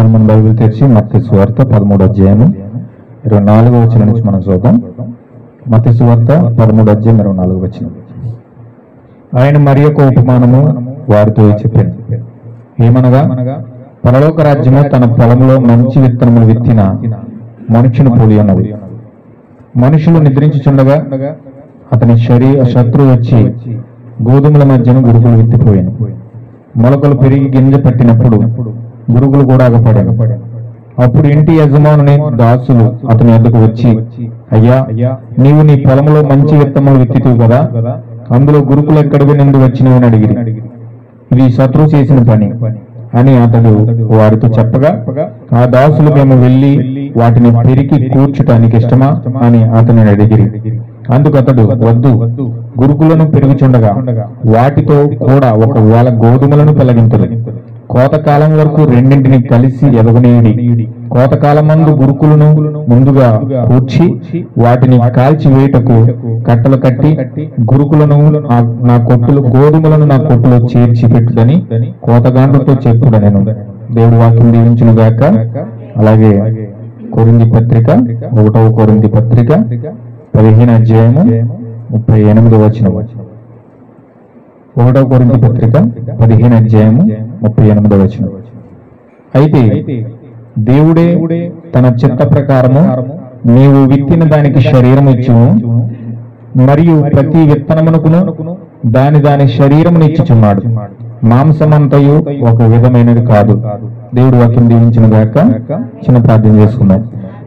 మన బైబిల్ తెరిచి మత్తయి సువార్త 13వ అధ్యాయం 24వ వచనం నుంచి మనం చూద్దాం. మత్తయి సువార్త 13వ అధ్యాయం 24వ వచనం. ఆయన మరి యొక్క ఉపమానము వారితో చెప్పాను, ఏమనగా పరలోక రాజ్యము తన పొలంలో మంచి విత్తనములు విత్తిన మనుషుని పోలి ఉన్నది. మనుషులు నిద్రించుచుండగా అతని శత్రువు వచ్చి గోధుమల మధ్యన గురుగులు విత్తిపోయాను. మొలకలు పెరిగి గింజ పట్టినప్పుడు గురుగులు కూడా అగపడాను. అప్పుడు ఇంటి యజమానుని దాసులు అతని వద్దకు వచ్చి, అయ్యా, నీవు నీ పొలంలో మంచి విత్తనములు విత్తితువు కదా, అందులో గురుకులు ఎక్కడికి నుండి వచ్చినవని అడిగిరి. ఇది శత్రువు చేసిన పని అని అతడు వారితో చెప్పగా, ఆ దాసులు మేము వెళ్లి వాటిని పెరికి కూర్చుటానికి ఇష్టమా అని అతని అడిగిరి. అందుకు అతడు, వద్దు, గురుకులను పెరుగుచుండగా వాటితో కూడా 1,000 గోధుమలను పెళ్లగింతులు. కోతకాలం వరకు రెండింటిని కలిసి ఎదగనీయుడి. కోతకాలం మందు గురుకులను ముందుగా కూర్చి వాటిని కాల్చి వేయటకు కట్టలు కట్టి గురుకులను నా కొట్టులు గోధుమలను నా కొట్టులో చేర్చి పెట్టుదని కోతగాండ్లతో చెప్పుడనెను. దేవుడు వాక్యం దీవించును గాక. అలాగే కొరింథీ పత్రిక 1వ కొరింథీ పత్రిక 15వ అధ్యాయము 38వ వచనం. 1వ కొరింథీ పత్రిక 15వ అధ్యాయము 38వ వచనం. అయితే దేవుడే తన చిత్త ప్రకారము నీవు విత్తిన దానికి శరీరం ఇచ్చును, మరియు ప్రతి విత్తనమునకును దాని శరీరమును ఇచ్చుచున్నాడు. మాంసమంతయు ఒక విధమైనది కాదు. దేవుడు వాక్యం దీవించిన గాక. చిన్న ప్రార్థన చేసుకుందాం.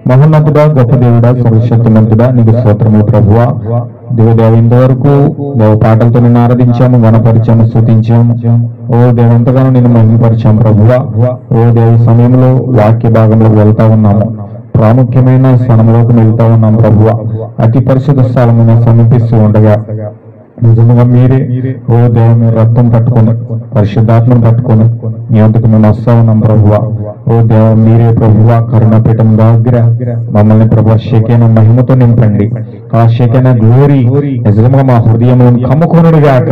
మహోన్నతుడా, గొప్ప దేవుడా, సర్వశక్తిమంతుడా, నీకు స్తోత్రములు ప్రభువా. దేవదేవ, ఇంతవరకు దేవ పాటలతో నిన్ను ఆరాధించాము, గణపరిచాము, స్తుతించాము. ఓ దేవ, ఎంతగానో నిన్ను మహిమపరిచాము ప్రభువా. ఓ దేవ, సమయంలో వాక్య భాగంలో వెళ్తా ఉన్నాము, ప్రాముఖ్యమైన స్థలంలోకి వెళ్తా ఉన్నాం ప్రభువా. అతి పరిశుద్ధ స్థలమును సమీపిస్తూ ఉండగా నిజంగా మీరే ఓ దేవ, మీరు రక్తం పట్టుకొని పరిశుద్ధాత్మను పట్టుకొని మీ వద్దకు మేము వస్తా ఉన్నాం ప్రభువా. ఓ దేవ, మీరే ప్రభువా కరుణపీఠం దగ్గర మమ్మల్ని ప్రభు షేకైన మహిమతో నింపండి. ఆ షేకైన గ్లోరీ నిజంగా మా హృదయములను కమ్ముకొనుడు గాక.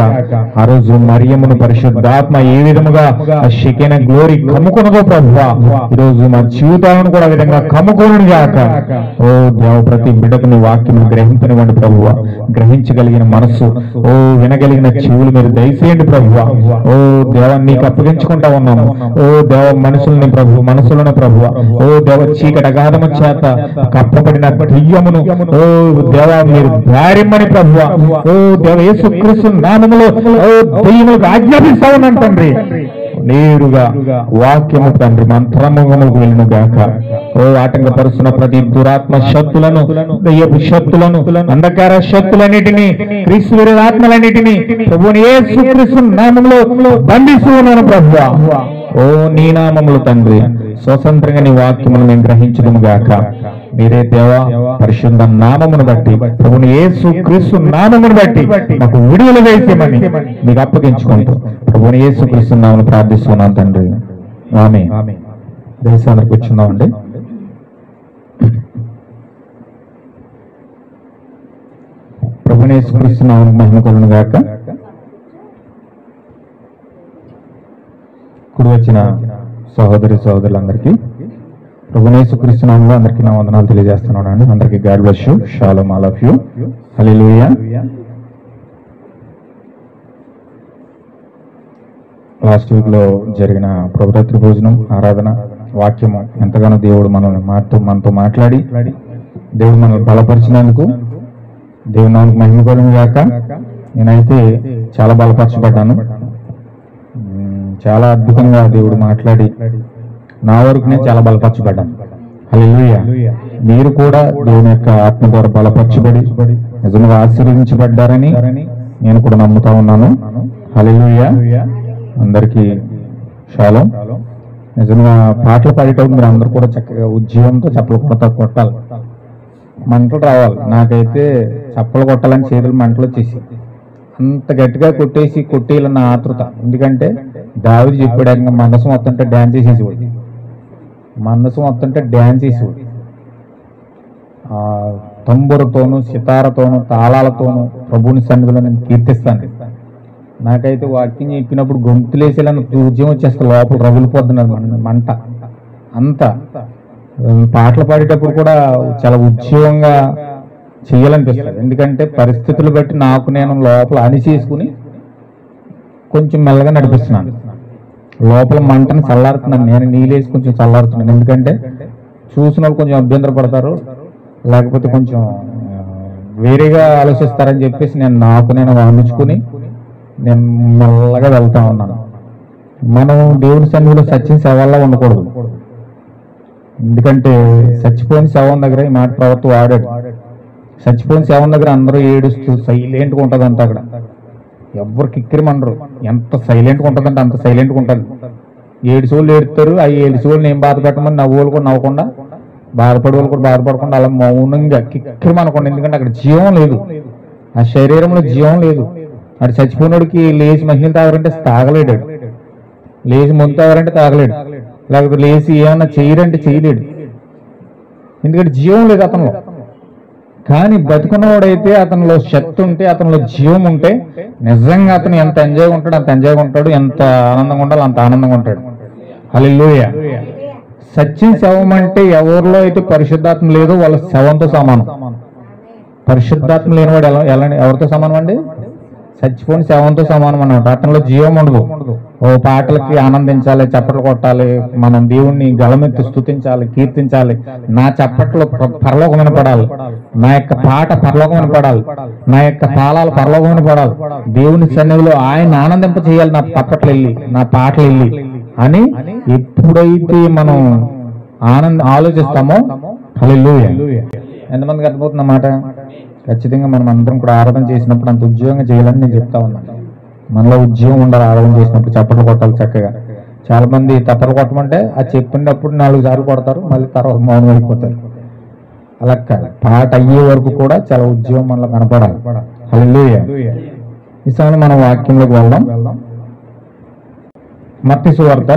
ఆ రోజు మరియమ్మను పరిశుద్ధాత్మ ఏ విధముగా ఆ షేకైన గ్లోరీ కమ్ముకొనుగో ప్రభువా, ఈ రోజు మా జీవితాలను కూడా ఆ విధంగా కమ్ముకొనుడు గాక. ఓ దేవ, ప్రతి బిడ్డకు నీ వాక్యం గ్రహింపనివ్వండి ప్రభువా. గ్రహించగలిగిన మనస్సు, ఓ వినగలిగిన చెవులు మీరు దయచేయండి ప్రభువా. ఓ దేవ, నీకు అప్పగించుకుంటా ఉన్నాము. ఓ దేవ, మనసులను ప్రభువా. ఓ దేవ, చీకటి అగాధము చేత కప్పబడిన దెయ్యమును ఓ దేవ మీరు దారిమ్మని ప్రభువా. ఓ దేవ, యేసుక్రీస్తు నామములో ఓ దెయ్యములకు ఆజ్ఞాపిస్తా ఉన్నాను తండ్రి. నేరుగా వాక్యము తండ్రి మంత్రముఖములకు వెళ్ళిన గాక. ఓ ఆటంకపరుస్తున్న ప్రతి దురాత్మ శక్తులను, దయ్యపు శక్తులను, అంధకార శక్తులన్నిటినీ, క్రీస్తు విరోధ ఆత్మలన్నిటినీ ప్రభువుని యేసుక్రీస్తు నామములో బంధిస్తూ ఉన్నాను ప్రభువా. ఓ నీ నామములు తండ్రి స్వతంత్రంగా నీ వాక్యమును మేము గ్రహించదుము గాక. మీరే దేవా పరిశుద్ధ నామమును బట్టి, ప్రభువుని యేసుక్రీస్తు నామమును బట్టి మాకు విడుదల వేసేమని మీకు అప్పగించుకుంటూ ప్రభువుని యేసుక్రీస్తు నామమును ప్రార్థిస్తున్నాను తండ్రి. ఆమేన్. దేశానికి కూర్చున్నామండి. ప్రభువుని యేసుక్రీస్తు నామమును మహిమ కలుగును గాక. కుడి వచ్చిన సహోదరి సహోదరులందరికీ ప్రభువుని యేసుక్రీస్తు నామములో అందరికీ నా వందనాలు తెలియజేస్తున్నాను. అందరికీ God bless you. Shalom, all of you. Hallelujah. Last week లో జరిగిన ప్రభురాత్రి భోజనం, ఆరాధన, వాక్యము ఎంతగానో దేవుడు మనతో మాట్లాడి దేవుడు మనల్ని బలపరిచినందుకు దేవుని నామముకు మహిమ కలుగును గాక. నేనైతే చాలా బలపరచబడ్డాను. చాలా అద్భుతంగా దేవుడు మాట్లాడి నా వరకు నేను చాలా బలపరచబడ్డాను. హల్లెలూయా. మీరు కూడా దేవుని యొక్క ఆత్మ ద్వారా బలపరచబడి నిజంగా ఆశీర్వదించబడ్డారని నేను కూడా నమ్ముతా ఉన్నాను. హల్లెలూయా. అందరికీ షాలోమ్. నిజంగా పాటలు పాడేటప్పుడు మీరు అందరూ కూడా చక్కగా ఉద్యోగంతో చప్పలు కొట్టాలి, మంటలు రావాలి. నాకైతే చప్పలు కొట్టాలని చేతులు మంటలు వచ్చేసి అంత గట్టిగా కొట్టేయాలన్న ఆతృత. ఎందుకంటే దావీదు చెప్పాడు, మందసం వస్తుంటే డ్యాన్స్ చేసేసేవాడు. తంబురతోనూ, సితారతోనూ, తాళాలతోనూ ప్రభువుని సన్నిధిలో నేను కీర్తిస్తాను. నాకైతే వాక్యం చెప్పినప్పుడు గొంతులేసేలా ఉద్యమం వచ్చేస్తే లోపల రగులిపోతున్నది మంట. అంత పాటలు పాడేటప్పుడు కూడా చాలా ఉద్యోగంగా చేయాలనిపిస్తుంది. ఎందుకంటే పరిస్థితులు బట్టి నాకు నేను లోపల అనిచేసుకుని కొంచెం మెల్లగా నడిపిస్తున్నాను. లోపల మంటని చల్లారుతున్నాను, నేను నీళ్ళేసి కొంచెం చల్లారుతున్నాను. ఎందుకంటే చూసిన వాళ్ళు కొంచెం అభ్యంతర పడతారు, లేకపోతే కొంచెం వేరేగా ఆలోచిస్తారని చెప్పేసి నేను వాయించుకుని నేను మెల్లగా వెళ్తా ఉన్నాను. మనం దేవుని సన్నిధిలో సచ్చిన శవాల్లో ఉండకూడదు. ఎందుకంటే చచ్చిపోయిన శవం దగ్గర ఈ మాట ప్రవర్త వాడాడు. చచ్చిపోయిన శవం దగ్గర అందరూ ఏడుస్తూ సైలెంట్గా ఉంటుంది అంట. అక్కడ ఎవరు కిక్కిరమనరు. ఎంత సైలెంట్గా ఉంటుందంటే అంత సైలెంట్గా ఉంటుంది. 7 సోళ్ళు ఏడుతారు. ఆ 7 సోళ్ళు నేను బాధ పెట్టమని నవ్వులు కూడా నవ్వకుండా, బాధపడే వాళ్ళు కూడా బాధపడకుండా అలా మౌనంగా కిక్కిరమనకుండా. ఎందుకంటే అక్కడ జీవం లేదు, ఆ శరీరంలో జీవం లేదు. అటు చచ్చిపోయినోడికి లేచి మహిళలు తాగరంటే తాగలేడు, లేచి ముందు తాగరంటే తాగలేడు, లేకపోతే లేచి ఏమన్నా చేయరంటే చేయలేడు. ఎందుకంటే జీవం లేదు అతనిలో. కానీ బతుకున్నవాడైతే అతనిలో శక్తి ఉంటే, అతనిలో జీవం ఉంటే నిజంగా అతను ఎంత ఎంజాయ్గా ఉంటాడు అంత ఎంజాయ్గా ఉంటాడు, ఎంత ఆనందంగా ఉండాలి అంత ఆనందంగా ఉంటాడు. హల్లెలూయా. సచ్చిన శవం అంటే ఎవరిలో అయితే పరిశుద్ధాత్మ లేదో వాళ్ళ శవంతో సమానం. పరిశుద్ధాత్మ లేనివాడు ఎవరితో సమానం అండి? చచ్చిపోయిన శవంతో సమానం అన్నమాట. అతనిలో జీవం ఉండదు. ఓ పాటలకి ఆనందించాలి, చప్పట్లు కొట్టాలి, మనం దేవుణ్ణి గళమెత్తి స్తుతించాలి, కీర్తించాలి, నా చప్పట్లు పరలోకం వినపడాలి, నా యొక్క పాట పరలోకం వినపడాలి, నా యొక్క తాళాలు పరలోకం వినపడాలి, దేవుని సన్నిధిలో ఆయన ఆనందింప చేయాలి, నా చప్పట్లు వెళ్ళి, నా పాటలు వెళ్ళి అని ఎప్పుడైతే మనం ఆలోచిస్తామో, హల్లెలూయా. ఎంతమందికి అర్థమవుతున్న మాట? ఖచ్చితంగా మనం అందరం కూడా ఆరాధన చేసినప్పుడు అంత ఉద్యోగంగా చేయాలని నేను చెప్తా ఉన్నాను. మనలో ఉద్యోగం ఉండాలి. ఆరాధన చేసినప్పుడు చప్పట్లు కొట్టాలి చక్కగా. చాలా మంది తప్పలు కొట్టమంటే అది చెప్పినప్పుడు 4 సార్లు కొడతారు, మళ్ళీ తర్వాత మౌనం అయిపోతారు. అలా కాదు, పాట అయ్యే వరకు కూడా చాలా ఉద్యోగం మనలో కనపడాలి. హల్లెలూయా. ఈ సమయంలో మనం వాక్యంలోకి వెళ్దాం. మత్తయి సువార్త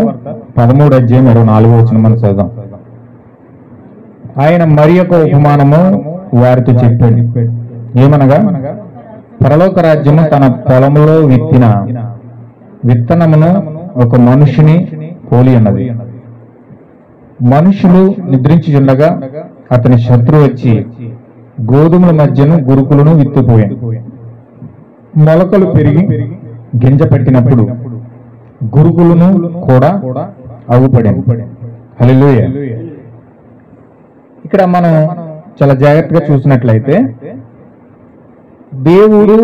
13:24 మనం చదువుదాం. ఆయన మరి ఒక ఉపమానము వారితో చెప్పాడు. ఏమనగా, పరలోక రాజ్యము తన పొలములో విత్తిన విత్తనమును ఒక మనుషుని పోలి ఉన్నది. మనుషులు నిద్రించుచుండగా అతని శత్రువు వచ్చి గోధుమల మధ్యను గురుకులను విత్తిపోయాడు. మొలకలు పెరిగి గింజ పెట్టినప్పుడు గురుకులను కూడా అగుపడాను. హల్లెలూయా. ఇక్కడ మనం చాలా జాగ్రత్తగా చూసినట్లయితే దేవుడు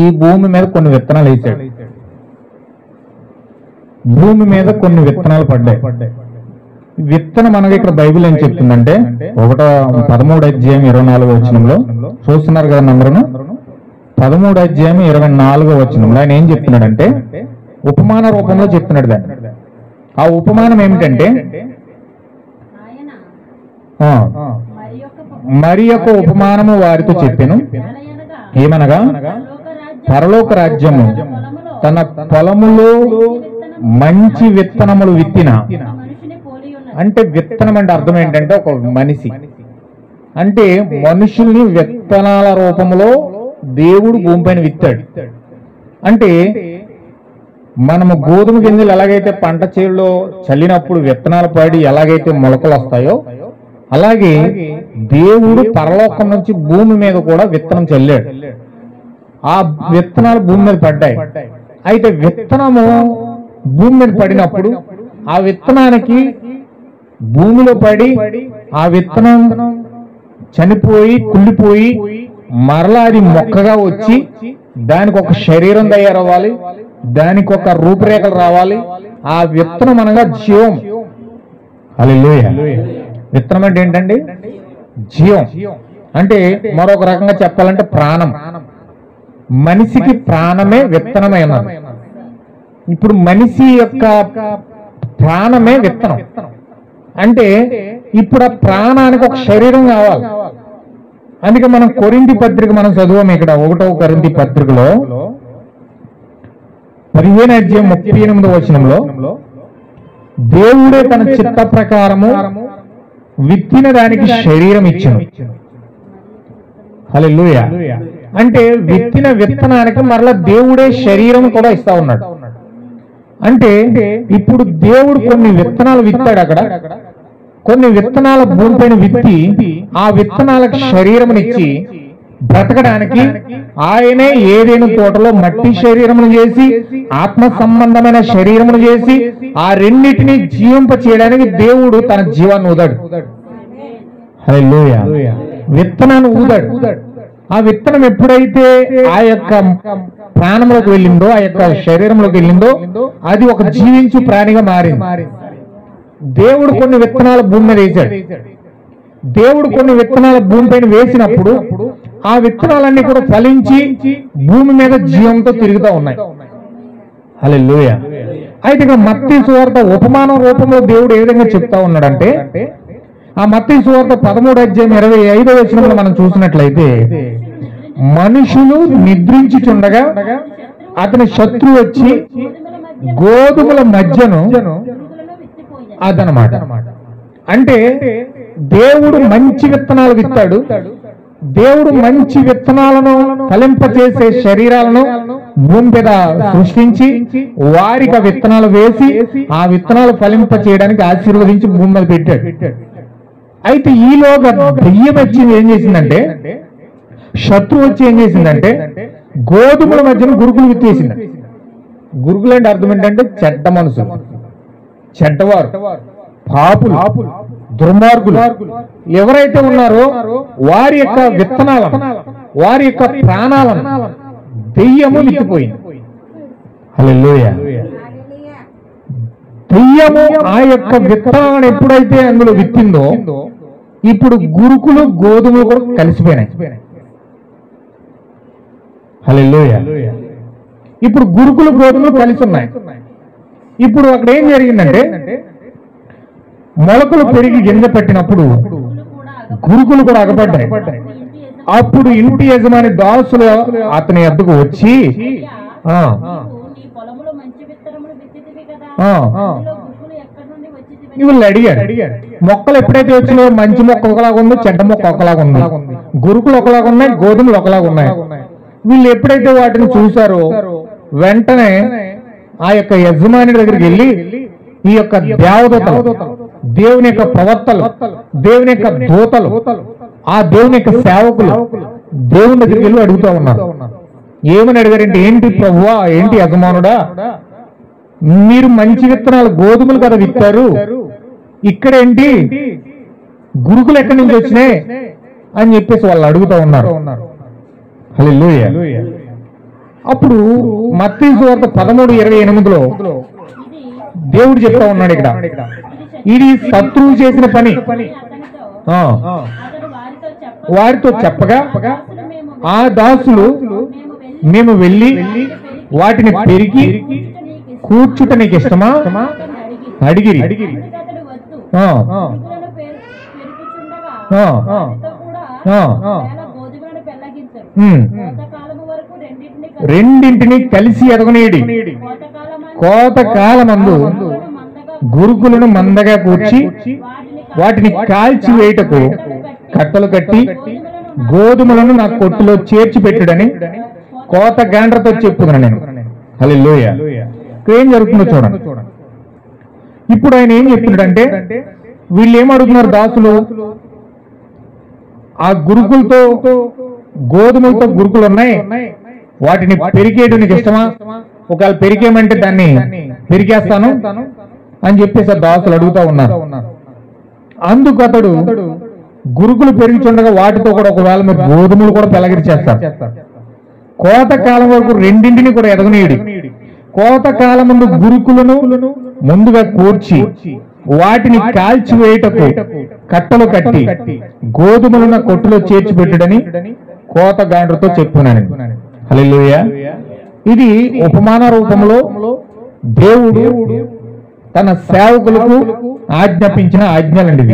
ఈ భూమి మీద కొన్ని విత్తనాలు వేశాడు. భూమి మీద కొన్ని విత్తనాలు పడ్డాయి. విత్తనం అనగా ఇక్కడ బైబిల్ ఏం చెప్తుందంటే 13:24 చూస్తున్నారు కదా నంబరును. 13:24 ఆయన ఏం చెప్తున్నాడంటే ఉపమాన రూపంలో చెప్తున్నాడు దాన్ని. ఆ ఉపమానం ఏమిటంటే మరి యొక్క ఉపమానము వారితో చెప్పాను. ఏమనగా, పరలోక రాజ్యము తన పొలములో మంచి విత్తనములు విత్తిన, అంటే విత్తనం అంటే అర్థం ఏంటంటే ఒక మనిషి, అంటే మనుషుల్ని విత్తనాల రూపంలో దేవుడు భూమిపైన విత్తాడు. అంటే మనము గోధుమ గింజలు ఎలాగైతే పంట చేలో చల్లినప్పుడు విత్తనాలు పడి ఎలాగైతే మొలకలు వస్తాయో, అలాగే దేవుడు పరలోకం నుంచి భూమి మీద కూడా విత్తనం చల్లాడు. ఆ విత్తనాలు భూమి మీద పడ్డాయి. అయితే విత్తనము భూమి మీద పడినప్పుడు ఆ విత్తనానికి భూమిలో పడి ఆ విత్తనం చనిపోయి కుళ్ళిపోయి మరలా అది మొక్కగా వచ్చి దానికి ఒక శరీరం తయారవ్వాలి, దానికి ఒక రూపురేఖలు రావాలి. ఆ విత్తనం అనగా జీవం. హల్లెలూయా. విత్తనం అంటే ఏంటండి? జీవం. అంటే మరొక రకంగా చెప్పాలంటే ప్రాణం. మనిషికి ప్రాణమే విత్తనమే ఉన్నది. ఇప్పుడు మనిషి యొక్క ప్రాణమే విత్తనం. అంటే ఇప్పుడు ఆ ప్రాణానికి ఒక శరీరం కావాలి. అందుకే మనం కొరింథీ పత్రిక మనం చదువాము. ఇక్కడ 1వ కొరింథీ పత్రికలో 15:38 దేవుడే తన చిత్త ప్రకారము విత్తిన దానికి శరీరం ఇచ్చాను. హల్లెలూయా. అంటే విత్తిన విత్తనానికి మరలా దేవుడే శరీరం కూడా ఇస్తా ఉన్నాడు. అంటే ఇప్పుడు దేవుడు కొన్ని విత్తనాలు విత్తాడు అక్కడ. కొన్ని విత్తనాల భూమిపైన విత్తి ఆ విత్తనాలకు శరీరమునిచ్చి బ్రతకడానికి ఆయనే ఏదైనా తోటలో మట్టి శరీరమును చేసి ఆత్మ సంబంధమైన శరీరమును చేసి ఆ రెండింటిని జీవింప చేయడానికి దేవుడు తన జీవాన్ని ఊదాడు. హల్లెలూయా. విత్తనాన్ని ఊదాడు. ఆ విత్తనం ఎప్పుడైతే ఆ యొక్క ప్రాణంలోకి వెళ్ళిందో, ఆ యొక్క శరీరంలోకి వెళ్ళిందో, అది ఒక జీవించు ప్రాణిగా మారింది. దేవుడు కొన్ని విత్తనాల భూమి మీద వేశాడు. దేవుడు కొన్ని విత్తనాల భూమిపైన వేసినప్పుడు ఆ విత్తనాలన్నీ కూడా ఫలించి భూమి మీద జీవంతో తిరుగుతూ ఉన్నాయి. హల్లెలూయా. అయితే ఇక్కడ మత్తయి సువార్త ఉపమానం రూపంలో దేవుడు ఏ విధంగా చెప్తా ఉన్నాడంటే, ఆ మత్తయి సువార్త 13:25 మనం చూసినట్లయితే, మనుషులు నిద్రించుచుండగా అతని శత్రువు వచ్చి గోధుమల మధ్యను అదనమాట. అంటే దేవుడు మంచి విత్తనాలు విత్తాడు. దేవుడు మంచి విత్తనాలను ఫలింపచేసే శరీరాలను భూమి మీద సృష్టించి వారికి ఆ విత్తనాలు వేసి ఆ విత్తనాలు ఫలింప చేయడానికి ఆశీర్వదించి భూమి మీద పెట్టాడు. అయితే ఈలోగా దెయ్యం వచ్చి ఏం చేసిందంటే, శత్రువు వచ్చి ఏం చేసిందంటే గోధుమల మధ్యన గురుకులు విత్తేసింది. గురుకులు అంటే అర్థం ఏంటంటే చెడ్డ మనుషులు, చెడ్డవారు, పాపులు, దుర్మార్గులు ఎవరైతే ఉన్నారో వారి యొక్క విత్తనాలను, వారి యొక్క ప్రాణాలను దెయ్యము విత్తిపోయింది. హల్లెలూయా. దెయ్యము ఆ యొక్క విత్తనాలను ఎప్పుడైతే అందులో విత్తిందో ఇప్పుడు గురుకులు గోధుమలు కూడా కలిసిపోయినాయి. హల్లెలూయా. ఇప్పుడు గురుకులు గోధుమలు కలిసి ఉన్నాయి. ఇప్పుడు అక్కడ ఏం జరిగిందంటే, మొలకలు పెరిగి గింజ పెట్టినప్పుడు గురుకులు కూడా అగపడ్డాయి. అప్పుడు ఇంటి యజమాని దాసులు అతని వద్దకు వచ్చి వీళ్ళు అడిగాడు, మొక్కలు ఎప్పుడైతే వచ్చినాయో మంచి మొక్క ఒకలాగా ఉందో, చెడ్డ మొక్క ఒకలాగా ఉంది, గురుకులు ఒకలాగా ఉన్నాయి, గోధుమలు ఒకలాగా ఉన్నాయి. వీళ్ళు ఎప్పుడైతే వాటిని చూశారో వెంటనే ఆ యొక్క యజమాని దగ్గరికి వెళ్ళి ఈ యొక్క దేవదూతలు, దేవుని యొక్క ప్రవక్తలు, దేవుని యొక్క దూతలు, ఆ దేవుని యొక్క సేవకులు దేవుని దగ్గరికి వెళ్ళి అడుగుతూ ఉన్నారు. ఏమని అడిగారంటే, ఏంటి ప్రభువా, ఏంటి యజమానుడా, మీరు మంచి విత్తనాలు గోధుమలు కదా విత్తారు, ఇక్కడేంటి గురుకులు ఎక్కడి నుంచి వచ్చినాయి అని చెప్పేసి వాళ్ళు అడుగుతూ ఉన్నారు. హల్లెలూయా. అప్పుడు మత్తయి సువార్త 13:28 దేవుడు చెప్తా ఉన్నాడు, ఇక్కడ ఇది శత్రువు చేసిన పని. వారితో చెప్పగా ఆ దాసులు మేము వెళ్ళి వాటిని పెరిగి కూర్చుట నీకు ఇష్టమా అడిగిరి. రెండింటిని కలిసి ఎదగనీయడి. కోతకాలమందు గురుకులను మందగా కూర్చి వాటిని కాల్చి వేయటకు కట్టలు కట్టి గోధుమలను నా కొట్టులో చేర్చి పెట్టుడని కోత గాండ్రతో చెప్పుకున్నాను నేను. హల్లెలూయా. ఏం జరుగుతుందో చూడండి. ఇప్పుడు ఆయన ఏం చెప్తున్నాడంటే, వీళ్ళు ఏమడుగుతున్నారు దాసులు, ఆ గురుకులతో గోధుమలతో గురుకులు ఉన్నాయి, వాటిని పెరిగేయడం నీకు ఇష్టమా, ఒకవేళ పెరిగేయమంటే దాన్ని పెరిగేస్తాను అని చెప్పేసి దాసులు అడుగుతా ఉన్నారు. అందుకు అతడు గురుకులు పెరుగుతుండగా వాటితో కూడా ఒకవేళ మీరు గోధుమలు కూడా పెలగిరిచేస్తారు. కోతకాలం వరకు రెండింటిని కూడా ఎదగనీయుడి. కోతకాలం ముందు గురుకులను ముందుగా కూర్చి వాటిని కాల్చివేయటకు కట్టలు కట్టి గోధుమలను కొట్టులో చేర్చి పెట్టుడని కోత గాండ్రతో చెప్పున్నాను. హల్లెలూయా. ఇది ఉపమాన రూపంలో దేవుడు తన సేవకులకు ఆజ్ఞాపించిన ఆజ్ఞలండి.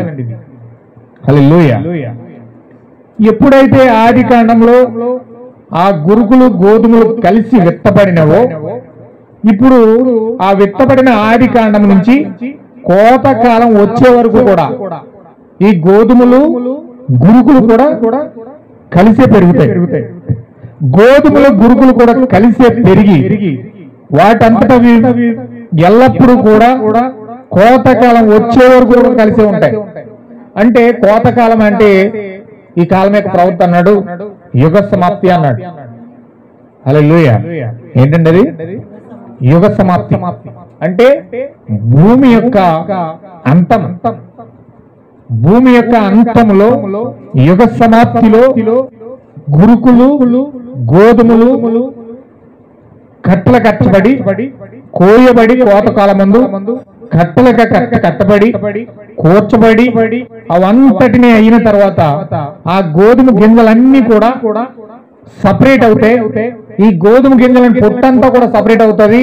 హల్లెలూయా. ఎప్పుడైతే ఆది కాండంలో ఆ గురుకులు గోధుమలు కలిసి విత్తబడినవో, ఇప్పుడు ఆ విత్తబడిన ఆది కాండం నుంచి కోతకాలం వచ్చే వరకు కూడా ఈ గోధుమలు గురుకులు కూడా కలిసే పెరుగుతాయి. గోధుమలు గురుకులు కూడా కలిసే పెరిగి వాటంతటా ఎల్లప్పుడూ కూడా కోతకాలం వచ్చే వరకు కూడా కలిసి ఉంటాయి. అంటే కోతకాలం అంటే ఈ కాలం యొక్క ప్రవక్త అన్నాడు యుగ సమాప్తి అన్నాడు. హల్లెలూయా. ఏంటండి అది? యుగ సమాప్తి అంటే భూమి యొక్క అంతం. భూమి యొక్క అంతంలో యుగ సమాప్తిలో గురుకులు గోధుమలు కట్టల కట్టబడి కోయబడి కోతకాలం ముందు కట్టలుగా కట్టబడి కూర్చబడి అవంతటిని అయిన తర్వాత ఆ గోధుమ గింజలన్నీ కూడా సపరేట్ అవుతాయి. ఈ గోధుమ గింజలని పొట్టంతా కూడా సపరేట్ అవుతుంది.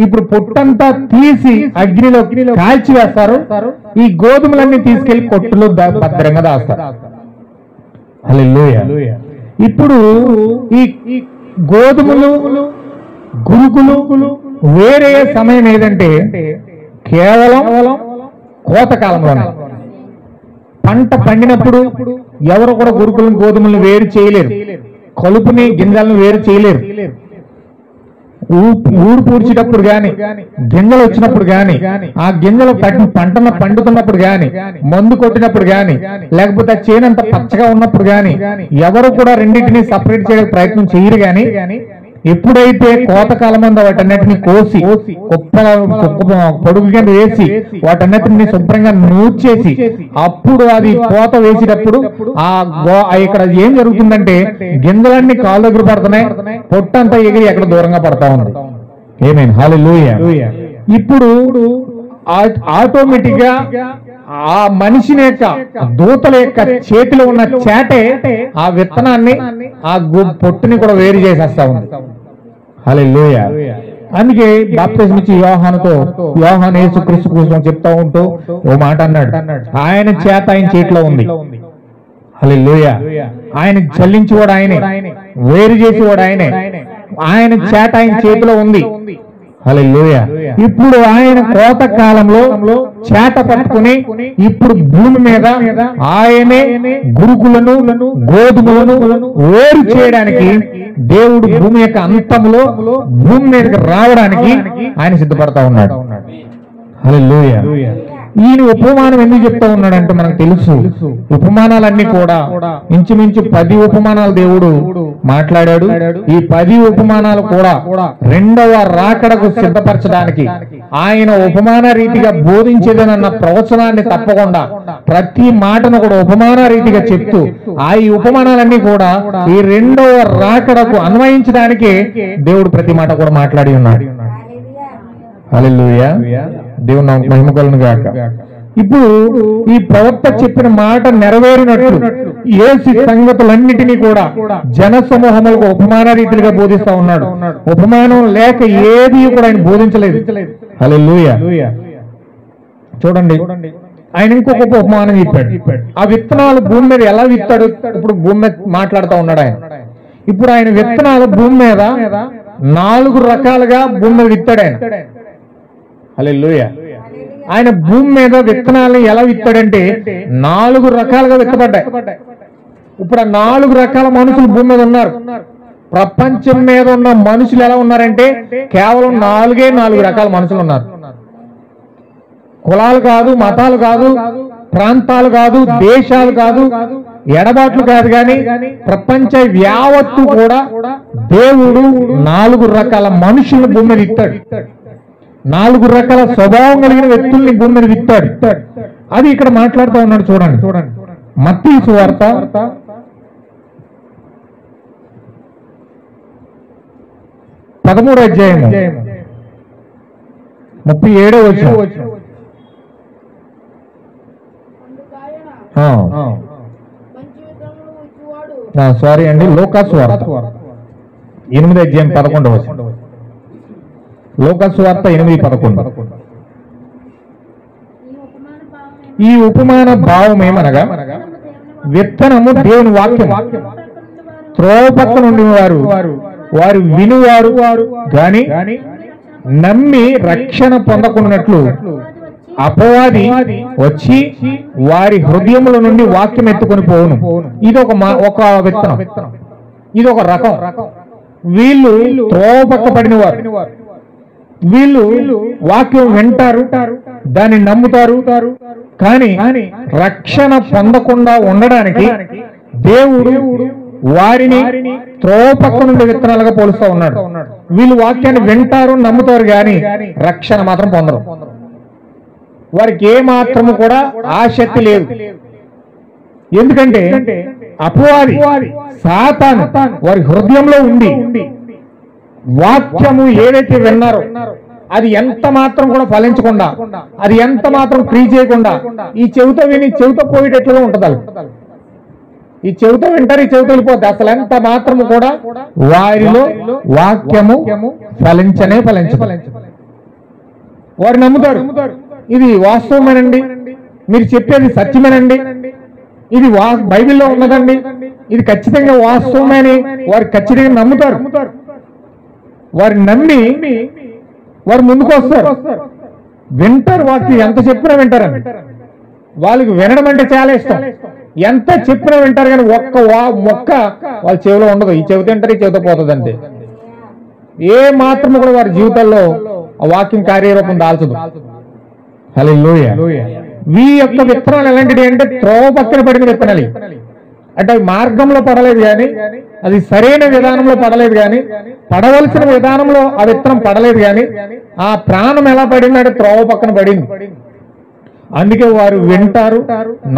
ఇప్పుడు పొట్టంతా తీసి అగ్నిలో కాల్చి వేస్తారు. ఈ గోధుమలన్నీ తీసుకెళ్లి కొట్టులో భద్రంగా దాస్తారు. హల్లెలూయా. ఇప్పుడు ఈ గోధుమలు గురుకులు వేరే సమయం ఏదంటే కేవలం కోతకాలంలోనే. పంట పండినప్పుడు ఎవరు కూడా గురుకులను గోధుమలను వేరు చేయలేరు, కలుపుని గింజలను వేరు చేయలేరు. ఊరు పూడ్చేటప్పుడు గాని గింజలు వచ్చినప్పుడు గాని ఆ గింజలు పంటను పండుతున్నప్పుడు గాని మందు కొట్టినప్పుడు గాని లేకపోతే ఆ చేనంత పచ్చగా ఉన్నప్పుడు గాని ఎవరు కూడా రెండింటినీ సపరేట్ చేయడానికి ప్రయత్నం చేయరు. గాని ఎప్పుడైతే కోతకాలం మందు వాటన్నిటిని కోసి పొడుగు కింద వేసి వాటన్నిటిని శుభ్రంగా నూర్చేసి అప్పుడు అది కోత వేసేటప్పుడు ఇక్కడ ఏం జరుగుతుందంటే గింజలన్నీ కాళ్ళ దగ్గర పడుతున్నాయి, పొట్టంతా ఎగిరి ఎక్కడ దూరంగా పడతా ఉంది. ఆమేన్. హల్లెలూయా. ఇప్పుడు ఆటోమేటిక్ గా ఆ మనిషిని యొక్క దూతల యొక్క చేతిలో ఉన్న చేటే ఆ విత్తనాన్ని ఆ పొట్టుని కూడా వేరు చేసేస్తా ఉంది. హల్లెలూయా. అందుకే బాప్తిజం ఇచ్చి యోహాను యేసుక్రీస్తు కోసం చెప్తా ఉంటూ ఓ మాట అన్నాడు, ఆయన చేత ఆయన చేతిలో ఉంది. హల్లెలూయా. ఆయన చల్లించేవాడు ఆయనే, వేరు చేసేవాడు ఆయనే, ఆయన చేత ఆయన చేతిలో ఉంది. హల్లెలూయా. ఇప్పుడు ఆయన కోత కాలంలో చేత పట్టుకుని ఇప్పుడు భూమి మీద ఆయనే గురుకులను గోధుమలను వేరు చేయడానికి దేవుడు భూమి యొక్క అంతంలో భూమి మీదకి రావడానికి ఆయన సిద్ధపడతా ఉన్నాడు. హల్లెలూయా. ఈయన ఉపమానం ఎందుకు చెప్తా ఉన్నాడంటే మనకు తెలుసు ఉపమానాలన్నీ కూడా ఇంచుమించు 10 ఉపమానాలు దేవుడు మాట్లాడాడు. ఈ 10 ఉపమానాలు కూడా రెండవ రాకడకు సిద్ధపరచడానికి ఆయన ఉపమాన రీతిగా బోధించేదనన్న ప్రవచనాన్ని తప్పకుండా ప్రతి మాటను కూడా ఉపమాన రీతిగా చెప్తూ ఈ ఉపమానాలన్నీ కూడా ఈ రెండవ రాకడకు అన్వయించడానికి దేవుడు ప్రతి మాట కూడా మాట్లాడి ఉన్నాడు. హల్లెలూయా. దేవుని నామమునకు మహిమ కలుగును గాక. ఇప్పుడు ఈ ప్రవక్త చెప్పిన మాట నెరవేరినట్లు యేసు సంగతులన్నిటినీ కూడా జన సమూహములకు ఉపమాన రీతిగా బోధిస్తా ఉన్నాడు. ఉపమానం లేక ఏది కూడా ఆయన బోధించలేదు. హల్లెలూయా. చూడండి, ఆయన ఇంకొక ఉపమానం చెప్పాడు. ఆ విత్తనాలు భూమి మీద ఎలా విత్తాడు? ఇప్పుడు భూమి మీద మాట్లాడుతూ ఉన్నాడు ఆయన. ఇప్పుడు ఆయన విత్తనాలు భూమి మీద 4 రకాలుగా భూమి మీద విత్తాడు ఆయన. హల్లెలూయా. ఆయన భూమి మీద విత్తనాలను ఎలా విత్తాడంటే 4 రకాలుగా విత్తబడ్డాయి. ఇప్పుడు ఆ 4 రకాల మనుషులు భూమి మీద ఉన్నారు. ప్రపంచం మీద ఉన్న మనుషులు ఎలా ఉన్నారంటే కేవలం 4 రకాల మనుషులు ఉన్నారు. కులాలు కాదు, మతాలు కాదు, ప్రాంతాలు కాదు, దేశాలు కాదు, ఎడబాట్లు కాదు, కానీ ప్రపంచ యావత్తు కూడా దేవుడు 4 రకాల మనుషులను భూమి మీద ఇస్తాడు. 4 రకాల స్వభావం కలిగిన వ్యక్తుల్ని భూమి మీద విత్తాడు. అది ఇక్కడ మాట్లాడుతూ ఉన్నాడు. చూడండి, మత్తయి సువార్త 13వ అధ్యాయం 37వ వచనం. సారీ అండి, లూకాసు వార్త 8వ అధ్యాయం 11వ వచనం. లూకాసు వార్త 8:11. ఈ ఉపమాన భావం ఏమనగా విత్తనము దేవుని వాక్యం. త్రోవ పక్కన ఉండేవారు వారు వినువారు గాని నమ్మి రక్షణ పొందకున్నట్లు అపవాది వచ్చి వారి హృదయముల నుండి వాక్యం ఎత్తుకొని పోవును. ఇది ఒక విత్తనం, ఇది ఒక రకం. వీళ్ళు త్రోవ పక్క పడిన వారు. వీళ్ళు వాక్యం వింటారు, దాన్ని నమ్ముతారు. కానీ రక్షణ పొందకుండా ఉండడానికి దేవుడు వారిని త్రోవ పక్క నుండి విత్తనాలుగా పోలుస్తూ ఉన్నాడు. వీళ్ళు వాక్యాన్ని వింటారు, నమ్ముతారు, కానీ రక్షణ మాత్రం పొందరు. వారికి ఏ మాత్రము కూడా ఆసక్తి లేదు. ఎందుకంటే అపవాది సాతాను వారి హృదయంలో ఉండి వాక్యము ఏదైతే విన్నారో అది ఎంత మాత్రం కూడా ఫలించకుండా, అది ఎంత మాత్రం క్రియ చేయకుండా ఈ చెవితో విని చెవితో పోయేటట్లుగా ఉంటుంది. ఈ చెవితో వింటారు, ఈ చెవితో వెళ్ళిపోద్ది. అసలు ఎంత మాత్రము కూడా వారిలో వాక్యము ఫలించదు. వారు నమ్ముతారు, ఇది వాస్తవమేనండి, మీరు చెప్పేది సత్యమేనండి, ఇది బైబిల్లో ఉన్నదండి, ఇది ఖచ్చితంగా వాస్తవమని వారు ఖచ్చితంగా నమ్ముతారు. వారు నమ్మి వారు ముందుకు వస్తారు, వింటారు. వాక్యం ఎంత చెప్పినా వింటారని. వాళ్ళకి వినడం అంటే చాలా ఇష్టం. ఎంత చెప్పినా వింటారు, కానీ ఒక్క మొక్క వాళ్ళ చెవిలో ఉండదు. ఈ చెవి తింటారు, ఈ చెవితో పోతుంది అంతే. ఏ మాత్రం కూడా వారి జీవితాల్లో ఆ వాక్యం కార్యరూపం దాల్చదు. హల్లెలూయా. ఈ యొక్క విత్తనాలు ఎలాంటివి అంటే త్రోవ పక్కన పడిన విత్తనాలు. అంటే అవి మార్గంలో పడలేదు, కానీ అది సరైన విధానంలో పడలేదు, కానీ పడవలసిన విధానంలో ఆ విత్తనం పడలేదు, కానీ ఆ ప్రాణం ఎలా పడిందంటే త్రోవ పక్కన పడింది. అందుకే వారు వింటారు,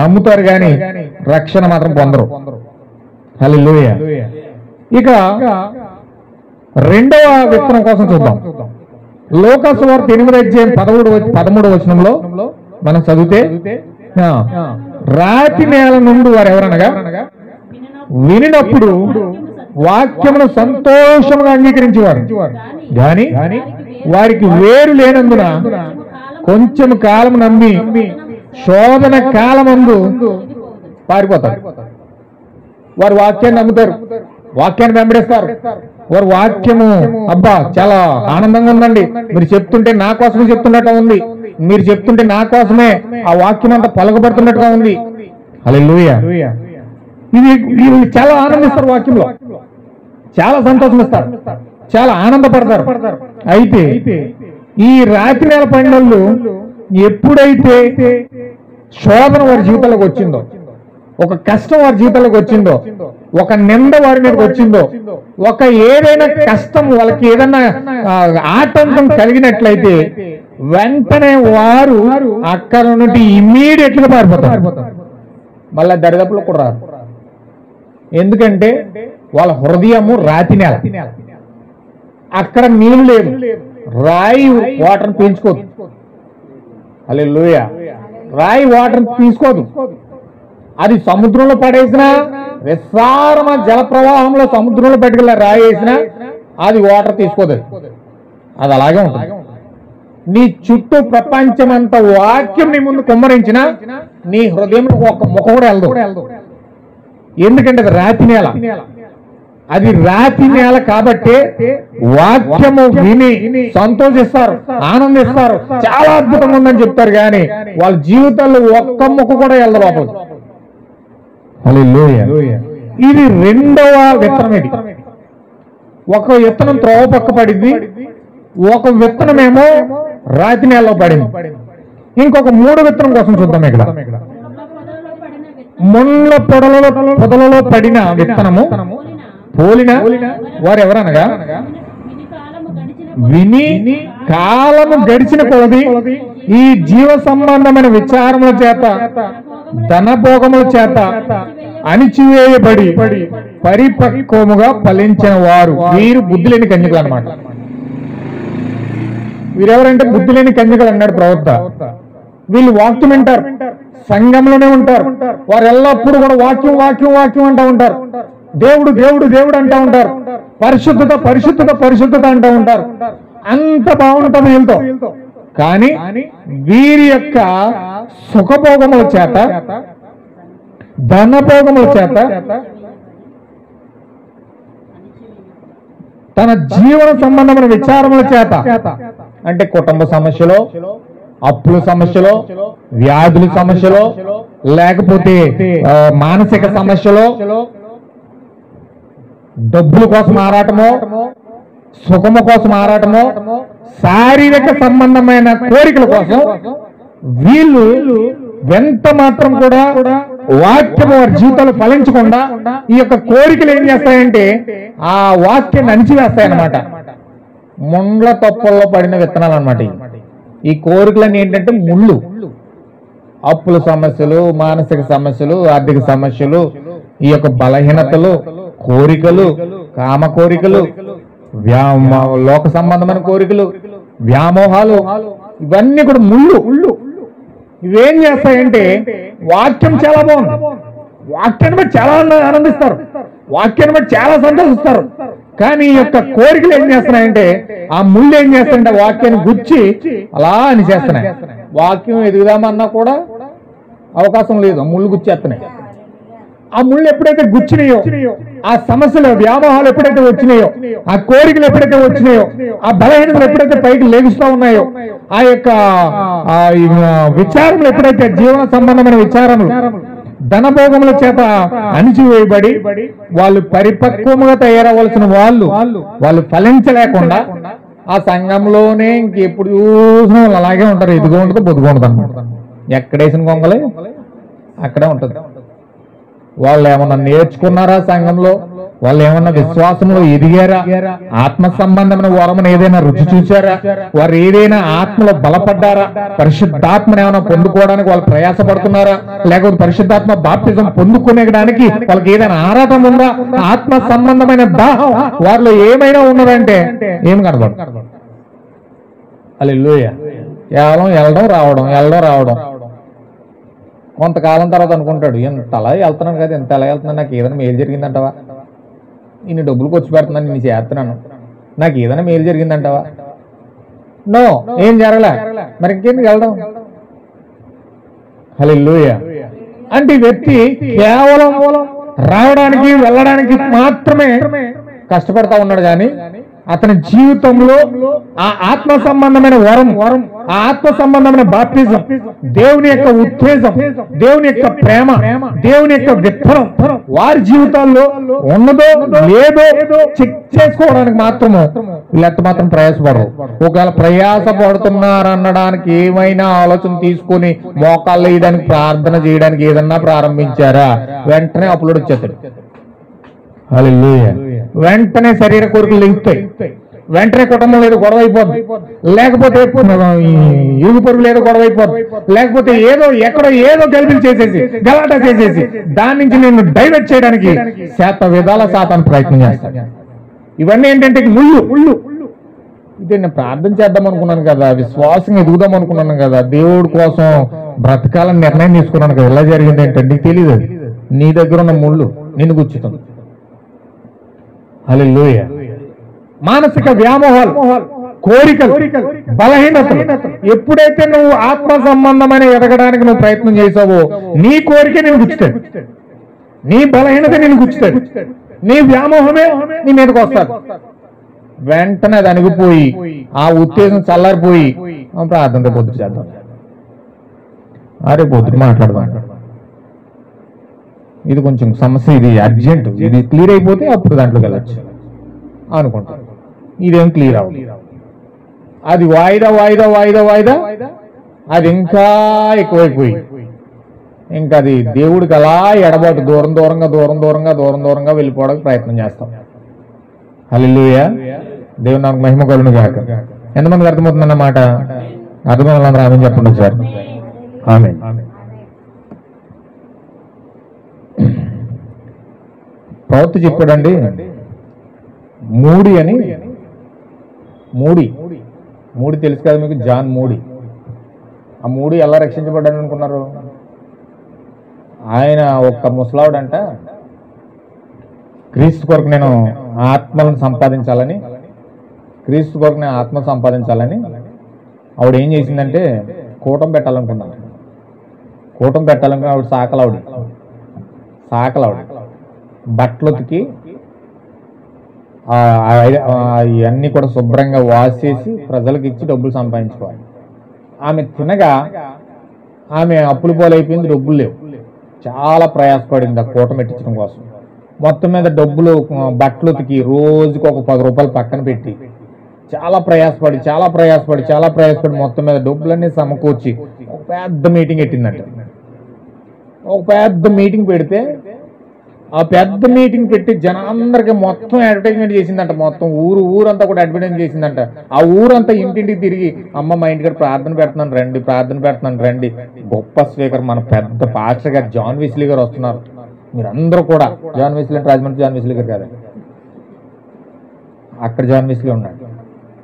నమ్ముతారు, కానీ రక్షణ మాత్రం పొందరు. హల్లెలూయా. ఇక రెండవ విత్తనం కోసం చూద్దాం. లూకాసు వార్త 8:13 వచనంలో మనం చదివితే, రాతి నేల నుండి వారు ఎవరనగా వినినప్పుడు వాక్యమును సంతోషంగా అంగీకరించేవారు, గాని వారికి వేరు లేనందున కొంచెం కాలం నమ్మి శోధన కాలమందు పారిపోతారు. వారు వాక్యాన్ని నమ్ముతారు, వాక్యాన్ని వెంబడిస్తారు. వారు వాక్యము అబ్బా చాలా ఆనందంగా ఉందండి, మీరు చెప్తుంటే నా కోసమే చెప్తున్నట్టు ఉంది, మీరు చెప్తుంటే నా కోసమే ఆ వాక్యం అంతా పలకబడుతున్నట్టుగా ఉంది. హల్లెలూయా. ఇది చాలా ఆనందిస్తారు, వాక్యంలో చాలా సంతోషమిస్తారు, చాలా ఆనందపడతారు. అయితే ఈ రాతి నేల పడినోళ్ళు ఎప్పుడైతే శోధన వారి జీవితాలకు వచ్చిందో, ఒక కష్టం వారి జీవితాలకు వచ్చిందో, ఒక నింద వారి మీదకి వచ్చిందో, ఒక ఏదైనా కష్టం వాళ్ళకి ఏదైనా ఆటంకం కలిగినట్లయితే వెంటనే వారు అక్కడ నుండి ఇమ్మీడియట్ గా పారిపోతారు. మళ్ళా దరిదాపులో కూడా రారు. ఎందుకంటే వాళ్ళ హృదయము రాతి నేల, అక్కడ నీళ్లు లేదు, రాయి వాటర్ పీల్చుకోదు. హల్లెలూయా. రాయి వాటర్ తీసుకోదు. అది సముద్రంలో పడేసినా, విస్తారమైన జల ప్రవాహంలో సముద్రంలో పట్టుకెళ్ళి రాయి వేసినా అది వాటర్ తీసుకోదు. అది అలాగే ఉంటుంది. నీ చుట్టూ ప్రపంచమంతా వాక్యం నీ ముందు కుమ్మరించినా నీ హృదయంలో ఒక ముఖ కూడా వెళ్దు. ఎందుకంటే అది రాతి నేల. అది రాతి నేల కాబట్టి వాక్యము విని సంతోషిస్తారు, ఆనందిస్తారు, చాలా అద్భుతంగా ఉందని చెప్తారు, కానీ వాళ్ళ జీవితాల్లో ఒక్క ముఖ కూడా వెళ్ళదు లోపలికి. హల్లెలూయా. ఇది రెండవ విత్తనం. ఇది ఒక విత్తనం త్రోవ పక్క పడింది, ఒక విత్తనమేమో రాతి నేలలో పడింది. ఇంకొక మూడు విత్తనం కోసం చూద్దాం. ఇక్కడ ముళ్ళ పొదలలో పడిన విత్తనము పోలిన వారు ఎవరనగా విని కాలము గడిచిన కొలది ఈ జీవ సంబంధమైన విచారముల చేత ధనభోగముల చేత అణిచివేయబడి పరిపక్వముగా ఫలించిన వారు వీరు బుద్ధి లేని కన్యకలు అన్నమాట. వీరెవరంటే బుద్ధి లేని కన్యకలు అన్నాడు ప్రవక్త. వీళ్ళు వాక్యం వింటారు, సంఘంలోనే ఉంటారు, వారు ఎల్లప్పుడూ కూడా వాక్యం వాక్యం వాక్యం అంటూ ఉంటారు, దేవుడు దేవుడు దేవుడు అంటూ ఉంటారు, పరిశుద్ధత పరిశుద్ధత పరిశుద్ధత అంటూ ఉంటారు. అంత బాగుంటుంది వీళ్ళతో. కానీ వీరి యొక్క సుఖభోగముల చేత ధనభోగముల చేత తన జీవన సంబంధమైన విచారముల చేత, అంటే కుటుంబ సమస్యలో, అప్పుల సమస్యలో, వ్యాధుల సమస్యలో, లేకపోతే మానసిక సమస్యలో, డబ్బుల కోసం ఆరాటమో, సుఖము కోసం ఆరాటమో, శారీరక సంబంధమైన కోరికల కోసం వీళ్ళు వెంట మాత్రం కూడా వాక్యం వారి జీవితాలు ఫలించకుండా ఈ యొక్క కోరికలు ఏం చేస్తాయంటే ఆ వాక్యాన్ని అణిచివేస్తాయన్నమాట. ముండ్ల తొప్పల్లో పడిన విత్తనాలు అనమాట. ఈ కోరికలన్నీ ఏంటంటే ముళ్ళు. అప్పుల సమస్యలు, మానసిక సమస్యలు, ఆర్థిక సమస్యలు, ఈ యొక్క బలహీనతలు, కోరికలు, కామ కోరికలు, లోక సంబంధమైన కోరికలు, వ్యామోహాలు, ఇవన్నీ కూడా ముళ్ళు. ఇవేం చేస్తాయంటే వాక్యం చాలా బాగుంది, వాక్యాన్ని బట్టి చాలా ఆనందిస్తారు, వాక్యాన్ని బట్టి చాలా సంతోషిస్తారు. కానీ ఈ యొక్క కోరికలు ఏం చేస్తున్నాయంటే ఆ ముళ్ళు ఏం చేస్తాయంటే వాక్యాన్ని గుచ్చి అలా అని చేస్తున్నాయి. వాక్యం ఎదుగుదామన్నా కూడా అవకాశం లేదు, ముళ్ళు గుచ్చేస్తున్నాయి. ఆ ముళ్ళు ఎప్పుడైతే గుచ్చినాయో, ఆ సమస్యలు, వ్యామోహాలు ఎప్పుడైతే వచ్చినాయో, ఆ కోరికలు ఎప్పుడైతే వచ్చినాయో, ఆ బలహీనతలు ఎప్పుడైతే పైకి లేగుస్తూ ఉన్నాయో, ఆ యొక్క విచారములు ఎప్పుడైతే జీవన సంబంధమైన విచారములు ధనభోగముల చేత అణిచివేయబడి వాళ్ళు పరిపక్వముగా తయారవలసిన వాళ్ళు ఫలించలేకుండా ఆ సంఘంలోనే ఇంకెప్పుడు చూసిన వాళ్ళు అలాగే ఉంటారు. ఎదుగు ఉంటుంది, బొద్దుగా ఉంటుంది అనమాట. ఎక్కడేసిన గొంగలే అక్కడే ఉంటుంది. వాళ్ళు ఏమన్నా నేర్చుకున్నారా సంఘంలో? వాళ్ళు ఏమన్నా విశ్వాసంలో ఎదిగారా? ఆత్మ సంబంధమైన వరమును ఏదైనా రుచి చూసారా? వారు ఏదైనా ఆత్మలో బలపడ్డారా? పరిశుద్ధాత్మను ఏమైనా పొందుకోవడానికి వాళ్ళు ప్రయాసపడుతున్నారా? లేకపోతే పరిశుద్ధాత్మ బాప్తిజం పొందుకునేడానికి వాళ్ళకి ఏదైనా ఆరాటం ఉందా? ఆత్మ సంబంధమైన దాహం వారిలో ఏమైనా ఉన్నదంటే ఏమి కనబడదు. హల్లెలూయా. కేవలం వెళ్ళడం రావడం. కొంతకాలం తర్వాత అనుకుంటాడు, ఎంత అలా వెళ్తున్నాను కదా, ఎంత అలా వెళ్తున్నాను, నాకు ఏదైనా మేలు జరిగిందంటావా? ఇన్ని డబ్బులు ఖర్చు పెడుతున్నాను, నేను చేస్తున్నాను, నాకు ఏదైనా మేలు జరిగిందంటావా? నో, ఏం జరగలే, మరి ఇంకేందుకు వెళ్ళడం? హల్లెలూయా. అంటే ఈ వ్యక్తి కేవలం రావడానికి వెళ్ళడానికి మాత్రమే కష్టపడతా ఉన్నాడు, కానీ అతని జీవితంలో ఆ ఆత్మ సంబంధమైన వరం, ఆ ఆత్మ సంబంధమైన బాప్తిజం, దేవుని యొక్క ఉత్తేజం, దేవుని యొక్క ప్రేమ, దేవుని యొక్క విత్తనం వారి జీవితాల్లో ఉన్నదో లేదో చెక్ చేసుకోవడానికి మాత్రము వీళ్ళెత్త మాత్రం ప్రయాసపడరు. ఒకవేళ ప్రయాసపడుతున్నారనడానికి ఏమైనా ఆలోచన తీసుకొని మోకాళ్ళు వేయడానికి, ప్రార్థన చేయడానికి ఏదన్నా ప్రారంభించారా, వెంటనే అప్లోడ్ వచ్చేస్తాడు. హల్లెలూయా. వెంటనే శరీర కోరికలు లెగుస్తాయి, వెంటనే కుటుంబం లేదు గొడవ అయిపోద్ది, లేకపోతే ఇరుగు పొరుగు లేదు గొడవ అయిపోద్ది, లేకపోతే ఎక్కడో ఏదో గల్బిలు చేసేసి గలాటా చేసేసి దాని నుంచి నేను డైవర్ట్ చేయడానికి శాత విధాల శాతాన్ని ప్రయత్నం చేస్తాను. ఇవన్నీ ఏంటంటే ముళ్ళు. ఇది నేను ప్రార్థన చేద్దాం అనుకున్నాను కదా, విశ్వాసం ఎదుగుదాం అనుకున్నాను కదా, దేవుడి కోసం బ్రతకాలని నిర్ణయం తీసుకున్నాను కదా, ఇలా జరిగింది ఏంటంటే నీకు తెలియదు. అది నీ దగ్గర ఉన్న ముళ్ళు నిన్ను గుచ్చుతుంది. హల్లెలూయా. మానసిక వ్యామోహాలు, కోరికలు, బలహీనతలు ఎప్పుడైతే నువ్వు ఆత్మ సంబంధమైన ఎదగడానికి నువ్వు ప్రయత్నం చేసావో నీ కోరిక నేను గుచ్చుతాడు, నీ బలహీనత నేను గుచ్చుతాడు, నీ వ్యామోహమే నీ మీదకి వస్తాడు. వెంటనే అది అణిగిపోయి ఆ ఉత్తేజం చల్లారిపోయి ప్రార్థనతో పొద్దు చేద్దాం, అరే పొద్దుట మాట్లాడదాం, ఇది కొంచెం సమస్య, ఇది అర్జెంట్, ఇది క్లియర్ అయిపోతే అప్పుడు దాంట్లోకి వెళ్ళచ్చు అనుకుంటాం. ఇదేం క్లియర్ అవ్వదు, అది వాయిదా అది ఇంకా ఎక్కువైపోయి ఇంకా అది దేవుడికి అలా ఎడబాటు దూరంగా వెళ్ళిపోవడానికి ప్రయత్నం చేస్తాం. హల్లెలూయా. దేవుని నాకు మహిమ కలుగును గాక. ఎంతమందికి అర్థమవుతుందన్నమాట? అర్థమైన వాళ్ళందరూ ఆమేన్ చెప్పండి సార్. ఆమేన్. ప్రవక్త చెప్పాడండి, మూడి తెలుసు కదా మీకు, జాన్ మూడి. ఆ మూడి ఎలా రక్షించబడ్డాడు అనుకున్నారు? ఆయన ఒక్క ముసలావుడంట క్రీస్తు కొరకు నేను ఆత్మలను సంపాదించాలని, ఆత్మ సంపాదించాలని ఆవిడ ఏం చేసిందంటే కూటం పెట్టాలనుకున్నాను. ఆవిడ సాకలావిడ బట్టలు ఉతికి అవన్నీ కూడా శుభ్రంగా వాష్ చేసి ప్రజలకు ఇచ్చి డబ్బులు సంపాదించుకోవాలి. ఆమె తినగా ఆమె అప్పులు పోలైపోయింది, డబ్బులు లేవు. చాలా ప్రయాసపడింది ఆ కూటం పెట్టించడం కోసం. మొత్తం మీద డబ్బులు, బట్టలు ఉతికి రోజుకి ఒక 10 రూపాయలు పక్కన పెట్టి చాలా ప్రయాసపడి మొత్తం మీద డబ్బులన్నీ సమకూర్చి ఒక పెద్ద మీటింగ్ పెట్టిందంట. ఒక పెద్ద మీటింగ్ పెడితే ఆ పెద్ద మీటింగ్ పెట్టి జనాలందరికీ మొత్తం అడ్వర్టైజ్మెంట్ చేసిందంట. మొత్తం ఊరంతా కూడా అడ్వర్టైజ్మెంట్ చేసిందంట. ఆ ఊరంతా ఇంటింటికి తిరిగి అమ్మ మా ఇంటికి ప్రార్థన పెడుతున్నాను రండి. గొప్ప స్పీకర్ మన పెద్ద పాస్టర్ గారు జాన్ వెస్లీ గారు వస్తున్నారు, మీరందరూ కూడా. జాన్ వెస్లీ అంటే రాజమండ్రి జాన్ వెస్లీ గారు కాదు, అక్కడ జాన్ వెస్లీ ఉన్నాడు.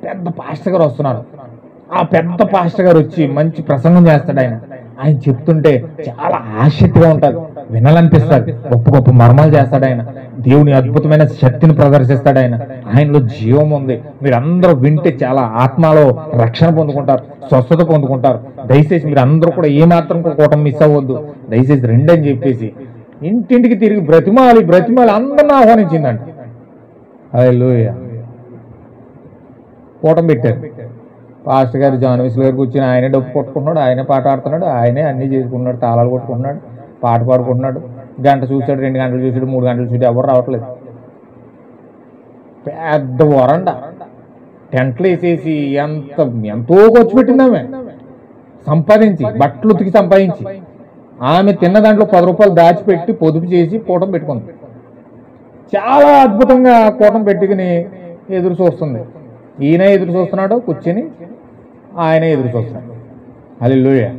పెద్ద పాస్టర్ గారు వస్తున్నారు. ఆ పెద్ద పాస్టర్ గారు వచ్చి మంచి ప్రసంగం చేస్తాడు. ఆయన చెప్తుంటే చాలా ఆసక్తిగా ఉంటుంది, వినాలనిపిస్తుంది. గొప్ప మర్మాలు చేస్తాడు ఆయన. దేవుని అద్భుతమైన శక్తిని ప్రదర్శిస్తాడు ఆయన. ఆయనలో జీవం ఉంది. మీరందరూ వింటే చాలా ఆత్మలో రక్షణ పొందుకుంటారు, స్వస్థత పొందుకుంటారు. దయచేసి మీరు అందరూ కూడా ఏమాత్రం కూటమి మిస్ అవ్వద్దు, దయచేసి రండి అని చెప్పేసి ఇంటింటికి తిరిగి బ్రతిమాలి అందరిని ఆహ్వానించిందంట. హల్లెలూయా. కూటమి పెట్టారు. పాస్టర్ గారు జాన్ వెస్లీ గారు కూర్చొని ఆయనే డప్పు కొట్టుకుంటున్నాడు, ఆయనే పాట ఆడుతున్నాడు, ఆయనే అన్నీ చేసుకుంటున్నాడు, తాళాలు కొట్టుకుంటున్నాడు, పాట పాడుకుంటున్నాడు. గంట చూశాడు, 2 గంటలు చూశాడు, 3 గంటలు చూశాడు, ఎవరు రావట్లేదు. పెద్ద వరండా టెంట్లు వేసేసి ఎంతో ఖర్చు పెట్టింది ఆమె, సంపాదించి బట్టలు ఉతికి సంపాదించి. ఆమె తిన్న దాంట్లో 10 రూపాయలు దాచిపెట్టి పొదుపు చేసి కూటమి పెట్టుకుంది. చాలా అద్భుతంగా కూటమి పెట్టుకుని ఎదురు చూస్తుంది. ఈయన ఎదురు చూస్తున్నాడు కూర్చొని, ఆయన ఎదురు చూస్తున్నాడు. హల్లెలూయా.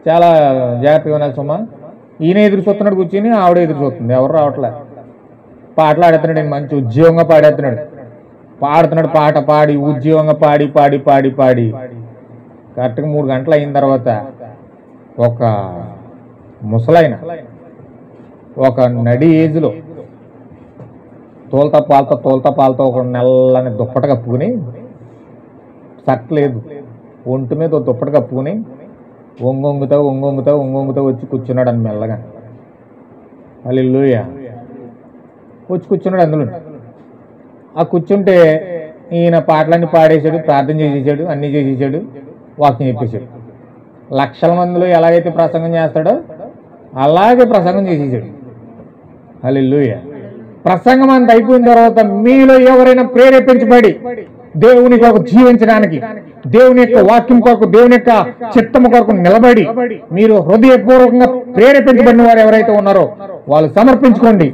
చాలా జాగ్రత్తగా ఉండాలి సుమా. ఈయన ఎదురు చూస్తున్నాడు కూర్చొని, ఆవిడ ఎదురు చూస్తుంది, ఎవరు రావట్లేదు. పాటలు ఆడుతున్నాడు, మంచి ఉద్యోగంగా పాడుతున్నాడు. పాట పాడి ఉద్యోగంగా పాడి కరెక్ట్గా 3 గంటలు అయిన తర్వాత ఒక ముసలైన ఒక నడి ఏజ్లో తోల్తా పాలతో ఒక నల్లని దుప్పట కప్పుకుని, షర్ట్ లేదు, ఒంటి మీద దుప్పట కప్పుకుని ఒంగొంగుతా వచ్చి కూర్చున్నాడు అని మెల్లగా. హల్లెలూయా. వచ్చి కూర్చున్నాడు అందులో. ఆ కూర్చుంటే ఈయన పాటలన్నీ పాడేశాడు, ప్రార్థన చేసేసాడు, అన్నీ చేసేసాడు, వాక్యం చెప్పేశాడు. లక్షల మందిలో ఎలాగైతే ప్రసంగం చేస్తాడో అలాగే ప్రసంగం చేసేసాడు. హల్లెలూయా. ప్రసంగం అంత అయిపోయిన తర్వాత మీలో ఎవరైనా ప్రేరేపించబడి దేవుని కొరకు జీవించడానికి, దేవుని యొక్క వాక్యం కొరకు, దేవుని యొక్క చిత్తము కొరకు నిలబడి మీరు హృదయపూర్వకంగా ప్రేరేపించబడిన వారు ఎవరైతే ఉన్నారో వాళ్ళు సమర్పించుకోండి,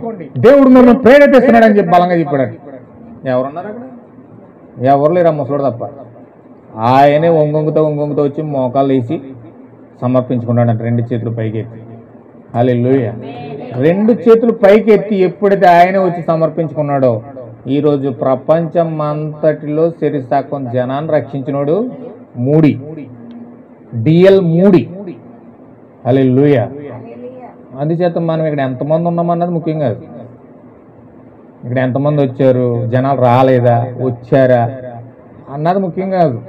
దేవుడు మిమ్మల్ని ప్రేరేపిస్తున్నాడని చెప్పి బలంగా చెప్పాడు. ఎవరున్నారు అక్కడ? ఎవరు లేరు, ముసలోడు తప్ప. ఆయనే ఒంగొంగుతో వచ్చి మోకాళ్ళు వేసి సమర్పించుకున్నాడంట, 2 చేతులు పైకి ఎత్తి. హల్లెలూయా. 2 చేతులు పైకి ఎత్తి ఎప్పుడైతే ఆయన వచ్చి సమర్పించుకున్నాడో, ఈరోజు ప్రపంచం అంతటిలో శరీరశాఖం జనాన్ని రక్షించినోడు మూడి, డిఎల్ మూడి. హల్లెలూయా. అందుచేత మనం ఇక్కడ ఎంతమంది ఉన్నామన్నది ముఖ్యం కాదు. ఇక్కడ ఎంతమంది వచ్చారు, జనాలు రాలేదా, వచ్చారా అన్నది ముఖ్యం కాదు.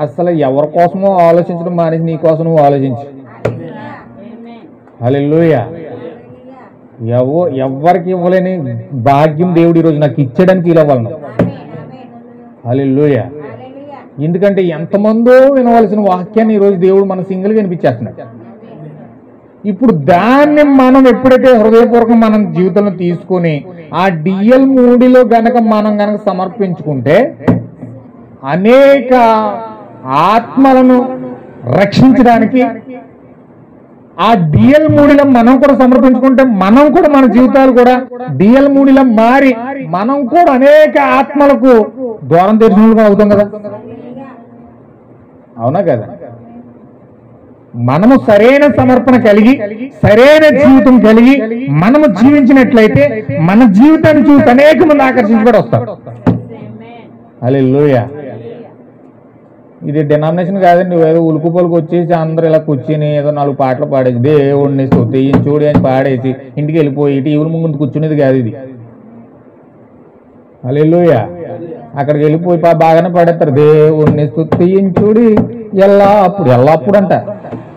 అసలు ఎవరి కోసమో ఆలోచించడం మానేసి నీ కోసం నువ్వు ఆలోచించు. హల్లెలూయా. ఎవరికి ఇవ్వలేని భాగ్యం దేవుడు ఈరోజు నాకు ఇచ్చాడని ఫీల్ అవ్వాలి. హల్లెలూయా. ఎందుకంటే ఎంతమందో వినవలసిన వాక్యాన్ని ఈరోజు దేవుడు మన సింగిల్గా వినిపించేస్తున్నాడు. ఇప్పుడు దాన్ని మనం ఎప్పుడైతే హృదయపూర్వకం మనం జీవితంలో తీసుకొని ఆ డిఎల్ మూడిలో మనం గనక సమర్పించుకుంటే అనేక ఆత్మలను రక్షించడానికి ఆ డిఎల్ మూడిలో మనం కూడా సమర్పించుకుంటే మనం కూడా మన జీవితాలు కూడా డిఎల్ మూడిలో మారి మనం కూడా అనేక ఆత్మలకు ద్వారం తెరిచినట్లుగా అవుతాం కదా. అవునా కదా? మనము సరైన సమర్పణ కలిగి సరైన జీవితం కలిగి మనము జీవించినట్లయితే మన జీవితాన్ని చూసి అనేక మంది ఆకర్షించబడి వస్తారు. హల్లెలూయా. ఇది డినామినేషన్ కాదండి, ఏదో ఉలుకు పలుకు వచ్చేసి అందరూ ఇలా కూర్చొని ఏదో 4 పాటలు పాడేసి దేవుడిని స్తుతించుడి అని పాడేసి ఇంటికి వెళ్ళిపోయి టీవీల ముందు కూర్చునేది కాదు ఇది. హల్లెలూయా. అక్కడికి వెళ్ళిపోయి బాగానే పాడేస్తారు, దేవుడిని స్తుతించుడి ఎల్లప్పుడు అంట.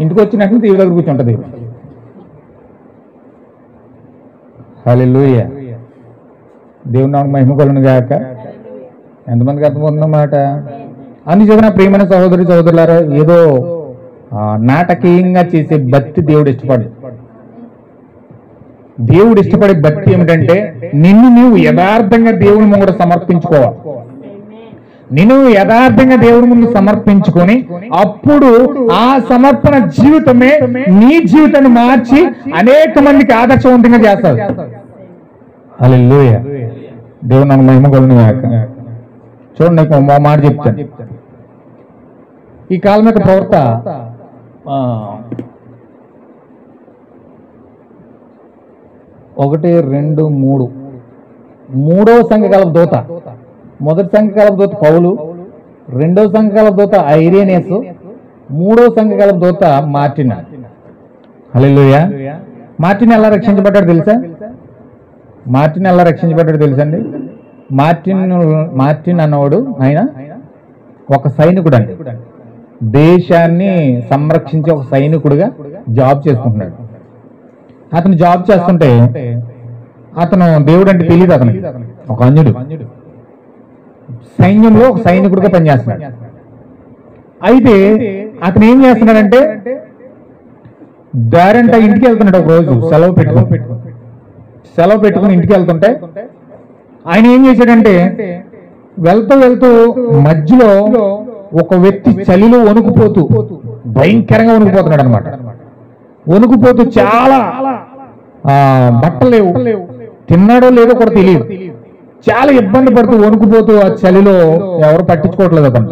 ఇంటికి వచ్చినట్టు టీవీ దగ్గర కూర్చుంటది. హల్లెలూయా. దేవుని నామమునకు మహిమ కలుగును గాక. ఎంతమందికి అర్థమవుతుందన్నమాట? అందుచేత నా ప్రియమైన సహోదరి సహోదరులారా, ఏదో నాటకీయంగా చేసే భక్తి దేవుడు ఇష్టపడు. దేవుడు ఇష్టపడే భక్తి ఏమిటంటే నిన్ను నీవు యథార్థంగా దేవుని ముందు సమర్పించుకోవాలి. నేను యథార్థంగా దేవుడి ముందు సమర్పించుకొని అప్పుడు ఆ సమర్పణ జీవితమే నీ జీవితాన్ని మార్చి అనేక మందికి ఆదర్శవంతంగా చేస్తారు. హల్లెలూయా. దేవుడు నాకు మహిమ కొలునుగాక. చూడండి, నీకు మా మాట చెప్తాను. ఈ కాల్మిక ప్రవర్త 1, 2, 3 మూడవ సంఘకాల దూత, మొదటి సంఘకాల దూత పౌలు, రెండవ సంఘకాల దూత ఐరేనియస్, మూడవ సంఘకాల దూత మార్టిన్. హల్లెలూయా. మార్టిన్ ఎలా రక్షించబడ్డాడు తెలుసా? మార్టిన్ ఎలా రక్షించబడ్డాడు తెలుసండి? మార్టిన్ అన్నవాడు ఆయన ఒక సైనికుడు అండి. దేశాన్ని సంరక్షించే ఒక సైనికుడిగా జాబ్ చేసుకుంటున్నాడు. అతను జాబ్ చేస్తుంటే అతను దేవుడు అంటే తెలియదు అతనికి. ఒక అన్యుడు సైన్యంలో ఒక సైనికుడిగా పనిచేస్తున్నాడు. అయితే అతను ఏం చేస్తున్నాడంటే దారంట ఇంటికి వెళ్తున్నాడు. ఒక రోజు సెలవు పెట్టుకుని ఇంటికి వెళ్తుంటే ఆయన ఏం చేశాడంటే వెళ్తూ వెళ్తూ మధ్యలో ఒక వ్యక్తి చలిలో వణుకుపోతూ భయంకరంగా వణుకుపోతున్నాడు అనమాట. వణుకుపోతూ చాలా బట్టలు లేవు, తిన్నాడో లేదో కూడా తెలియదు, చాలా ఇబ్బంది పడుతూ వణుకుపోతూ ఆ చలిలో ఎవరు పట్టించుకోవట్లేదు అతను.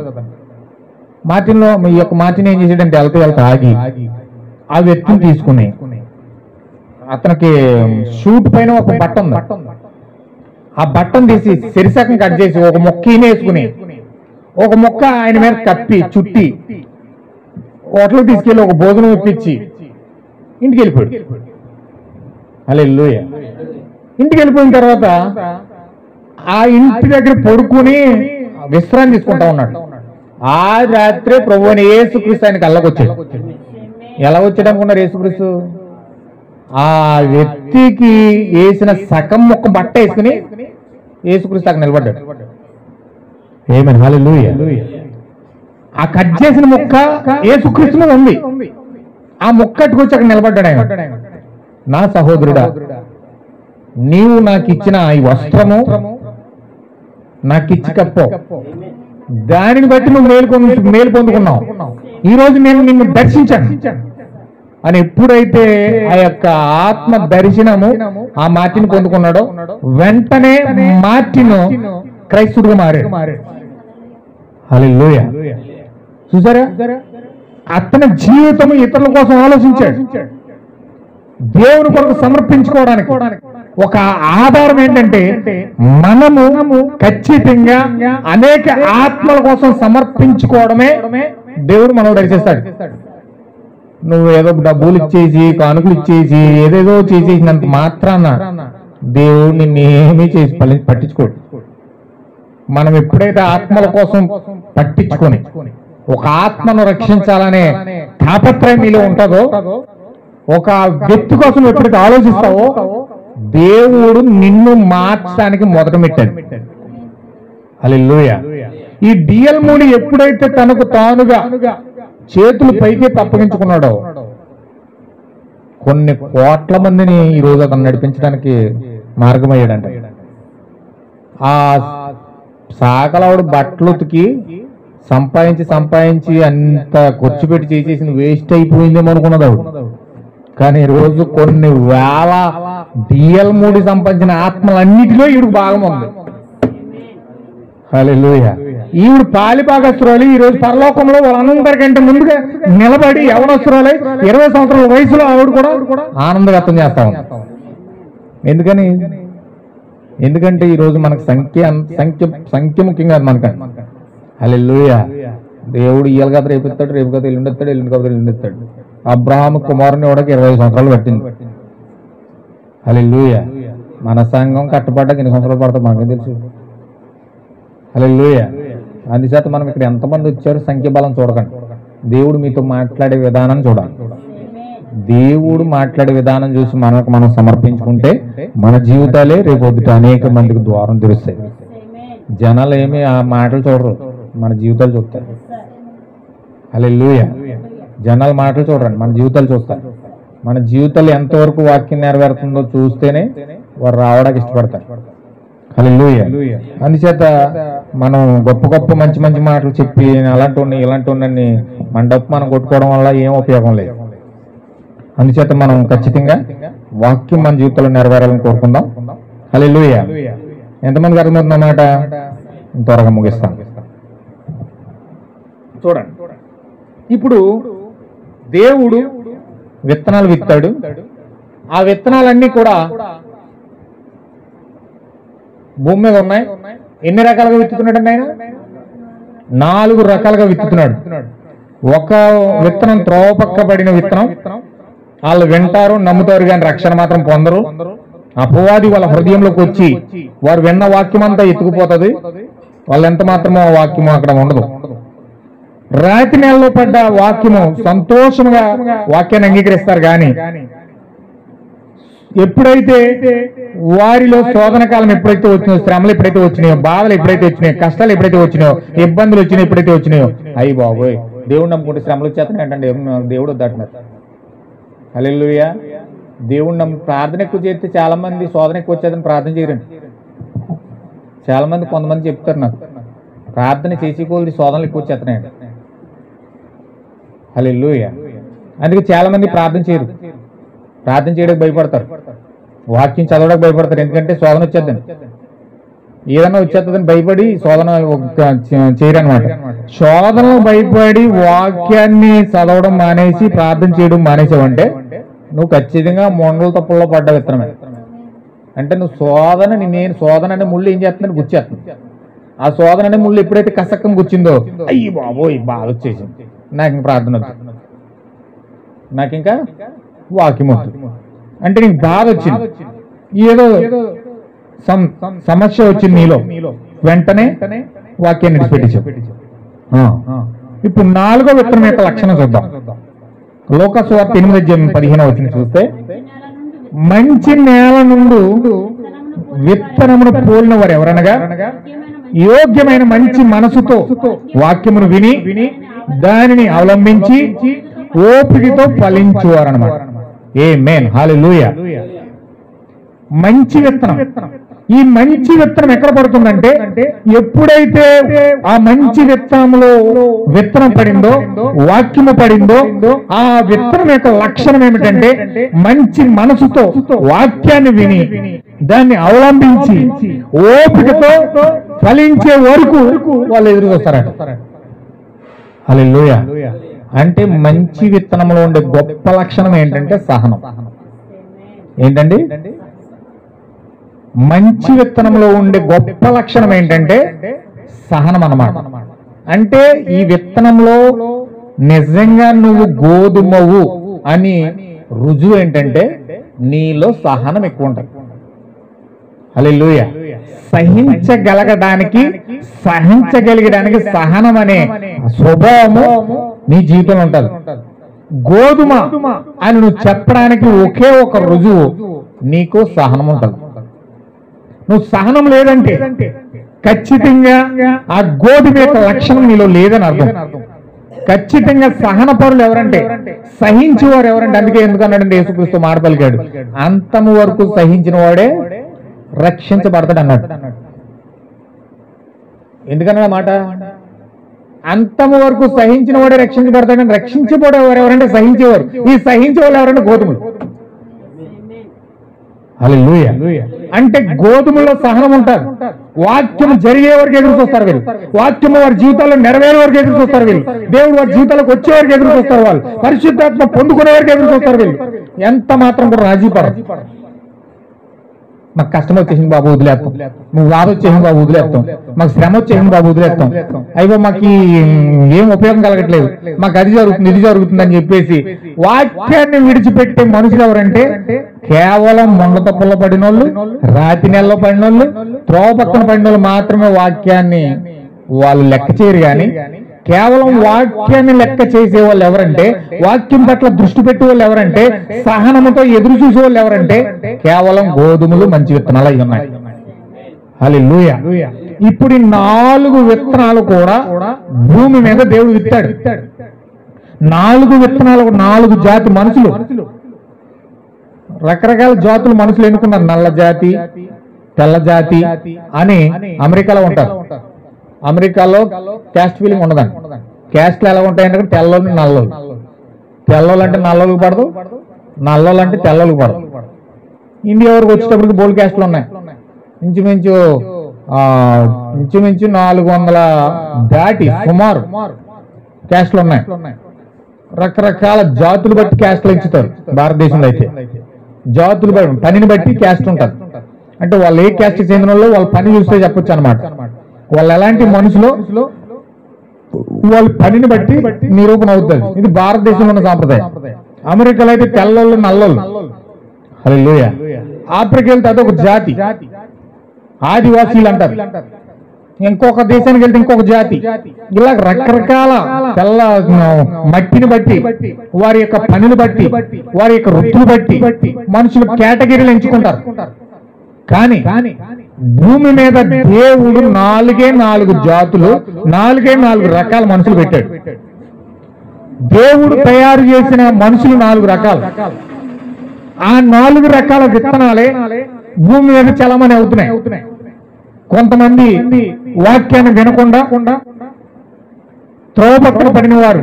మార్టిన్ ఏం చేశాడంటే వెళ్తా ఆగి ఆ వ్యక్తిని తీసుకుని అతనికి షూట్ పైన ఒక బట్ట ఉంది, ఆ బట్టను తీసి శరీరకం కట్ చేసి ఒక మొక్క వేసుకుని ఒక మొక్క ఆయన మీద కప్పి చుట్టి హోటల్ తీసుకెళ్లి ఒక భోజనం ఇప్పించి ఇంటికి వెళ్ళిపోయాడు. హల్లెలూయా. ఇంటికి వెళ్ళిపోయిన తర్వాత ఆ ఇంటి దగ్గర పడుకుని విశ్రాంతి తీసుకుంటా ఉన్నాడు. ఆ రాత్రే ప్రభువైన యేసుక్రీస్తు ఆయనకి అల్లకొచ్చాడు. ఎలా వచ్చాడు అనుకున్నారు? యేసుక్రీస్తు ఆ వ్యక్తికి వేసిన సగం మొక్క బట్ట వేసుకుని యేసుక్రీస్తు అక్కడ నిలబడ్డాడు. ఆమేన్. హల్లెలూయా. ఆ కట్ చేసిన మొక్క యేసుక్రీస్తు మీద ఉంది. ఆ మొక్క అట్టుకొచ్చి అక్కడ నిలబడ్డాడు ఆయన. నా సహోదరుడా, నీవు నాకు ఇచ్చిన ఈ వస్త్రము నాకు ఇచ్చి కప్పో, దానిని బట్టి నువ్వు మేలు పొందుకున్నావు. ఈ రోజు నేను నిన్ను దర్శించాను అని ఎప్పుడైతే ఆ యొక్క ఆత్మ దర్శనము ఆ మార్టిన్ పొందుకున్నాడో వెంటనే మార్టిన్ క్రైస్తుడుగా మారాడు. హల్లెలూయా. చూసారా? అతని జీవితం ఇతరుల కోసం ఆలోచించాడు. దేవుని కొరకు సమర్పించుకోవడానికి ఒక ఆధారం ఏంటంటే మనము ఖచ్చితంగా అనేక ఆత్మల కోసం సమర్పించుకోవడమే దేవుడు మనం దర్శిస్తాడు. నువ్వు ఏదో డబ్బులు ఇచ్చేసి కానుకలు ఇచ్చేసి ఏదేదో చేసేసినంత మాత్రాన దేవుడు నిన్నేమీ చేసి పట్టించుకోడు. మనం ఎప్పుడైతే ఆత్మల కోసం పట్టించుకొని ఒక ఆత్మను రక్షించాలనే తాపత్రయం మీలో ఉంటుందో, ఒక వ్యక్తి కోసం ఎప్పుడైతే ఆలోచిస్తావో దేవుడు నిన్ను మార్చడానికి మొదట పెట్టాడు. హల్లెలూయా. ఈ డిఎల్ మూడి ఎప్పుడైతే తనకు తానుగా చేతులు పైకి తప్పగించుకున్నాడో కొన్ని కోట్ల మందిని ఈ రోజు అతను నడిపించడానికి మార్గమయ్యాడంట. ఆ సాకలవాడు బట్టలు ఉతికి సంపాదించి అంత ఖర్చు పెట్టి చేసేసి వేస్ట్ అయిపోయిందేమో అనుకున్నది ఆవిడ. కానీ రోజు కొన్ని వేల డిఎల్ మూడి సంపాదించిన ఆత్మలన్నిటిలో ఈవిడికి భాగం ఉంది. హల్లెలూయా. ఈవిడ పాలిభాగస్తురాలు. ఈ రోజు పరలోకంలో వాళ్ళందరికంటే ముందుగా నిలబడి యవనస్తురాలై 20 సంవత్సరాల వయసులో ఆవిడ కూడా ఆనంద వ్యక్తం చేస్తా ఉంది. ఎందుకంటే ఈ రోజు మనకు సంఖ్య ముఖ్యంగా మనకంటే. హల్లెలూయా. దేవుడు ఇయ్యాలి కదా రేపు ఎత్తాడు, రేపు కదా ఎల్లుండి ఎత్తాడు, ఎల్లుండి కదా ఎల్లుండి ఎత్తాడు. అబ్రహాము కుమారుని కూడా 20 సంవత్సరాలు పట్టింది. హల్లెలూయా. మన సంఘం కట్టబడ్డాక ఎన్ని సంవత్సరాలు పడతాం మనకేం తెలుసు. హల్లెలూయా. అందుచేత మనం ఇక్కడ ఎంతమంది వచ్చారు సంఖ్య బలం చూడకండి. దేవుడు మీతో మాట్లాడే విధానం చూడాలి. దేవుడు మాట్లాడే విధానం చూసి మనం సమర్పించుకుంటే మన జీవితాలే రేపు వద్దుట అనేక మందికి ద్వారం తెరుస్తాయి. జనాలు ఏమి ఆ మాటలు చూడరు, మన జీవితాలు చూస్తారు. హల్లెలూయా. జనాలు మాటలు చూడరండి, మన జీవితాలు చూస్తారు. మన జీవితాలు ఎంతవరకు వాక్యం నెరవేరుతుందో చూస్తేనే వారు రావడానికి ఇష్టపడతారు. హల్లెలూయా. అందుచేత మనం గొప్ప గొప్ప మంచి మంచి మాటలు చెప్పి అలాంటి ఇలాంటి ఉన్నన్ని మన డప్పు మనం కొట్టుకోవడం వల్ల ఏం ఉపయోగం లేదు. అందుచేత మనం ఖచ్చితంగా వాక్యం మన జీవితంలో నెరవేరాలని కోరుకుందాం. హల్లెలూయా. ఎంతమందికి అర్థమవుతుందన్నమాట? త్వరగా ముగిస్తాం. చూడండి, ఇప్పుడు దేవుడు విత్తనాలు విత్తాడు. ఆ విత్తనాలన్నీ కూడా భూమి మీద ఉన్నాయి. ఎన్ని రకాలుగా విత్తుతున్నాడండి ఆయన? 4 రకాలుగా విత్తుతున్నాడు. ఒక విత్తనం త్రోవపక్కబడిన విత్తనం, వాళ్ళు వింటారు, నమ్ముతారు, కానీ రక్షణ మాత్రం పొందరు. అపవాది వాళ్ళ హృదయంలోకి వచ్చి వారు విన్న వాక్యం అంతా ఎత్తుకుపోతుంది. వాళ్ళు ఎంత మాత్రమో ఆ వాక్యము అక్కడ ఉండదు. రాతి నెలలో పడ్డ వాక్యము సంతోషంగా వాక్యాన్ని అంగీకరిస్తారు, కానీ ఎప్పుడైతే వారిలో శోధన కాలం ఎప్పుడైతే వచ్చినాయో, శ్రమలు ఎప్పుడైతే వచ్చినాయో, బాధలు ఎప్పుడైతే వచ్చినాయో, కష్టాలు ఎప్పుడైతే వచ్చినాయో, ఇబ్బందులు వచ్చినాయో ఎప్పుడైతే వచ్చినాయో, అయ్యి బాబోయ్ దేవుడు నమ్ముకుంటే శ్రమలు వచ్చేస్తున్నాయి అంటే దేవుడు వద్దన్నారు. హల్లెలూయా. దేవుడు ప్రార్థన ఎక్కువ చేస్తే చాలా మంది శోధన ఎక్కువ వచ్చేదని ప్రార్థన చేయరండి. చాలా మంది కొంతమంది చెప్తారు నాకు, ప్రార్థన చేసి కొద్ది శోధనలు ఎక్కువ వచ్చేస్తున్నాయండి. హల్లెలూయా. అందుకే చాలా మంది ప్రార్థన చేయరు, ప్రార్థన చేయడానికి భయపడతారు, వాక్యం చదవడానికి భయపడతారు. ఎందుకంటే శోధన వచ్చేద్దని, ఏదన్నా వచ్చేస్తుందని భయపడి శోధన చేయరనమాట. శోధనలు భయపడి వాక్యాన్ని చదవడం మానేసి ప్రార్థన చేయడం మానేసావంటే నువ్వు ఖచ్చితంగా మొండల తప్పుల్లో పడ్డ విత్తనమే. అంటే నువ్వు నేను శోధన అనే ముళ్ళు ఏం చేస్తున్నాను, గుచ్చేస్తుంది. ఆ శోధన అనే ముళ్ళు ఎప్పుడైతే కసక్కం గుచ్చిందో, అయ్యి బాబోయ్ బాధ వచ్చేసింది, నాకు ఇంక ప్రార్థన వద్దు, నాకు ఇంకా వాక్యం వద్దు అంటే నీకు బాధ వచ్చింది, ఏదో సమస్య వచ్చింది నీలో, వెంటనే వాక్యాన్ని విడిచిపెట్టేసావు. ఇప్పుడు 4వ విత్తనం యొక్క లక్షణం చూద్దాం. లోకాసు వార్త 8:15 చూస్తే, మంచి నేల నుండి విత్తనమును పోలిన వారు ఎవరనగా యోగ్యమైన మంచి మనసుతో వాక్యమును విని దానిని అవలంబించి ఓపికతో ఫలించువారన్నమాట. ఆమేన్. హల్లెలూయా. మంచి విత్తనం. ఈ మంచి విత్తనం ఎక్కడ పడుతుందంటే, ఎప్పుడైతే ఆ మంచి విత్తనంలో విత్తనం పడిందో, వాక్యము పడిందో, ఆ విత్తనం యొక్క లక్షణం ఏమిటంటే మంచి మనసుతో వాక్యాన్ని విని దాన్ని అవలంబించి ఓపికతో ఫలించే వరకు వాళ్ళు ఎదురు వస్తారట. హల్లెలూయా. అంటే మంచి విత్తనంలో ఉండే గొప్ప లక్షణం ఏంటంటే సహనం. ఏంటండి? మంచి విత్తనంలో ఉండే గొప్ప లక్షణం ఏంటంటే సహనం అన్నమాట. అంటే ఈ విత్తనంలో నిజంగా నువ్వు గోధుమవు అని రుజువు ఏంటంటే నీలో సహనం ఎక్కువ ఉంటుంది. హల్లెలూయా. సహించగలిగడానికి సహనం అనే స్వభావము నీ జీవితంలో ఉంటుంది. గోధుమ అని నువ్వు చెప్పడానికి ఒకే ఒక రుజువు, నీకు సహనం ఉంటుంది. నువ్వు సహనం లేదంటే ఖచ్చితంగా ఆ గోధుమ యొక్క లక్షణం నీలో లేదని అర్థం. ఖచ్చితంగా సహన పరులు ఎవరంటే, సహించేవారు ఎవరంటే, అందుకే ఎందుకన్నాడంటే యేసుక్రీస్తు మాట పలికాడు, అంతము వరకు సహించిన వాడే రక్షించబడతాడు అన్నాడు. ఎందుకన్నా మాట? అంతము వరకు సహించిన వాడే రక్షించబడతాడని. రక్షించబడేవారు ఎవరంటే సహించేవారు. ఈ సహించేవాళ్ళు ఎవరంటే గోధుమలు. హల్లెలూయా. అంటే గోధుమలో సహనం ఉంటారు. వాక్యం జరిగే వరకు ఎదురు చూస్తారు వీళ్ళు. వాక్యం వారి జీవితాల్లో నెరవేరే వరకు ఎదురు చూస్తారు వీళ్ళు. దేవుడు వారి జీవితాలకు వచ్చే వరకు ఎదురు చూస్తారు వాళ్ళు. పరిశుద్ధాత్మ పొందుకునే వరకు ఎదురు చూస్తారు వీళ్ళు. ఎంత మాత్రం కూడా రాజీ పడరు. మాకు కష్టం వచ్చేసింది బాబు వదిలేస్తాం, నువ్వు బాధ వచ్చేసింది బాబు వదిలేస్తాం, మాకు శ్రమ వచ్చేసింది బాబు వదిలేస్తాం, అయిపో మాకు ఏం ఉపయోగం కలగట్లేదు, మాకు అది జరుగుతుంది ఇది జరుగుతుంది అని చెప్పేసి వాక్యాన్ని విడిచిపెట్టే మనుషులు ఎవరంటే కేవలం మొండతప్పుల్లో పడిన వాళ్ళు, రాతి నెలలో పడిన వాళ్ళు, త్రోవ పక్కన పడిన వాళ్ళు మాత్రమే వాక్యాన్ని వాళ్ళు లెక్క చేయరు. కానీ కేవలం వాక్యాన్ని లెక్క చేసే వాళ్ళు ఎవరంటే, వాక్యం పట్ల దృష్టి పెట్టే వాళ్ళు ఎవరంటే, సహనముతో ఎదురు చూసే వాళ్ళు ఎవరంటే కేవలం గోధుమలు మంచి విత్తనాలు అయి ఉన్నాయి. హల్లెలూయా. ఇప్పుడు ఈ 4 విత్తనాలు కూడా భూమి మీద దేవుడు విత్తాడు. 4 విత్తనాలు, 4 జాతి మనుషులు, రకరకాల జాతులు మనుషులు ఎన్నుకున్నారు. నల్ల జాతి, తెల్ల జాతి అని అమెరికాలో ఉంటారు. అమెరికాలో క్యాస్ట్ ఫీలింగ్ ఉండదండి. క్యాస్ట్లు ఎలా ఉంటాయంటే తెల్లోళ్ళు నల్లోళ్ళు. తెల్లోళ్ళు అంటే నల్లోళ్ళకి పడదు, నల్లోళ్ళు అంటే తెల్లోళ్ళకి పడదు. ఇండియా వరకు వచ్చేటప్పటికి బోల్ క్యాస్ట్లు ఉన్నాయి. ఇంచుమించు 400 దాటి సుమారు క్యాస్ట్లు ఉన్నాయి. రకరకాల జాతులు బట్టి క్యాస్ట్లు ఇచ్చుతారు. భారతదేశంలో అయితే జాతులు బట్టి, పనిని బట్టి క్యాస్ట్ ఉంటుంది. అంటే వాళ్ళు ఏ క్యాస్ట్ చెందిన వాళ్ళు వాళ్ళ పని చూస్తే చెప్పొచ్చు అనమాట. వాళ్ళు ఎలాంటి మనుషులు వాళ్ళ పనిని బట్టి నిరూపణ అవుతుంది. ఇది భారతదేశంలో ఉన్న సాంప్రదాయం. అమెరికాలో అయితే తెల్లోళ్ళు నల్లోళ్ళు. హల్లెలూయా. ఆఫ్రికా వెళ్తే అదొక జాతి, ఆదివాసీలు అంటారు. ఇంకొక దేశానికి వెళ్తే ఇంకొక జాతి. ఇలా రకరకాల తెల్ల మట్టిని బట్టి, వారి యొక్క పనిని బట్టి, వారి యొక్క వృత్తులు బట్టి మనుషులు కేటగిరీలు ఎంచుకుంటారు. కానీ భూమి మీద దేవుడు 4 జాతులు, 4 రకాల మనుషులు పెట్టాడు. దేవుడు తయారు చేసిన మనుషులు 4 రకాలు. ఆ 4 రకాల విత్తనాలే భూమి మీద చలమని అవుతున్నాయి. కొంతమంది వాక్యాన్ని వినకుండా త్రోవపక్కన పడిన వారు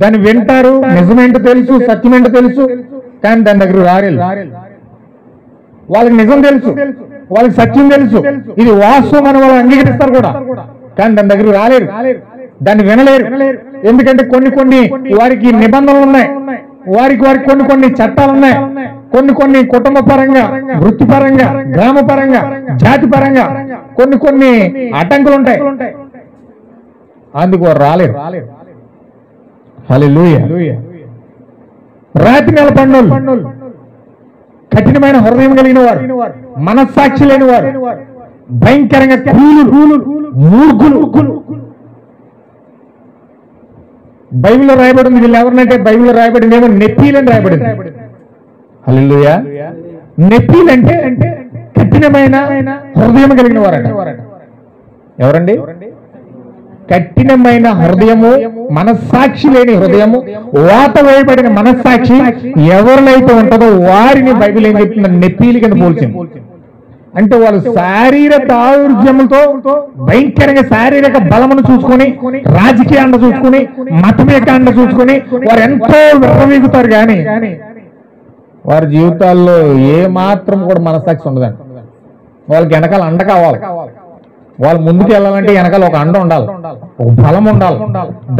దాన్ని వింటారు, నిజమేంటో తెలుసు, సత్యమేంటో తెలుసు, కానీ దాని దగ్గర రారేలు. వాళ్ళకి నిజం తెలుసు, వాళ్ళకి సత్యం తెలుసు, ఇది వాస్తవం అని వాళ్ళు అంగీకరిస్తారు కూడా, కానీ దాని దగ్గర రాలేరు, దాన్ని వినలేరు. ఎందుకంటే కొన్ని వారికి నిబంధనలు ఉన్నాయి, వారికి కొన్ని చట్టాలు ఉన్నాయి, కొన్ని కుటుంబ పరంగా, వృత్తిపరంగా, గ్రామ పరంగా, జాతి పరంగా కొన్ని అడ్డంకులు ఉంటాయి. అందుకు వారు రాలేరు. హల్లెలూయా. రాతి నెల పన్నోళ్ళు, కఠినమైన హృదయం కలిగిన వారు, మనస్సాక్షి లేని వారు, భయంకరంగా క్రూరులు, మూర్ఖులు. బైబిల్లో రాయబడింది వీళ్ళు ఎవరినంటే, బైబిల్లో రాయబడింది ఏమో నెప్పీలని రాయబడింది. హల్లెలూయా. నెప్పీలంటే కఠినమైన హృదయం కలిగిన వారట. ఎవరండి? కఠినమైన హృదయము, మనస్సాక్షి లేని హృదయము, వాత వేయబడిన మనస్సాక్షి ఎవరినైతే ఉంటుందో వారిని బైబిల్ ఏం చెప్తుంది? నెప్పీలి కింద పోల్చింది. అంటే వాళ్ళు శారీరక ఆరోగ్యములతో భయంకరంగా శారీరక బలమును చూసుకొని, రాజకీయ అండ చూసుకుని, మతం యొక్క అండ చూసుకుని వారు ఎంతో విర్రవీగుతారు. కానీ వారి జీవితాల్లో ఏ మాత్రం కూడా మనస్సాక్షి ఉండదండి. వాళ్ళకి వెనకాల అండ కావాలి. వాళ్ళు ముందుకు వెళ్ళాలంటే వెనకాల ఒక అండ ఉండాలి, ఒక బలం ఉండాలి.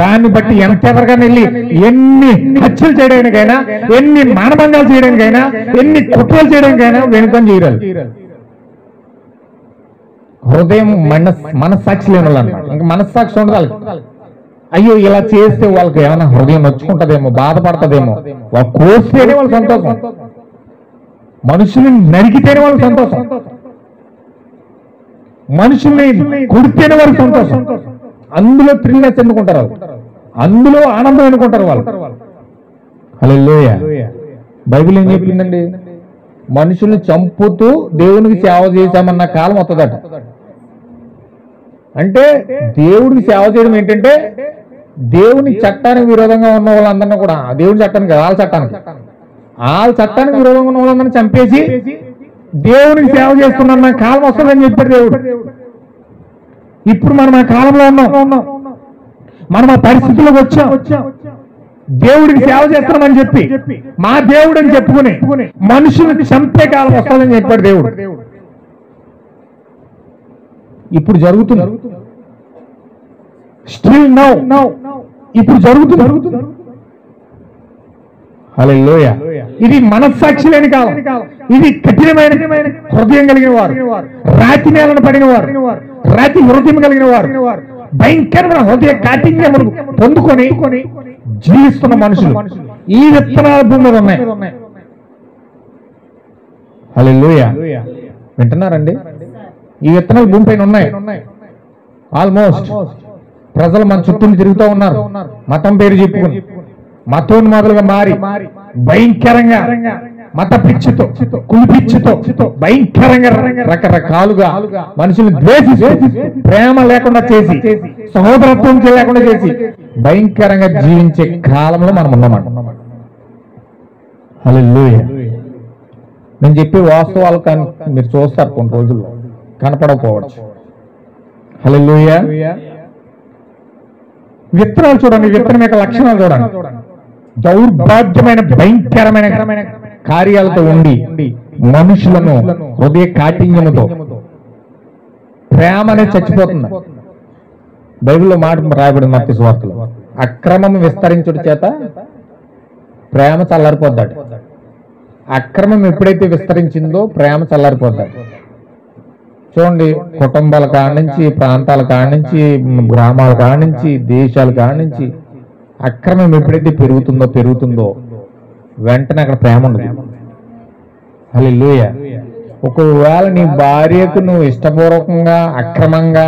దాన్ని బట్టి ఎంత ఎవరికైనా వెళ్ళి ఎన్ని హత్యలు చేయడానికైనా, ఎన్ని మానభంగాలు చేయడానికైనా, ఎన్ని కుట్రలు చేయడానికైనా వెనుకని చేయరాలి. హృదయం మనస్సాక్షి లేని వాళ్ళు అన్నమాట. ఇంకా మనస్సాక్షి ఉండదు. అయ్యో ఇలా చేస్తే వాళ్ళకి ఏమైనా హృదయం నొచ్చుకుంటదేమో, బాధపడుతుందేమో, వాళ్ళు కోస్తేనే వాళ్ళు సంతోషం, మనుషుల్ని నరికితేనే వాళ్ళు సంతోషం, మనుషుల్ని కొడితేనే వాళ్ళు సంతోషం. అందులో థ్రిల్నెస్ ఎన్నుకుంటారు, అందులో ఆనందం ఎన్నుకుంటారు వాళ్ళు. హల్లెలూయా. బైబిల్ ఏం చెప్పిందండి? మనుషుల్ని చంపుతూ దేవునికి సేవ చేశామన్న కాలం వస్తుందట. అంటే దేవుడికి సేవ చేయడం ఏంటంటే, దేవుని చట్టానికి విరోధంగా ఉన్న వాళ్ళందరినీ కూడా, దేవుని చట్టానికి, వాళ్ళ చట్టానికి విరోధంగా ఉన్న వాళ్ళందరినీ చంపేసి దేవునికి సేవ చేస్తున్న కాలం వస్తుందని చెప్పాడు దేవుడు. ఇప్పుడు మనం ఆ కాలంలో ఉన్నాం, మనం ఆ పరిస్థితుల్లోకి వచ్చాం. దేవుడికి సేవ చేస్తున్నామని చెప్పి, మా దేవుడు అని చెప్పుకుని మనుషుల్ని చంపే కాలం వస్తుందని చెప్పాడు దేవుడు. ఇప్పుడు జరుగుతుంది. స్టిల్ నౌ ఇప్పుడు జరుగుతుంది. హల్లెలూయా. ఇది మనస్సాక్షి లేని కాలం. ఇది కఠినమైన హృదయం కలిగిన వారు, రాతి నేలను పడిన వారు, రాతి హృదయం కలిగిన వారు, భయంకరమైన హృదయ కాఠిన్యమును పొందుకొని జీవిస్తున్న మనుషులు ఈ విత్తనాల భూమి మీద ఉన్నాయి. హల్లెలూయా. వింటున్నారండి? ఈ విత్తనాలు భూమి పైన ఉన్నాయి. ఆల్మోస్ట్ ప్రజలు మన చుట్టూ తిరుగుతూ ఉన్నారు. మతం పేరు చెప్పుకుని మతోన్మాదులుగా మారి భయంకరంగా మత పిచ్చితో, కులి పిచ్చితో భయంకరంగా రకరకాలుగా మనుషుల్ని ద్వేషిస్తూ, ప్రేమ లేకుండా చేసి, సహోదరత్వం లేకుండా చేసి భయంకరంగా జీవించే కాలంలో మనం ఉన్నామంట. హల్లెలూయా. నేను చెప్పే వాస్తవాలు కానీ మీరు చూస్తారు కొన్ని రోజుల్లో, కనపడకపోవచ్చు. హల్లెలూయా. విత్తనాలు చూడండి, విత్తనం యొక్క లక్షణాలు చూడండి. దౌర్భాగ్యమైన భయంకరమైన కార్యాలతో ఉండి మనుషులను హృదయ కాఠిన్యముతో ప్రేమ అనేది చచ్చిపోతుంది. బైబిల్లో మాట రాయబడింది మత్తయి సువార్తలో, అక్రమం విస్తరించుట చేత ప్రేమ చల్లారిపోద్దాడు. అక్రమం ఎప్పుడైతే విస్తరించిందో ప్రేమ చల్లారిపోద్దాడు. చూడండి, కుటుంబాల కాడ నుంచి, ప్రాంతాల కాడ నుంచి, గ్రామాల కాడ నుంచి, దేశాల కాడ నుంచి అక్రమం ఎప్పుడైతే పెరుగుతుందో వెంటనే అక్కడ ప్రేమ ఉండదు. హల్లెలూయా. ఒకవేళ నీ భార్యకు నువ్వు ఇష్టపూర్వకంగా అక్రమంగా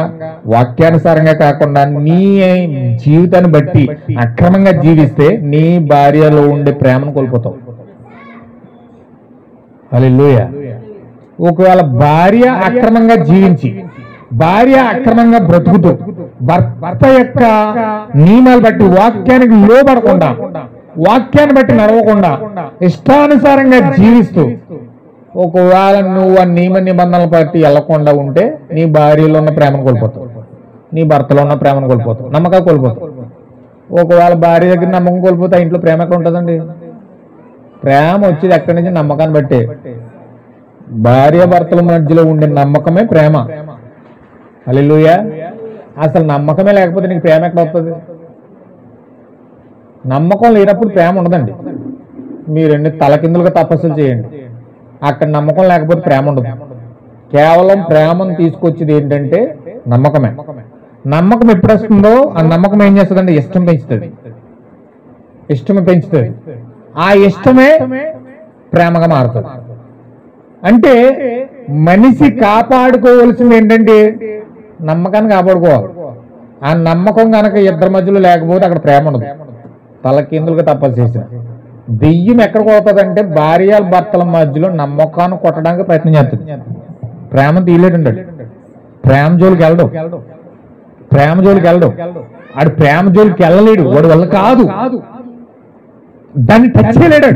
వాక్యానుసారంగా కాకుండా నీ జీవితాన్ని బట్టి అక్రమంగా జీవిస్తే నీ భార్యలో ఉండే ప్రేమను కోల్పోతావు. హల్లెలూయా. ఒకవేళ భార్య అక్రమంగా జీవించి, భార్య అక్రమంగా బ్రతుకుతూ, భర్త యొక్క నియమాలు బట్టి వాక్యానికి లోబడకుండా, వాక్యాన్ని బట్టి నడవకుండా, ఇష్టానుసారంగా జీవిస్తూ, ఒకవేళ నువ్వు ఆ నియమ నిబంధనలు బట్టి వెళ్లకుండా ఉంటే నీ భార్యలో ఉన్న ప్రేమను కోల్పోతావు, నీ భర్తలో ఉన్న ప్రేమను కోల్పోతావు, నమ్మకాలు కోల్పోతావు. ఒకవేళ భార్య దగ్గర నమ్మకం కోల్పోతే ఇంట్లో ప్రేమ ఎక్కడ ఉంటుందండి? ప్రేమ వచ్చేది ఎక్కడి నుంచి? నమ్మకాన్ని బట్టే. భార్య భర్తల మధ్యలో ఉండే నమ్మకమే ప్రేమ. హల్లెలూయా. అసలు నమ్మకమే లేకపోతే నీకు ప్రేమ ఎక్కడ వస్తుంది? నమ్మకం లేనప్పుడు ప్రేమ ఉండదండి. మీరు తలకిందులుగా తపస్సులు చేయండి, అక్కడ నమ్మకం లేకపోతే ప్రేమ ఉండదు. కేవలం ప్రేమను తీసుకొచ్చేది ఏంటంటే నమ్మకమే. నమ్మకం ఎప్పుడు వస్తుందో ఆ నమ్మకం ఏం చేస్తుందంటే ఇష్టం పెంచుతుంది. ఇష్టం పెంచుతుంది. ఆ ఇష్టమే ప్రేమగా మారుతుంది. అంటే మనిషి కాపాడుకోవాల్సింది ఏంటంటే నమ్మకాన్ని కాపాడుకోవాలి. ఆ నమ్మకం కనుక ఇద్దరి మధ్యలో లేకపోతే అక్కడ ప్రేమ ఉండదు. తలకిందులుగా తపస్సు చేసిన దెయ్యం ఎక్కడికి పోతుందంటే భార్య భర్తల మధ్యలో నమ్మకాన్ని కొట్టడానికి ప్రయత్నం చేస్తుంది. ప్రేమ తీయలేడండి. ప్రేమ జోలికి వెళ్ళడు. ప్రేమ జోలికి వెళ్ళడు. ఆడు ప్రేమ జోలికి వెళ్ళలేడు. వాడి వల్ల కాదు. దాన్ని టచ్ చేయలేడు.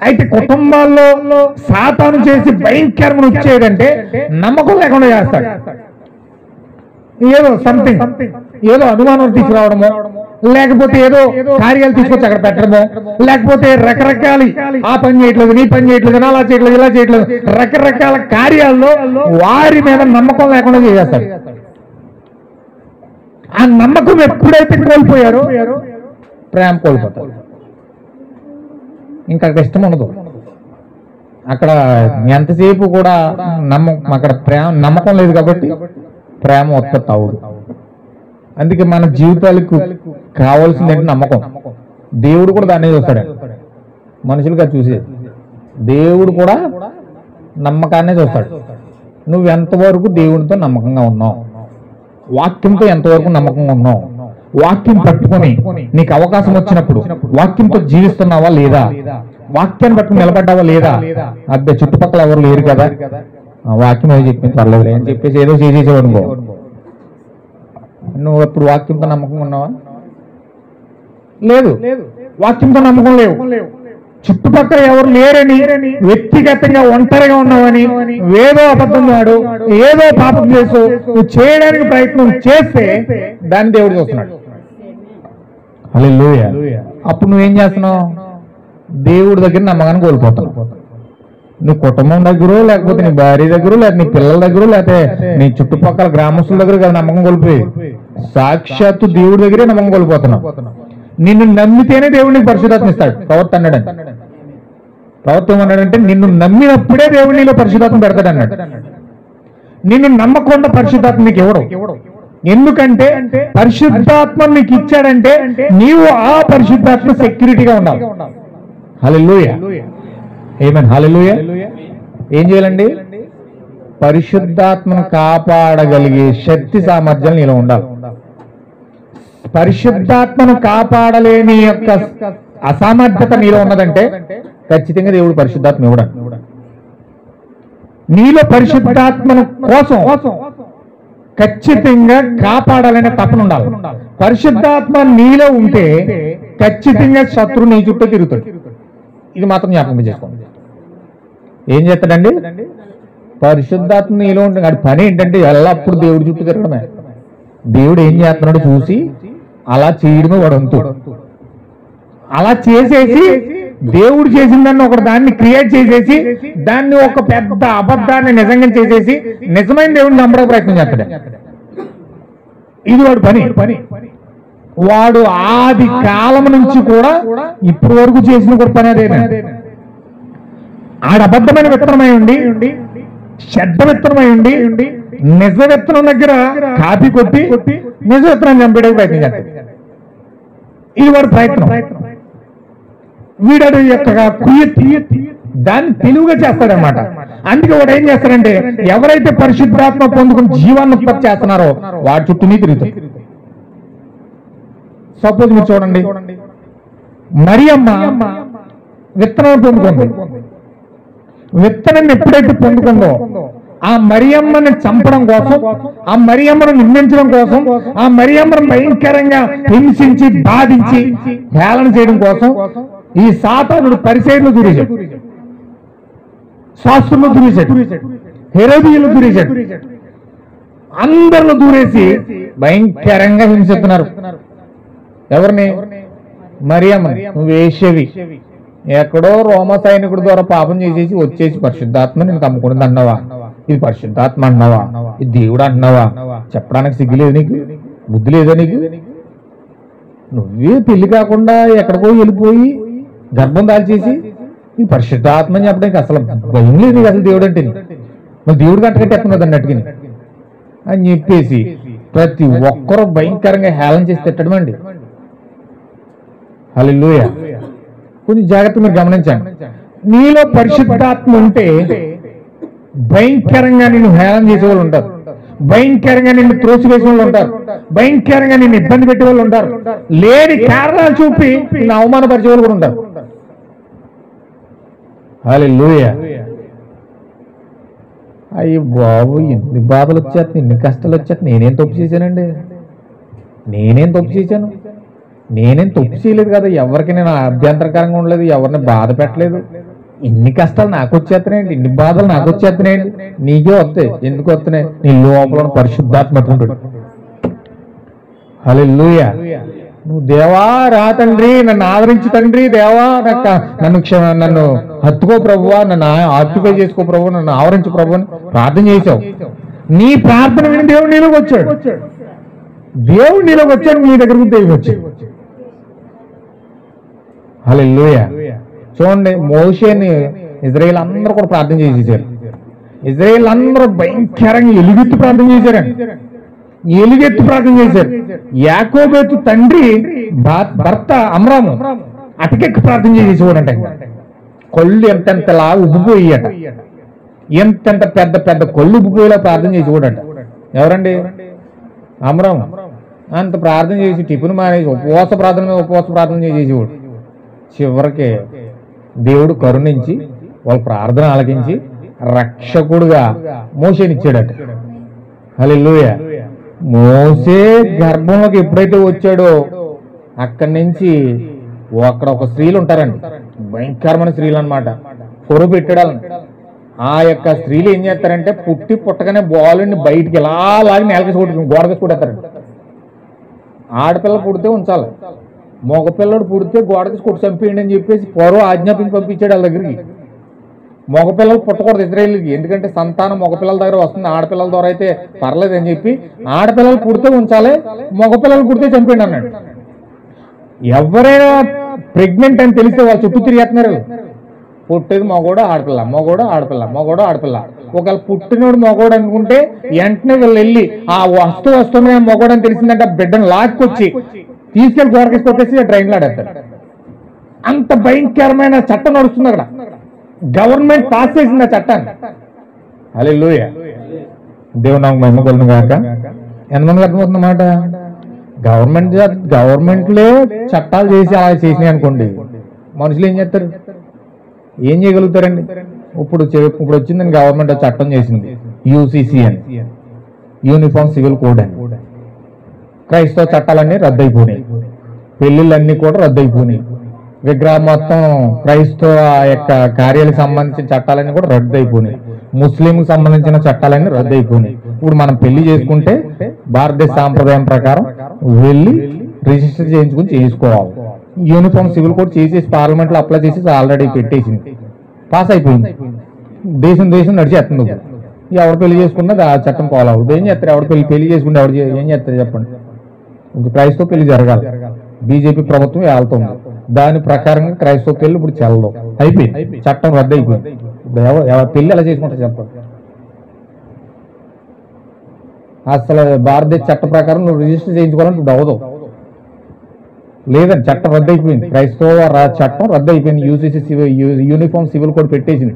అయితే కుటుంబాల్లో సాతాను చేసి భయంకరమైన వచ్చేదంటే నమ్మకం లేకుండా చేస్తాడు. ఏదో సంథింగ్, ఏదో అనుమానం తీసుకురావడము, లేకపోతే ఏదో కార్యాలు తీసుకొచ్చి అక్కడ పెట్టడము, లేకపోతే రకరకాల ఆ పని చేయట్లేదు, నీ పని చేయట్లేదు, అలా చేయట్లేదు, ఇలా చేయట్లేదు, రకరకాల కార్యాల్లో వారి మీద నమ్మకం లేకుండా చేసేస్తాడు. ఆ నమ్మకం ఎప్పుడైతే కోల్పోయారో ప్రేమ కోల్పోతారు. ఇంకా అక్కడ ఇష్టం ఉండదు. అక్కడ ఎంతసేపు కూడా అక్కడ నమ్మకం లేదు కాబట్టి ప్రేమ ఉత్పత్తి అవ్వదు. అందుకే మన జీవితాలకు కావాల్సింది ఏంటి? నమ్మకం. దేవుడు కూడా దాన్ని చూస్తాడు. మనుషులుగా చూసేది దేవుడు కూడా నమ్మకాన్నే చూస్తాడు. నువ్వు ఎంతవరకు దేవుడితో నమ్మకంగా ఉన్నావు, వాక్యంతో ఎంతవరకు నమ్మకంగా ఉన్నావు, వాక్యం పట్టుకొని నీకు అవకాశం వచ్చినప్పుడు వాక్యంతో జీవిస్తున్నావా లేదా, వాక్యాన్ని పట్టుకుని నిలబడ్డావా లేదా. అబ్బే చుట్టుపక్కల ఎవరు లేరు కదా, వాక్యం ఏదో చెప్పింది పర్లేదు అని చెప్పేసి ఏదో చేసేసేవాడు. నువ్వు ఎప్పుడు వాక్యంతో నమ్మకంగా ఉన్నావా? లేదు. వాక్యంతో నమ్మకం లేవు. చుట్టుపక్కల ఎవరు లేరని, వ్యక్తిగతంగా ఒంటరిగా ఉన్నావని, ఏదో అబద్ధం వాడు, ఏదో పాపం చేసు నువ్వు చేయడానికి ప్రయత్నం చేస్తే దాన్ని దేవుడు చూస్తున్నాడు. హల్లెలూయా. అప్పుడు నువ్వేం చేస్తున్నావు? దేవుడి దగ్గర నమ్మకాన్ని కోల్పోతున్నావు. నీ కుటుంబం దగ్గర, లేకపోతే నీ భార్య దగ్గర, లేకపోతే నీ పిల్లల దగ్గర, లేకపోతే నీ చుట్టుపక్కల గ్రామస్తుల దగ్గర కదా నమ్మకం కోల్పోయి, సాక్షాత్తు దేవుడి దగ్గరే నమ్మకం కోల్పోతున్నావు. నిన్ను నమ్మితేనే దేవుడిని పరిశుద్ధాత్మ ఇస్తాడు. ప్రవర్త అన్నాడు. ప్రవర్త ఏమన్నాడంటే నిన్ను నమ్మినప్పుడే దేవుడు నీలో పరిశుద్ధాత్మ పెడతాడు అన్నాడు. నిన్ను నమ్మకుండా పరిశుద్ధాత్మ నీకు ఎవడు? ఎందుకంటే పరిశుద్ధాత్మ నీకు ఇచ్చాడంటే నీవు ఆ పరిశుద్ధాత్మ సెక్యూరిటీగా ఉండాలి. హల్లెలూయా. ఆమేన్. హల్లెలూయా. ఏం చేయాలండి? పరిశుద్ధాత్మను కాపాడగలిగే శక్తి సామర్థ్యాలు నీలో ఉండాలి. పరిశుద్ధాత్మను కాపాడలేని యొక్క అసామర్థ్యత నీలో ఉన్నదంటే ఖచ్చితంగా దేవుడు పరిశుద్ధాత్మ ఇవ్వడం. నీలో పరిశుద్ధాత్మను కోసం ఖచ్చితంగా కాపాడాలనే తపన ఉండాలి. పరిశుద్ధాత్మ నీలో ఉంటే ఖచ్చితంగా శత్రువు నీ చుట్టూ తిరుగుతాడు. ఇది మాత్రం జ్ఞాపకం చేసుకోండి. ఏం చేస్తాడండి? పరిశుద్ధాత్మ నీలో ఉంటుంది. వాడి పని ఏంటంటే ఎల్లప్పుడు దేవుడి చుట్టూ తిరగడమే. దేవుడు ఏం చేస్తున్నాడో చూసి అలా చేయడమే వాడు వంతు. అలా చేసేసి దేవుడు చేసిన దాన్ని ఒక దాన్ని క్రియేట్ చేసేసి దాన్ని ఒక పెద్ద అబద్ధాన్ని నిజంగా చేసేసి నిజమైన దేవుడిని నమ్మడానికి ప్రయత్నం చేస్తాడు. ఇది వాడు పని. వాడు ఆది కాలం నుంచి కూడా ఇప్పటి వరకు చేసిన కూడా పని అదే. ఆడ అబద్ధమైన విత్తనమై ఉండి, చెడ్డ విత్తనమై ఉండి, నిజ విత్తనం దగ్గర కాపీ కొట్టి నిజ విత్తనం చంపేయడానికి ప్రయత్నం చేస్తాడు. ఇది వాడు ప్రయత్నం. వీడు యొక్క కుయ్యి దాన్ని తెలివిగా చేస్తాడనమాట. అందుకే వాడు ఏం చేస్తాడంటే ఎవరైతే పరిశుద్ధాత్మ పొందుకుని జీవాన్ని ఉత్పత్తి చేస్తున్నారో వాడి చుట్టూనే తిరుగుతాడు. సపోజ్ మీరు చూడండి, మరియమ్మ విత్తనాన్ని పొందుకుంది. విత్తనాన్ని ఎప్పుడైతే పొందుకుందో ఆ మరియమ్మని చంపడం కోసం, ఆ మరియమ్మను నిర్మించడం కోసం, ఆ మరియమ్మను భయంకరంగా హింసించి బాధించి హేళన చేయడం కోసం ఈ సాతానుడు పరిసయ్యులను దూరేశాడు, శాస్త్రులను దూరేశాడు, హెరోదీయులను దూరేశాడు. అందరిని దూరేసి భయంకరంగా హింసిస్తున్నారు. ఎవరిని? మరియమ్మని. నువ్వు వేశ్యవి, ఎక్కడో రోమ సైనికుడి ద్వారా పాపం చేసేసి వచ్చేసి పరిశుద్ధాత్మ నేను కమ్ముకున్నది అన్నావా? ఇది పరిశుద్ధాత్మ అన్నావా? ఇది దేవుడు అంటున్నావా? చెప్పడానికి సిగ్గు లేదు నీకు? బుద్ధి లేదా నీకు? నువ్వే పెళ్లి కాకుండా ఎక్కడికో వెళ్ళిపోయి గర్భం దాల్చేసి ఈ పరిశుద్ధాత్మ అని చెప్పడానికి అసలు భయం లేదు నీకు అసలు దేవుడు అంటే. మరి దేవుడు గంటగట్టి ఎక్కడున్నది అన్నట్టుగా అని చెప్పేసి ప్రతి ఒక్కరూ భయంకరంగా హేళన చేసి తిట్టడం అండి. హల్లెలూయా. కొంచెం జాగ్రత్త మీరు గమనించండి. నీలో పరిశుద్ధాత్మ ఉంటే భయంకరంగా నిన్ను హేళన చేసే వాళ్ళు ఉంటారు, భయంకరంగా నిన్ను త్రోసివేసే వాళ్ళు ఉంటారు, భయంకరంగా నిన్ను ఇబ్బంది పెట్టే వాళ్ళు ఉంటారు, లేని కారణాలు చూపి నిన్ను అవమానపరిచే వాళ్ళు కూడా ఉంటారు. హల్లెలూయా. అయ్యో బాబు, ఎన్ని బాధలు వచ్చేస్తున్నాయి, ఎన్ని కష్టాలు వచ్చేస్తున్నాయి. నేనేం తప్పు చేశానండి? నేనేం తప్పు చేశాను? నేనేం తప్పు చేయలేదు కదా. ఎవరికి నేను అభ్యంతరకరంగా ఉండలేదు, ఎవరిని బాధ పెట్టలేదు. ఇన్ని కష్టాలు నాకు వచ్చేస్తున్నాయండి, ఇన్ని బాధలు నాకు వచ్చేస్తున్నాయండి. నీకే వస్తాయి. ఎందుకు వస్తున్నాయి? నీ లోపల పరిశుద్ధాత్మ ఉంటాడు. హల్లెలూయా. నువ్వు దేవా రా తండ్రి, నన్ను ఆదరించి తండ్రి, దేవా నన్ను హత్తుకో ప్రభువా, నన్ను ఆక్యుపై చేసుకో ప్రభు, నన్ను ఆవరించు ప్రభు అని ప్రార్థన చేశావు. నీ ప్రార్థన విని దేవుడు నీలోకి వచ్చాడు. దేవుడు నీలోకి వచ్చాడు, నీ దగ్గరకు దేవుడు వచ్చాడు. హల్లెలూయా. చూడండి, మోషేని ఇజ్రాయేల్ అందరూ కూడా ప్రార్థన చేసేసారు. ఇజ్రాయేల్ అందరూ భయంకరంగా ఎలుగెత్తి ప్రార్థన చేశారండి. ఎలుగెత్తి ప్రార్థన చేశారు. యాకోబు తండ్రి భర్త అమ్రాము అటకెక్కి ప్రార్థన చేసేవాడంట. కళ్ళు ఎంతెంతలా ఉబ్బిపోయాట, ఎంతెంత పెద్ద పెద్ద కళ్ళు ఉబ్బిపోయేలా ప్రార్థన చేసేవాడంట. ఎవరండి? అమ్రాము. అంత ప్రార్థన చేసి టిఫిన్ మానేసి ఉపవాస ప్రార్థన చేసేవాడు. చివరికి దేవుడు కరుణించి వాళ్ళ ప్రార్థన ఆలకించి రక్షకుడుగా మోషేనిచ్చాడట. హల్లెలూయా. మోసే గర్భంలోకి ఎప్పుడైతే వచ్చాడో అక్కడి నుంచి అక్కడ ఒక స్త్రీలు ఉంటారండి, భయంకరమైన స్త్రీలు అనమాట, పొరు పెట్టడాలని. ఆ యొక్క స్త్రీలు ఏం చేస్తారంటే పుట్టగానే బాలుని బయటికి ఎలా లాగి నేలకేసి కొట్టుకుని గోడకేసి కొట్టేస్తారండి. ఆడపిల్ల పుడితే ఉంచాలి, మగపిల్లడు పుడితే గోడకేసి కొట్టి చంపేయండి అని చెప్పేసి పొరవ ఆజ్ఞాపించి పంపించాడు వాళ్ళ దగ్గరికి. మగపిల్లలు పుట్టకూడదు ఇజ్రాయేలుకి, ఎందుకంటే సంతానం మగపిల్లల దగ్గర వస్తుంది, ఆడపిల్లల ద్వారా అయితే పర్లేదు అని చెప్పి ఆడపిల్లలు పుడితే ఉంచాలి, మగపిల్లలు పుడితే చంపేయండి అన్నాడు. ఎవరైనా ప్రెగ్నెంట్ అని తెలిస్తే వాళ్ళు చుట్టూ తిరిగేస్తున్నారు. పుట్టేది మగోడు ఆడపిల్ల, మగోడు ఆడపిల్ల, మగోడు ఆడపిల్ల. ఒకవేళ పుట్టినోడు మగోడు అనుకుంటే వెంటనే వీళ్ళు వెళ్ళి ఆ వస్తువునే మగోడు అని తెలిసిందంటే బిడ్డను లాక్కొచ్చి తీసుకెళ్లి గోడకేసి కొట్టేసి ట్రైన్లో ఆడేస్తారు. అంత భయంకరమైన చట్టం నడుస్తుంది అక్కడ. గవర్నమెంట్ పాస్ చేసింది ఆ చట్టాన్ని. హల్లెలూయా. దేవుని నామమున మహిమ కలుగును గాక. ఎంతమందికి అర్థమవుతుందన్నమాట? గవర్నమెంట్లే చట్టాలు చేసి అలా చేసినాయి అనుకోండి, మనుషులు ఏం చేస్తారు? ఏం చేయగలుగుతారండి? ఇప్పుడు వచ్చిందని గవర్నమెంట్ చట్టం చేసింది, యూసీసీ అని, యూనిఫామ్ సివిల్ కోడ్ అని. క్రైస్తవ చట్టాలన్నీ రద్దయిపోయినాయి, పెళ్లిళ్ళన్నీ కూడా రద్దయిపోయినాయి, విగ్రహం మొత్తం క్రైస్తవ యొక్క కార్యాలకు సంబంధించిన చట్టాలన్నీ కూడా రద్దయిపోయినాయి. ముస్లింకి సంబంధించిన చట్టాలన్నీ రద్దు అయిపోయినాయి. ఇప్పుడు మనం పెళ్లి చేసుకుంటే భారతదేశ సాంప్రదాయం ప్రకారం వెళ్ళి రిజిస్టర్ చేయించుకుని చేసుకోవాలి. యూనిఫామ్ సివిల్ కోడ్ చేసేసి పార్లమెంట్లో అప్లై చేసి ఆల్రెడీ పెట్టేసింది, పాస్ అయిపోయింది. దేశం నడిచేస్తుంది. ఎవరు పెళ్లి చేసుకున్నది ఆ చట్టం ఫాలో అవుతుంది. ఏం చేస్తారు? ఎవరు పెళ్లి చేసుకుంటే ఎవరు ఏం చేస్తారు చెప్పండి? ఇప్పుడు క్రైస్తవ పెళ్లి జరగాలి, బీజేపీ ప్రభుత్వం వెళ్తుంది, దాని ప్రకారంగా క్రైస్తవ పెళ్లి ఇప్పుడు చెల్లదు, అయిపోయింది, చట్టం రద్దు అయిపోయింది. ఇప్పుడు ఎవరు పెళ్లి ఎలా చేసుకుంటారు చెప్పండి? అసలు భారతదేశ చట్ట ప్రకారం నువ్వు రిజిస్టర్ చేయించుకోవాలని ఇప్పుడు అవదు, లేదండి, చట్టం రద్దు అయిపోయింది. క్రైస్తవ చట్టం రద్దు అయిపోయింది. యూసీసీ యూనిఫామ్ సివిల్ కోడ్ పెట్టేసింది,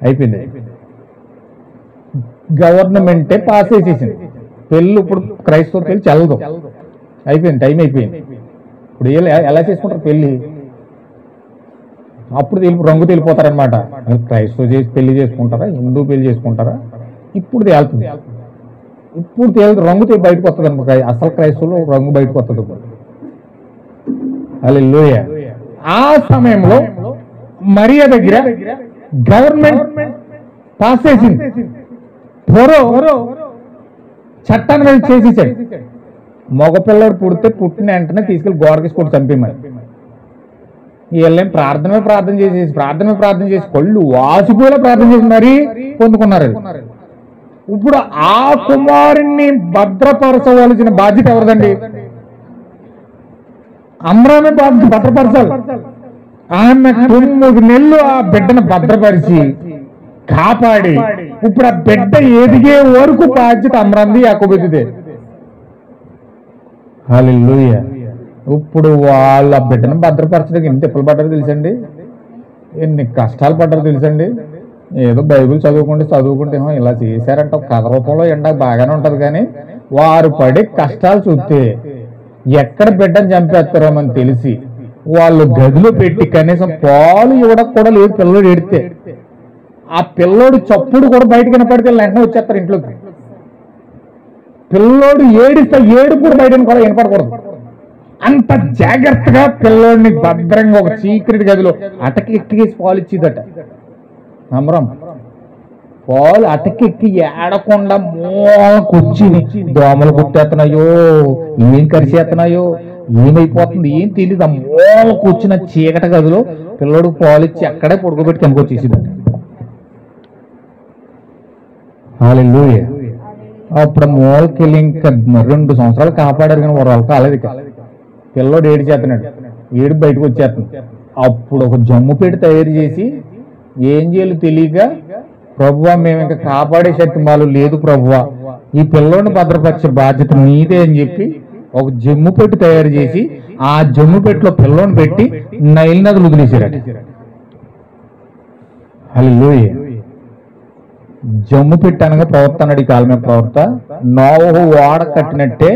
అయిపోయింది. గవర్నమెంటే పాస్ చేసేసింది పెళ్ళి. ఇప్పుడు క్రైస్తవ పెళ్లి చెల్లదు, అయిపోయింది, టైం అయిపోయింది. ఇప్పుడు ఎలా చేసుకుంటారు పెళ్లి? అప్పుడు రంగు తెలిపోతారనమాట. క్రైస్తవ చేసి పెళ్లి చేసుకుంటారా, హిందూ పెళ్లి చేసుకుంటారా? ఇప్పుడు తేలుతుంది. ఇప్పుడు రంగు బయటకు వస్తుంది అనమాట. అసలు క్రైస్తవులు రంగు బయటకు వస్తుంది. హల్లెలూయా. ఆ సమయంలో మరియా దగ్గర గవర్నమెంట్ పాస్ చేసింది, చట్టాన్ని వెళ్ళి చేసేసాడు. మగపిల్లడు పుట్టిన వెంటనే తీసుకెళ్లి గోడకేసి కొట్టి చంపేమని. వీళ్ళేం ప్రార్థన చేసి కళ్ళు వాసిపోయేలా ప్రార్థన చేసి మరీ పొందుకున్నారు. ఇప్పుడు ఆ కుమారుణ్ణి భద్రపరచవలసిన బాధ్యత ఎవరిదండి? అమ్రామే భద్రపరచాలి. ఆమె 9 నెలలు ఆ బిడ్డను భద్రపరిచి కాపాడి ఇప్పుడు ఆ బిడ్డ ఎదిగే వరకు బాధ్యత అమ్రాంది, యాకోబుదే. హల్లెలూయా. ఇప్పుడు వాళ్ళ బిడ్డను భద్రపరచడానికి ఎన్ని తిప్పలు పడ్డారో తెలుసండి, ఎన్ని కష్టాలు పడ్డారో తెలుసండి. ఏదో బైబిల్ చదువుకుంటే ఇలా చేశారంట కథ రూపంలో ఎండ బాగానే ఉంటది, కానీ వారు పడే కష్టాలు చూస్తే ఎక్కడ బిడ్డను చంపేస్తారో అని తెలిసి వాళ్ళు గదిలో పెట్టి కనీసం పాలు ఇవ్వడం కూడా లేదు. పిల్లడు ఏడితే ఆ పిల్లోడు చప్పుడు కూడా బయటకు వినపడితే వెంటనే వచ్చేస్తారు ఇంట్లోకి. పిల్లోడు ఏడిస్తే ఏడు కూడా బయట కూడా వినపడకూడదు. అంత జాగ్రత్తగా పిల్లోడిని భద్రంగా ఒక చీకటి గదిలో అటకెక్కేసి పాలు ఇచ్చేదట అమరం. పాలు అటకెక్కి ఏడకుండా మూలకొచ్చి దోమలు కుట్టేస్తున్నాయో, ఏం కరిచేస్తున్నాయో, ఏమైపోతుంది ఏం తెలియదు. ఆ మూలకు వచ్చిన చీకటి గదిలో పిల్లోడు పాలు ఇచ్చి అక్కడే పడుకోబెట్టి కనుకొచ్చేసేదట. హల్లెలూయా. అప్పుడు మూలకెళ్ళి ఇంకా 2 సంవత్సరాలు కాపాడారు, కానీ వాళ్ళు కాలేదు. పిల్లోడు ఏడు చేస్తున్నాడు, ఏడు బయటకు వచ్చేస్తుంది. అప్పుడు ఒక జమ్ము పెట్టి తయారు చేసి ఏం చేయాలి తెలియక, ప్రభువా మేము ఇంకా కాపాడే శక్తి మాలో లేదు ప్రభువా, ఈ పిల్లోడిని భద్రపరిచే బాధ్యత నీదే అని చెప్పి ఒక జమ్ము పెట్టి తయారు చేసి ఆ జమ్ము పెట్టిలో పిల్లోని పెట్టి నైల్ నదులు వదిలేసారట. హల్లెలూయా. జమ్ము పెట్టి అనగా ప్రవర్త అన్నాడు ఈ కాలమే ప్రవర్త. నోవహు ఓడ కట్టినట్టే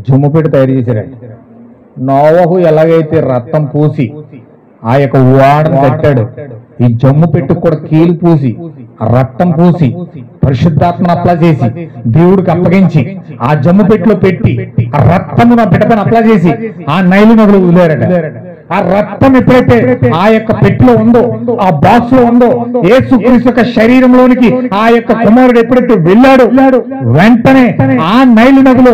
జమ్ము పెట్టి తయారు చేశారట. నోవహు ఎలాగైతే రక్తం పూసి ఆ యొక్క ఓడను కట్టాడు, ఈ జమ్ము పెట్టి కూడా కీలు పూసి రక్తం పూసి పరిశుద్ధాత్మను అప్లై చేసి దేవుడికి అప్పగించి ఆ జమ్ము పెట్టిలో పెట్టి ఆ రక్తమును ఆ బిడ్డపైన అప్లై చేసి ఆ నైలు నదులు వదిలేరట. ఆ రక్తం ఎప్పుడైతే ఆ యొక్క పెట్టిలో ఉందో, ఆ బాక్స్ లో ఉందో, యేసుక్రీస్తు యొక్క శరీరంలోనికి ఆ యొక్క కుమారుడు ఎప్పుడైతే వెళ్ళాడు, వెంటనే ఆ నైలు నదిలో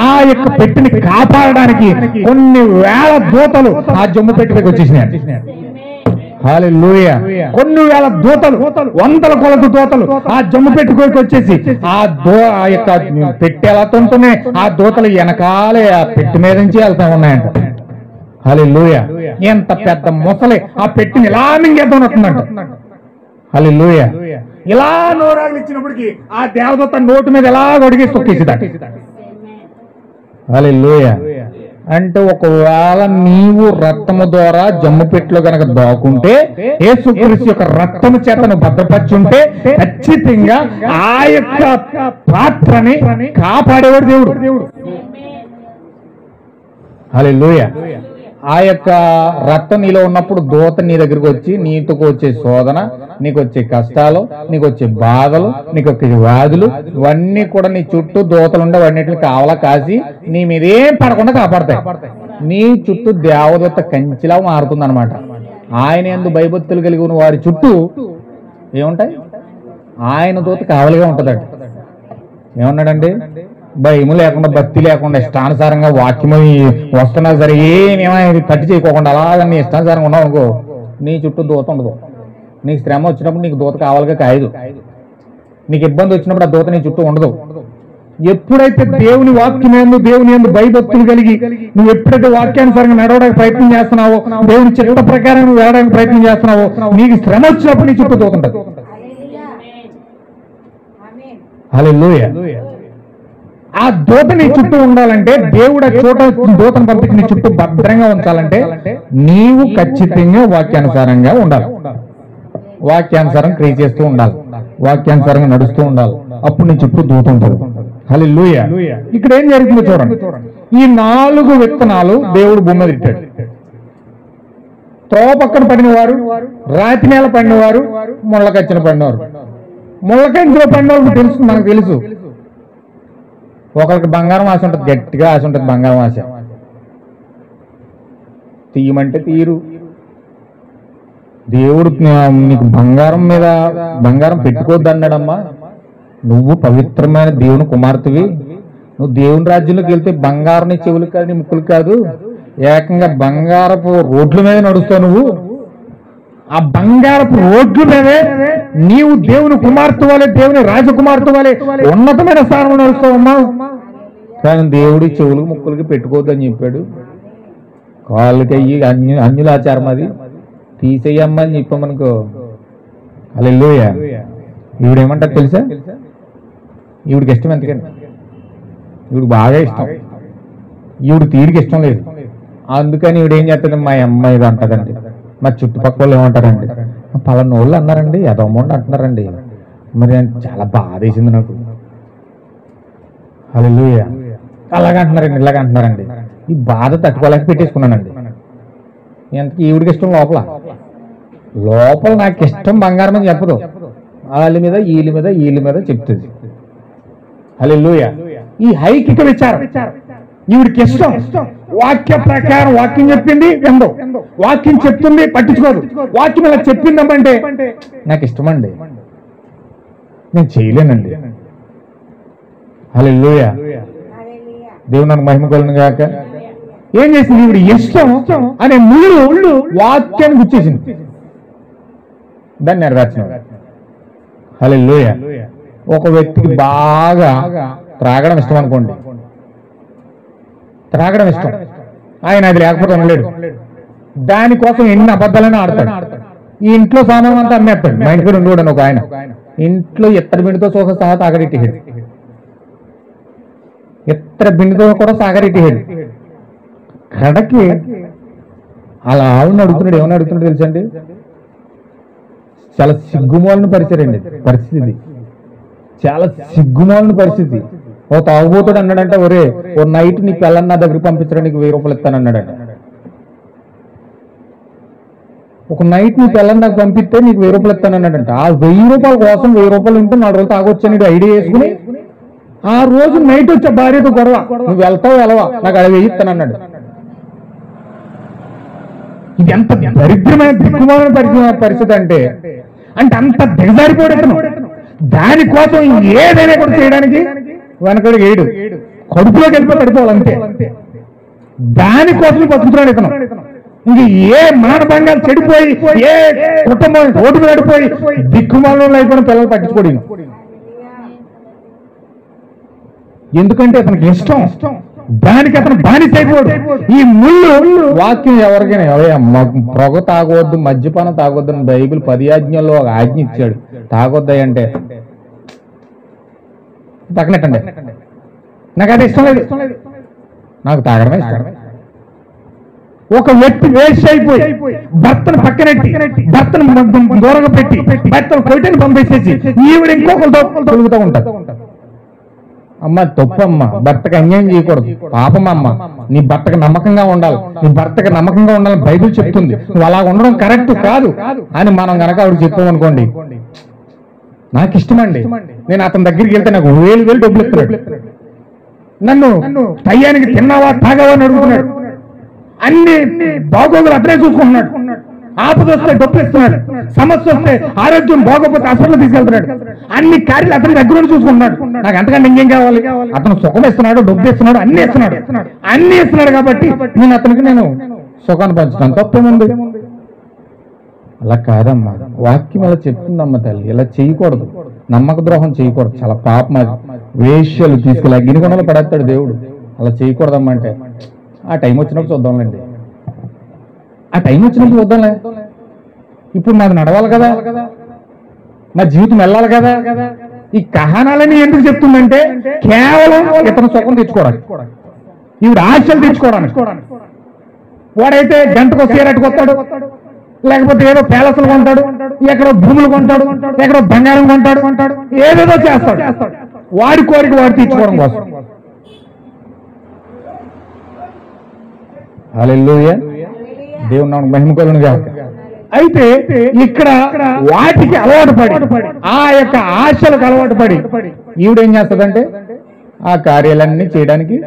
ఆ యొక్క పెట్టిని కాపాడడానికి కొన్ని వేల దూతలు ఆ జమ్ము పెట్టికి వచ్చేసినాయి. హల్లెలూయా. కొన్ని వేల దూతలు, వందల కొలది దూతలు ఆ జమ్ము పెట్టుకోకి వచ్చేసి ఆ యొక్క పెట్టి ఎలా తుంటున్నాయి, ఆ దూతలు వెనకాలే ఆ పెట్టి మీద నుంచి వెళ్తా ఉన్నాయంట. హల్లెలూయా. ఎంత పెద్ద ముసలి ఆ పెట్టిని ఇలా మింగేద్దామంటుందంట. హల్లెలూయా. ఇలా నోరాలు ఇచ్చినప్పటికీ ఆ దేవదూత నోటి మీద ఎలా ఒడిగేసి తొక్కేసిదట. హల్లెలూయా. అంటే ఒకవేళ నీవు రక్తము ద్వారా జమ్ము పెట్టిలో కనుక దాక్కుంటే, యేసుక్రీస్తు యొక్క రక్తము చేతను భద్రపరుచుంటే ఖచ్చితంగా ఆ యొక్క పాత్రని కాపాడేవాడు దేవుడు. హల్లెలూయా. ఆ యొక్క రక్తం నీలో ఉన్నప్పుడు దూత నీ దగ్గరికి వచ్చి నీతో వచ్చే శోధన, నీకు వచ్చే కష్టాలు, నీకు వచ్చే బాధలు, నీకు వచ్చే వ్యాధులు ఇవన్నీ కూడా నీ చుట్టూ దూతలుండే వాటిని కావలా కాసి నీ మీదేం పడకుండా కాపాడతాయి. నీ చుట్టూ దేవదూత కంచిలా మారుతుంది అనమాట. ఆయన యందు భయభక్తులు కలిగి ఉన్న వారి చుట్టూ ఏముంటాయి? ఆయన దూత కావలిగా ఉంటుందండి. ఏమన్నాడండి? భయము లేకుండా, భక్తి లేకుండా, ఇష్టానుసారంగా వాక్యము వస్తున్నా సరే ఏమేమైనా తట్టి చేయకోకుండా అలాగే నీ ఇష్టానుసారంగా ఉన్నావు అనుకో, నీ చుట్టూ దూత ఉండదు. నీకు శ్రమ వచ్చినప్పుడు నీకు దూత కావాలిగా కాయదు. నీకు ఇబ్బంది వచ్చినప్పుడు ఆ దూత నీ చుట్టూ ఉండదు. ఎప్పుడైతే దేవుని వాక్యం యందు, దేవుని యందు భయభక్తులు కలిగి నువ్వు ఎప్పుడైతే వాక్యానుసారంగా నడవడానికి ప్రయత్నం చేస్తున్నావో, దేవుని చిత్త ప్రకారం నువ్వు వెళ్ళడానికి ప్రయత్నం చేస్తున్నావో, నీకు శ్రమ వచ్చినప్పుడు నీ చుట్టూ దూత ఉంటుంది. హల్లెలూయా. ఆ దూత నీ చుట్టూ ఉండాలంటే, దేవుడు ఆ చోట దూతను పంపించి నీ చుట్టూ భద్రంగా ఉంచాలంటే నీవు ఖచ్చితంగా వాక్యానుసారంగా ఉండాలి. వాక్యానుసారం క్రియ చేస్తూ ఉండాలి, వాక్యానుసారంగా నడుస్తూ ఉండాలి. అప్పుడు నీ చుట్టూ దూత ఉంటుంది. హల్లెలూయా. ఇక్కడ ఏం జరుగుతుందో చూడండి. ఈ 4 విత్తనాలు దేవుడు భూమి మీద ఇట్టాడు. త్రోవ పక్కన పడినవారు, రాతి నేల పడినవారు, ముళ్ళకచ్చిన పడినవారు. ముళ్ళకంచెలో పడిన వాళ్ళకి తెలుసు, మనకు తెలుసు. ఒకరికి బంగారం ఆశ ఉంటుంది, గట్టిగా ఆశ ఉంటుంది. బంగారం ఆశ తీయమంటే తీరు. దేవుడు నీకు బంగారం మీద బంగారం పెట్టుకోవద్దు అన్నాడమ్మా. నువ్వు పవిత్రమైన దేవుని కుమార్తెవి. నువ్వు దేవుని రాజ్యంలోకి వెళ్తే బంగారం నీ చెవులు కాదు, నీ ముక్కులు కాదు, ఏకంగా బంగారపు రోడ్ల మీద నడుస్తావు. నువ్వు ఆ బంగారపు రోడ్ల మీదే నీవు దేవుని కుమార్తె వాళ్ళే, దేవుని రాజకుమార్తె వాళ్ళే ఉన్నతమైన స్థానంలో నడుస్తావమ్మా. కానీ దేవుడి చెవులకు ముక్కులకి పెట్టుకోవద్దు అని చెప్పాడు. కాళ్ళకి అయ్యి అన్యుల ఆచారం అది, తీసేయమ్మా అని చెప్పామనుకో. హల్లెలూయా. ఈవిడేమంటారు తెలుసా? ఈవిడికి ఇష్టం ఎందుకండి? ఈవిడికి బాగా ఇష్టం, ఈవిడ తీరికి ఇష్టం లేదు. అందుకని ఈవిడేం చేస్తుంది? మా అమ్మాయి ఇది అంటదండి. మా చుట్టుపక్కల వాళ్ళు ఏమంటారండి? పలానా వాళ్ళు అన్నారండి, ఏదో అమౌంట్ అంటున్నారండి. మరి చాలా బాధ వేసింది నాకు. హల్లెలూయా. అలాగంటున్నారండి, ఇలాగంటున్నారండి. ఈ బాధ తట్టుకోలేక పెట్టేసుకున్నానండి. ఎంతకి ఈవిడికి ఇష్టం లోపల లోపల నాకు ఇష్టం బంగారం అని చెప్పదు. వాళ్ళ మీద వీళ్ళ మీద వీళ్ళ మీద చెప్తుంది. హల్లెలూయా. ఈ హైకిక విచారం ఈవిడికి ఇష్టం. వాక్య ప్రకారం వాక్యం చెప్పింది విందు, వాక్యం చెప్తుంది పట్టించుకోదు. వాక్యం ఇలా చెప్పిందమ్మంటే నాకు ఇష్టమండి, నేను చేయలేనండి. హల్లెలూయా. దేవుడు నాకు మహిమ కలుగును గాక. ఏం చేసింది? ఈవిడ ఇష్టం అనే ముళ్ళు వాక్యాన్ని గుర్చేసింది, దాన్ని నెరవేర్చినాడు. హల్లెలూయా. ఒక వ్యక్తికి బాగా త్రాగడం ఇష్టం అనుకోండి, త్రాగడం ఇష్టం, ఆయన అది లేకపోతే ఉండలేడు. దానికోసం ఎన్ని అబద్ధాలైనా ఆడతాడు. ఈ ఇంట్లో సామాన్ అంతా అమ్మేస్తాడు. మా ఇంటి కూడా ఉండేవాడు ఒక ఆయన, ఇంట్లో ఇత్తడి బిండితో సహా సాగరెట్టిహాడు. ఇత్తడి బిండితో కూడా సాగరెట్టిహాడు. కడకి అలా ఆవుని అడుగుతున్నాడు. ఏమని అడుగుతున్నాడు తెలుసండి? చాలా సిగ్గుమాలిన పరిస్థితి, చాలా సిగ్గుమాలిన పరిస్థితి. ఓ తాగుబోతుడు అన్నాడంటే, ఒరే ఓ నైట్ నీ పిల్లని నా దగ్గర పంపించడం, నీకు 1000 రూపాయలు ఇస్తానన్నాడంట. ఒక నైట్ నీ పిల్లని నాకు పంపిస్తే నీకు 1000 రూపాయలు ఇస్తానన్నాడంట. ఆ 1000 రూపాయల కోసం 1000 రూపాయలు ఉంటే 4 రోజులు తాగొచ్చా నీకు ఐడియా వేసుకుని, ఆ రోజు నైట్ వచ్చే భార్యతో గొడవ, నువ్వు వెళ్తావు వెళ్ళవా, నాకు అది 1000 ఇస్తానన్నాడు. ఇది ఎంత దరిద్రమైన దిక్కుమాలిన పరిస్థితి అంటే అంత దిగజారిపోవడం. దానికోసం ఏదైనా కూడా చేయడానికి వెనకడు ఏడు, కడుపులోకి వెళ్ళిపోయి పడిపోవాలంతే. దానికోసం బతుకుతున్నాడు ఇతను. ఇంక ఏ మానభంగాలు చెడిపోయి, ఏ కుటుంబం రోడ్డు పడిపోయి దిక్కుమాలంలో అయిపోయిన పిల్లలు పట్టించుకోడు. ఎందుకంటే అతనికి ఇష్టం, దానికి అతను బానిస అయిపోడు. ఈ ముళ్ళు వాక్యం ఎవరికైనా పొగ తాగవద్దు, మద్యపానం తాగొద్దు అని బైబిల్ 10 ఆజ్ఞల్లో ఒక ఆజ్ఞ ఇచ్చాడు. తాగొద్దాయి అంటే పక్కనెట్టండి, నాకు అది ఇష్టం లేదు, నాకు తాగడమే ఇష్టం. ఒక వ్యక్తి వేస్ట్ అయిపోయి భర్తను పక్కనెట్టి, భర్తను దూరంగా పెట్టి, భర్తను కొట్టని పంపేసేసి ఈవిడ ఇంకొకరు తొలుగుతూ ఉంటారు. అమ్మ తప్పమ్మ, భర్తకు అన్యాయం చేయకూడదు, పాపమమ్మ, నీ భర్తకు నమ్మకంగా ఉండాలి, నీ భర్తకు నమ్మకంగా ఉండాలని బైబిల్ చెప్తుంది. నువ్వు అలా ఉండడం కరెక్ట్ కాదు అని మనం కనుక ఆవిడ చెప్పామనుకోండి, నాకు ఇష్టమండి, నేను అతని దగ్గరికి వెళ్తే నాకు 1000 డబ్బులు ఇస్తున్నాడు, నన్ను టయానికి తిన్నావా తాగావా అని అడుగుతున్నాడు, అన్ని బాగోగులు అతనే చూసుకుంటున్నాడు, ఆపద వస్తే డబ్బులు ఇస్తున్నాడు, సమస్య వస్తే ఆరోగ్యం బాగోపోతే హాస్పిటల్ తీసుకెళ్తున్నాడు, అన్ని కార్యాలు అతని దగ్గర నుండి చూసుకుంటున్నాడు. నాకు అంతకంటే ఇంకేం కావాలి? అతను సుఖం ఇస్తున్నాడు, డబ్బు ఇస్తున్నాడు, అన్ని ఇస్తున్నాడు కాబట్టి నేను అతనికి సుఖాన్ని పంచుతాను. తప్పేముంది? అలా కాదమ్మా, వాక్యం అలా చెప్తుందమ్మా తల్లి. ఇలా చేయకూడదు, నమ్మక ద్రోహం చేయకూడదు, చాలా పాపం అది. వేష్యలు తీసుకెళ్ళి అగ్నిగుణంలో పడేస్తాడు దేవుడు. అలా చేయకూడదమ్మా. అంటే ఆ టైం వచ్చినప్పుడు చూద్దాంలేండి, ఆ టైం వచ్చినప్పుడు చూద్దాంలే. ఇప్పుడు మాది నడవాలి కదా, మా జీవితం వెళ్ళాలి కదా. ఈ కహానాలని ఎందుకు చెప్తుందంటే కేవలం ఇతను సుఖం తెచ్చుకోవడానికి, ఈవిడ ఆశలు తెచ్చుకోవడానికి. వాడైతే గంటకు సీరట్ కొత్తాడు, లేకపోతే ఏదో ప్యాలెస్లు కొంటాడు, ఎక్కడో భూములు కొంటాడు, ఎక్కడో బంగారం కొంటాడు, ఏదేదో చేస్తాడు వాడి కోరిక వాడు తీర్చుకోవడం కోసం. హల్లెలూయా, దేవుని నామమునకు మహిమ కలుగును గాక. అయితే ఇక్కడ వాటికి అలవాటు పడి, ఆ యొక్క ఆశలకు అలవాటు పడి ఈవిడేం చేస్తుందంటే ఆ కార్యాలన్నీ చేయడానికి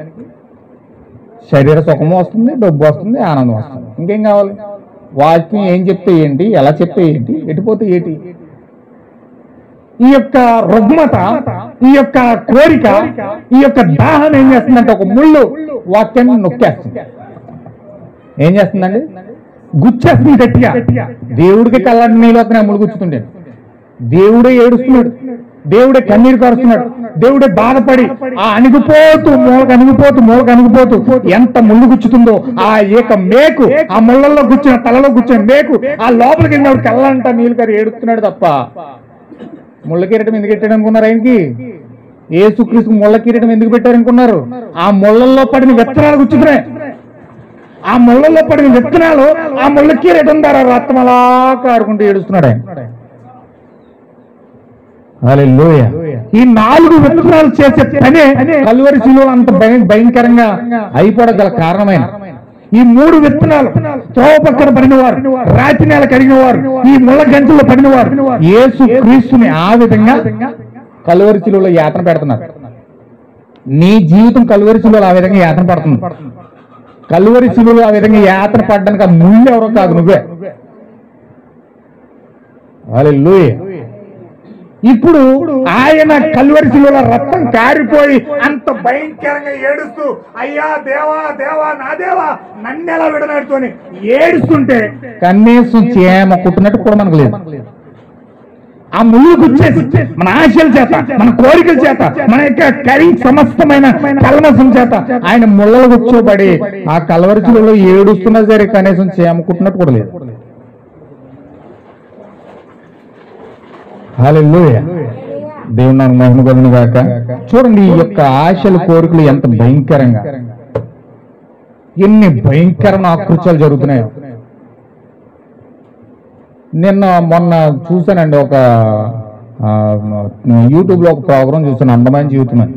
శరీర సుఖము వస్తుంది, డబ్బు వస్తుంది, ఆనందం వస్తుంది. ఇంకేం కావాలి? వాక్యం ఏం చెప్తే ఏంటి, ఎలా చెప్తే ఏంటి, ఎటుపోతే ఏంటి? ఈ యొక్క రుగ్మత, ఈ యొక్క కోరిక, ఈ యొక్క దాహం ఏం చేస్తుందంటే ఒక ముళ్ళు వాక్యాన్ని నొక్కేస్తుంది. ఏం చేస్తుందండి? గుచ్చేస్తుంది గట్టిగా. దేవుడికి కళ్ళని నీళ్ళు వస్తున్నాయి, ముళ్ళు గుచ్చుతుండే. దేవుడే ఏడుస్తున్నాడు, దేవుడే కన్నీరు కారుస్తున్నాడు, దేవుడే బాధపడి ఆ అణిగిపోతూ మూలకు అణిగిపోతూ ఎంత ముళ్ళు గుచ్చుతుందో ఆ ఏక మేకు, ఆ ముళ్ళల్లో గుచ్చిన, తలలో గుచ్చిన మేకు ఆ లోపలికి వెళ్ళినప్పుడు కళ్ళంట నీళ్ళు కారి ఏడుస్తున్నాడు తప్ప. ముళ్ళ కిరీటం ఎందుకు పెట్టాడు అనుకున్నారు? ఆయనకి యేసుక్రీస్తుకు ముళ్ళ కిరీటం ఎందుకు పెట్టారనుకున్నారు? ఆ ముళ్ళల్లో పడిన విత్తనాలు గుచ్చుతున్నాయి. ఆ ముళ్ళల్లో పడిన విత్తనాలు ఆ ముళ్ళ కిరీటం ద్వారా రక్తం అలా కారుకుంటూ ఏడుస్తున్నాడు ఆయన. హల్లెలూయా. ఈ 4 విత్తనాలు చేసే పనే కల్వరి శిలువలో అంత భయంకరంగా అయిపోవడం కారణమైన ఈ 3 విత్తనాలు త్రోవ పక్కన పడినవారు, రాతి నేల కడిగినవారు, ఈ ముళ్ళ గంటల్లో పడినవారు యేసు క్రీస్తుని ఆ విధంగా కల్వరి శిలువలో యాతన పెడుతున్నారు. నీ జీవితం కల్వరి శిలువలో ఆ విధంగా యాతన పడుతుంది. కల్వరి శిలువలో ఆ విధంగా యాతన పడడానికి ఆ ముళ్ళు ఎవరో కాదు, నువ్వే. హల్లెలూయా. ఇప్పుడు ఆయన కల్వరి శిలువలో రక్తం కారిపోయి అంత భయంకరంగా ఏడుస్తూ, అయ్యా దేవా దేవా నా దేవా నన్నెలా విడనాడుతోని ఏడుస్తుంటే కనీసం చేమ కుట్టినట్టు కూడా మనకు లేదు. ఆ ముళ్ళు గుచ్చేసి మన ఆశల చేత, మన కోరికల చేత, మన యొక్క సమస్తమైన కల్మసం చేత ఆయన ముళ్ళలు గుచ్చోబడి ఆ కల్వరి శిలువలో ఏడుస్తున్నా సరే కనీసం చేమ కుట్టినట్టు కూడా లేదు. హల్లెలూయా, దేవుని నామమునకు మహిమ కలుగును గాక. చూడండి ఈ యొక్క ఆశలు, కోరికలు ఎంత భయంకరంగా, ఎన్ని భయంకరమైన ఆకృత్యాలు జరుగుతున్నాయో. మొన్న చూశానండి, ఒక యూట్యూబ్ లో ఒక ప్రోగ్రాం చూసాను, అందమైన జీవితం అని.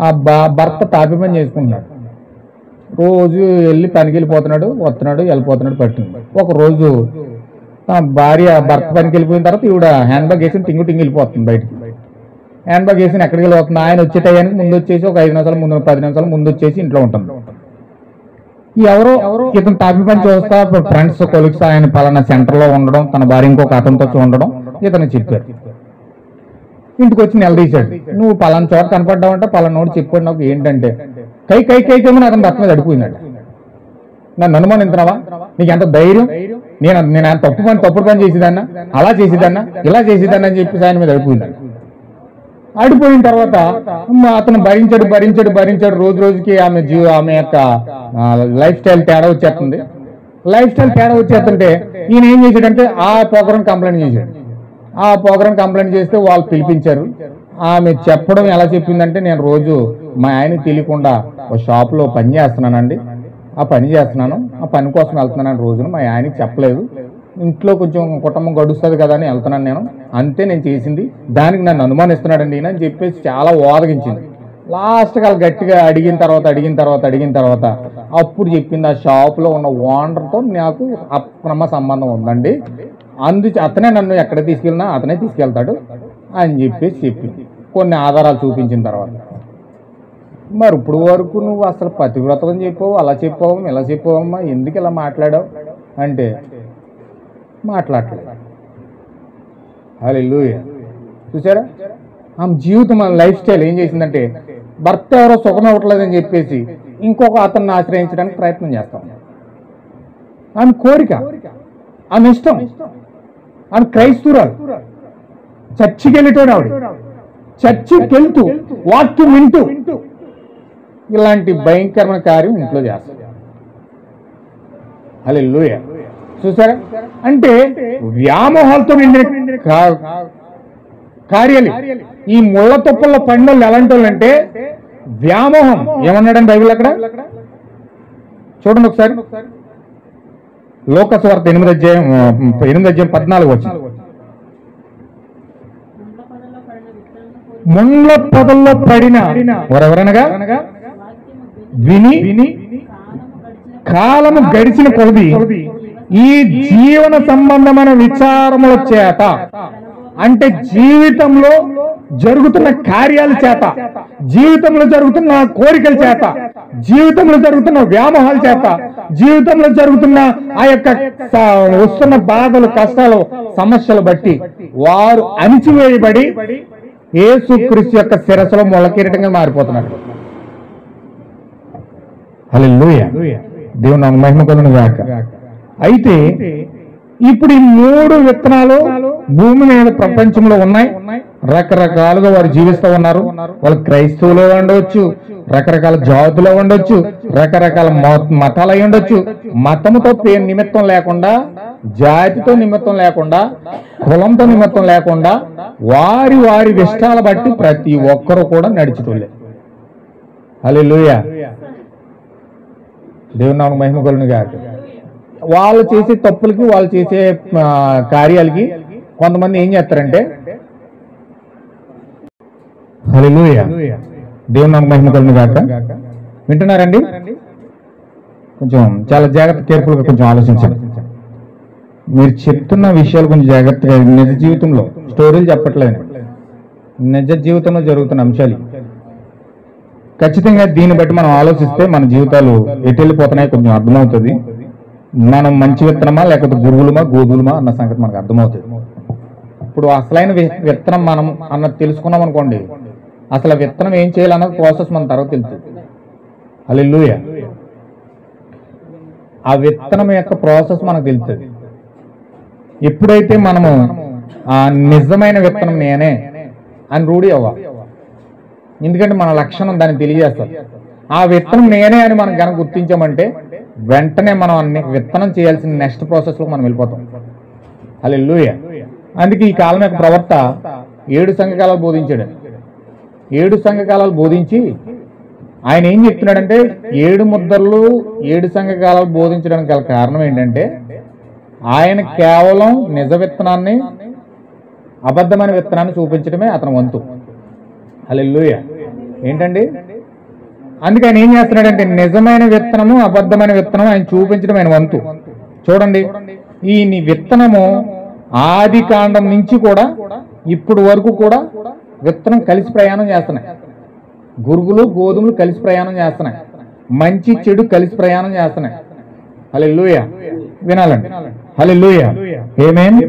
ఆ భర్త తాపి పని చేసుకుంటున్నాడు, రోజు వెళ్ళి పనికి వెళ్ళిపోతున్నాడు, వస్తున్నాడు, వెళ్ళిపోతున్నాడు. పట్టింది ఒక రోజు భార్య భర్త పనికి వెళ్ళిపోయిన తర్వాత ఈవిడ హ్యాండ్ బ్యాగ్ వేసి టింగు వెళ్ళిపోతుంది బయటికి. హ్యాండ్ బ్యాగ్ వేసి ఎక్కడికి వెళ్ళిపోతుంది? ఆయన వచ్చే టైంకి ముందు వచ్చేసి ఒక 5 నిమిషాలు ముందు, 10 నిమిషాలు ముందు వచ్చేసి ఇంట్లో ఉంటుంది. ఎవరో ఇతను తాపి పని చూస్తా ఫ్రెండ్స్, కొలీగ్స్ ఆయన పలానా సెంటర్ లో ఉండడం, తన భార్య ఇంకొక అతనితో ఉండడం ఇతను చెప్పారు. ఇంటికి వచ్చి నిలదీశాడు, నువ్వు పలానా చోట కనపడ్డావంటే పలానోడు చెప్పాడు నాకు. ఏంటంటే కై అతని భర్త మీద అడిపోయినాడు. నన్ను అనుమానించినావా? నీకు ఎంత ధైర్యం? నేను తప్పుడు పని చేసేదాన్నా, అలా చేసేదాన్నా, ఇలా చేసేదాన్ని అని చెప్పి ఆయన మీద అడిపోయినాడు. అడిపోయిన తర్వాత అతను భరించాడు. రోజు రోజుకి ఆమె యొక్క లైఫ్ స్టైల్ తేడా వచ్చేస్తుంది. లైఫ్ స్టైల్ తేడా వచ్చేస్తుంటే ఈయన ఏం చేశాడంటే ఆ ప్రోగ్రాం కంప్లైంట్ చేశాడు. ఆ ప్రోగ్రాం కంప్లైంట్ చేస్తే వాళ్ళు పిలిపించారు. ఆమె చెప్పడం ఎలా చెప్పిందంటే, నేను రోజు మా ఆయనకి తెలియకుండా ఒక షాప్లో పని చేస్తున్నానండి, ఆ పని కోసం వెళ్తున్నాను రోజున, మా ఆయనకి చెప్పలేదు, ఇంట్లో కొంచెం కుటుంబం గడుస్తుంది కదా అని వెళ్తున్నాను నేను, అంతే నేను చేసింది, దానికి నన్ను అనుమానిస్తున్నాడండి ఈయన అని చెప్పేసి చాలా ఓదగించింది. లాస్ట్కి వాళ్ళు గట్టిగా అడిగిన తర్వాత అప్పుడు చెప్పింది, ఆ షాప్లో ఉన్న ఓనర్తో నాకు అక్రమ సంబంధం ఉందండి, అతనే నన్ను ఎక్కడ తీసుకెళ్ళినా అతనే తీసుకెళ్తాడు అని చెప్పేసి చెప్పింది. కొన్ని ఆధారాలు చూపించిన తర్వాత, మరి ఇప్పుడు వరకు నువ్వు అసలు పతివ్రతం చెప్పావు, అలా చెప్పావు, ఇలా చెప్పావమ్మా, ఎందుకు ఇలా మాట్లాడావు? అంటే మాట్లాడలేదు. హల్లెలూయా. చూసారా ఆమె జీవితం, మన లైఫ్ స్టైల్ ఏం చేసిందంటే భర్త ఎవరో సుఖం ఇవ్వట్లేదని చెప్పేసి ఇంకొక అతన్ని ఆశ్రయించడానికి ప్రయత్నం చేస్తాం. ఆమె కోరిక, ఆమె ఇష్టం, ఆమె క్రైస్తవురాలు, చర్చికి వెళ్ళేటోడు ఆవిడ, చర్చికి వెళ్తూ వాక్యం వింటూ ఇలాంటి భయంకరమైన కార్యం ఇంట్లో చేస్తాం. హల్లెలూయా. చూసారా అంటే వ్యామోహాలతో నిండిన కార్యాలు. ఈ ముళ్ళ తుప్పల్లో పడిన వాళ్ళు ఎలాంటి వాళ్ళు అంటే వ్యామోహం. ఏమన్నాడని బైబిల్ అక్కడ చూడండి ఒకసారి. లోక సువార్త 8 వచ్చింది. ముండ్ల పొదల్లో పడిన ఎవరెవరనగా విని కాలము గడిచిన కొలది ఈ జీవన సంబంధమైన విచారముల చేత, అంటే జీవితంలో జరుగుతున్న కార్యాల చేత, జీవితంలో జరుగుతున్న కోరికల చేత, జీవితంలో జరుగుతున్న వ్యామోహాల చేత, జీవితంలో జరుగుతున్న ఆ యొక్క వస్తున్న బాధలు, కష్టాలు, సమస్యలు బట్టి వారు అణిచివేయబడి యేసుక్రీస్తు యొక్క శిరస్సులో మొలకీరటంగా మారిపోతున్నారు. హల్లెలూయా. దేవుని నామమునకు మహిమ కలుగును గాక. అయితే ఇప్పుడు ఈ 3 విత్తనాలు భూమి మీద ప్రపంచంలో ఉన్నాయి. రకరకాలుగా వారు జీవిస్తూ ఉన్నారు. వాళ్ళు క్రైస్తవులు ఉండవచ్చు, రకరకాల జాతులు ఉండొచ్చు, రకరకాల మతాలు అయి ఉండొచ్చు. మతంతో నిమిత్తం లేకుండా, జాతితో నిమిత్తం లేకుండా, కులంతో నిమిత్తం లేకుండా వారి వారి ఇష్టాల బట్టి ప్రతి ఒక్కరు కూడా నడుచుకోలే. హల్లెలూయా. దేవుని నామమునకు మహిమ కలుగును గాక. వాళ్ళు చేసే తప్పులకి, వాళ్ళు చేసే కార్యాలకి కొంతమంది ఏం చేస్తారంటే, హల్లెలూయా, దేవుని నామమునకు మహిమ కలుగును గాక. వింటున్నారండి? కొంచెం చాలా జాగ్రత్త, కేర్ఫుల్గా కొంచెం ఆలోచించండి. మీరు చెప్తున్న విషయాలు కొంచెం జాగ్రత్తగా, నిజ జీవితంలో స్టోరీలు చెప్పట్లేదు, నిజ జీవితంలో జరుగుతున్న అంశాలు. ఖచ్చితంగా దీన్ని బట్టి మనం ఆలోచిస్తే మన జీవితాలు ఎటు వెళ్ళిపోతున్నాయి కొంచెం అర్థమవుతుంది. మనం మంచి విత్తనమా లేకపోతే గురువులమా గోధులమా అన్న సంగతి మనకు అర్థమవుతుంది. ఇప్పుడు అసలైన విత్తనం మనం అన్నది తెలుసుకున్నాం అనుకోండి, అసలు విత్తనం ఏం చేయాలన్నది ప్రాసెస్ మన తర్వాత తెలుస్తుంది. హల్లెలూయా. ఆ విత్తనం యొక్క ప్రాసెస్ మనకు తెలుస్తుంది. ఎప్పుడైతే మనము ఆ నిజమైన విత్తనం నేనే అని రూఢి అవ్వాలి. ఎందుకంటే మన లక్షణం దాన్ని తెలియజేస్తుంది. ఆ విత్తనం నేనే అని మనం కనుక గుర్తించామంటే వెంటనే మనం అన్ని విత్తనం చేయాల్సిన నెక్స్ట్ ప్రాసెస్ లో మనం వెళ్ళిపోతాం. హల్లెలూయా. అందుకే ఈ కాలం యొక్క ప్రవర్త 7 సంఘకాలాలు బోధించాడు. 7 సంఘకాలాలు బోధించి ఆయన ఏం చెప్తున్నాడంటే 7 ముద్రలు 7 సంఘకాలాలు బోధించడానికి గల కారణం ఏంటంటే ఆయన కేవలం నిజ విత్తనాన్ని, అబద్ధమైన విత్తనాన్ని చూపించడమే అతని వంతు. హల్లెలూయా. ఏంటండి? అందుకే ఆయన ఏం చేస్తున్నాడంటే నిజమైన విత్తనము, అబద్ధమైన విత్తనం ఆయన చూపించడం ఆయన వంతు. చూడండి, ఈ విత్తనము ఆది కాండం నుంచి కూడా ఇప్పుడు వరకు కూడా విత్తనం కలిసి ప్రయాణం చేస్తున్నాయి. గురుగులు గోధుమలు కలిసి ప్రయాణం చేస్తున్నాయి. మంచి చెడు కలిసి ప్రయాణం చేస్తున్నాయి. హల్లెలూయా. వినాలండి. హల్లెలూయా. ఆమేన్.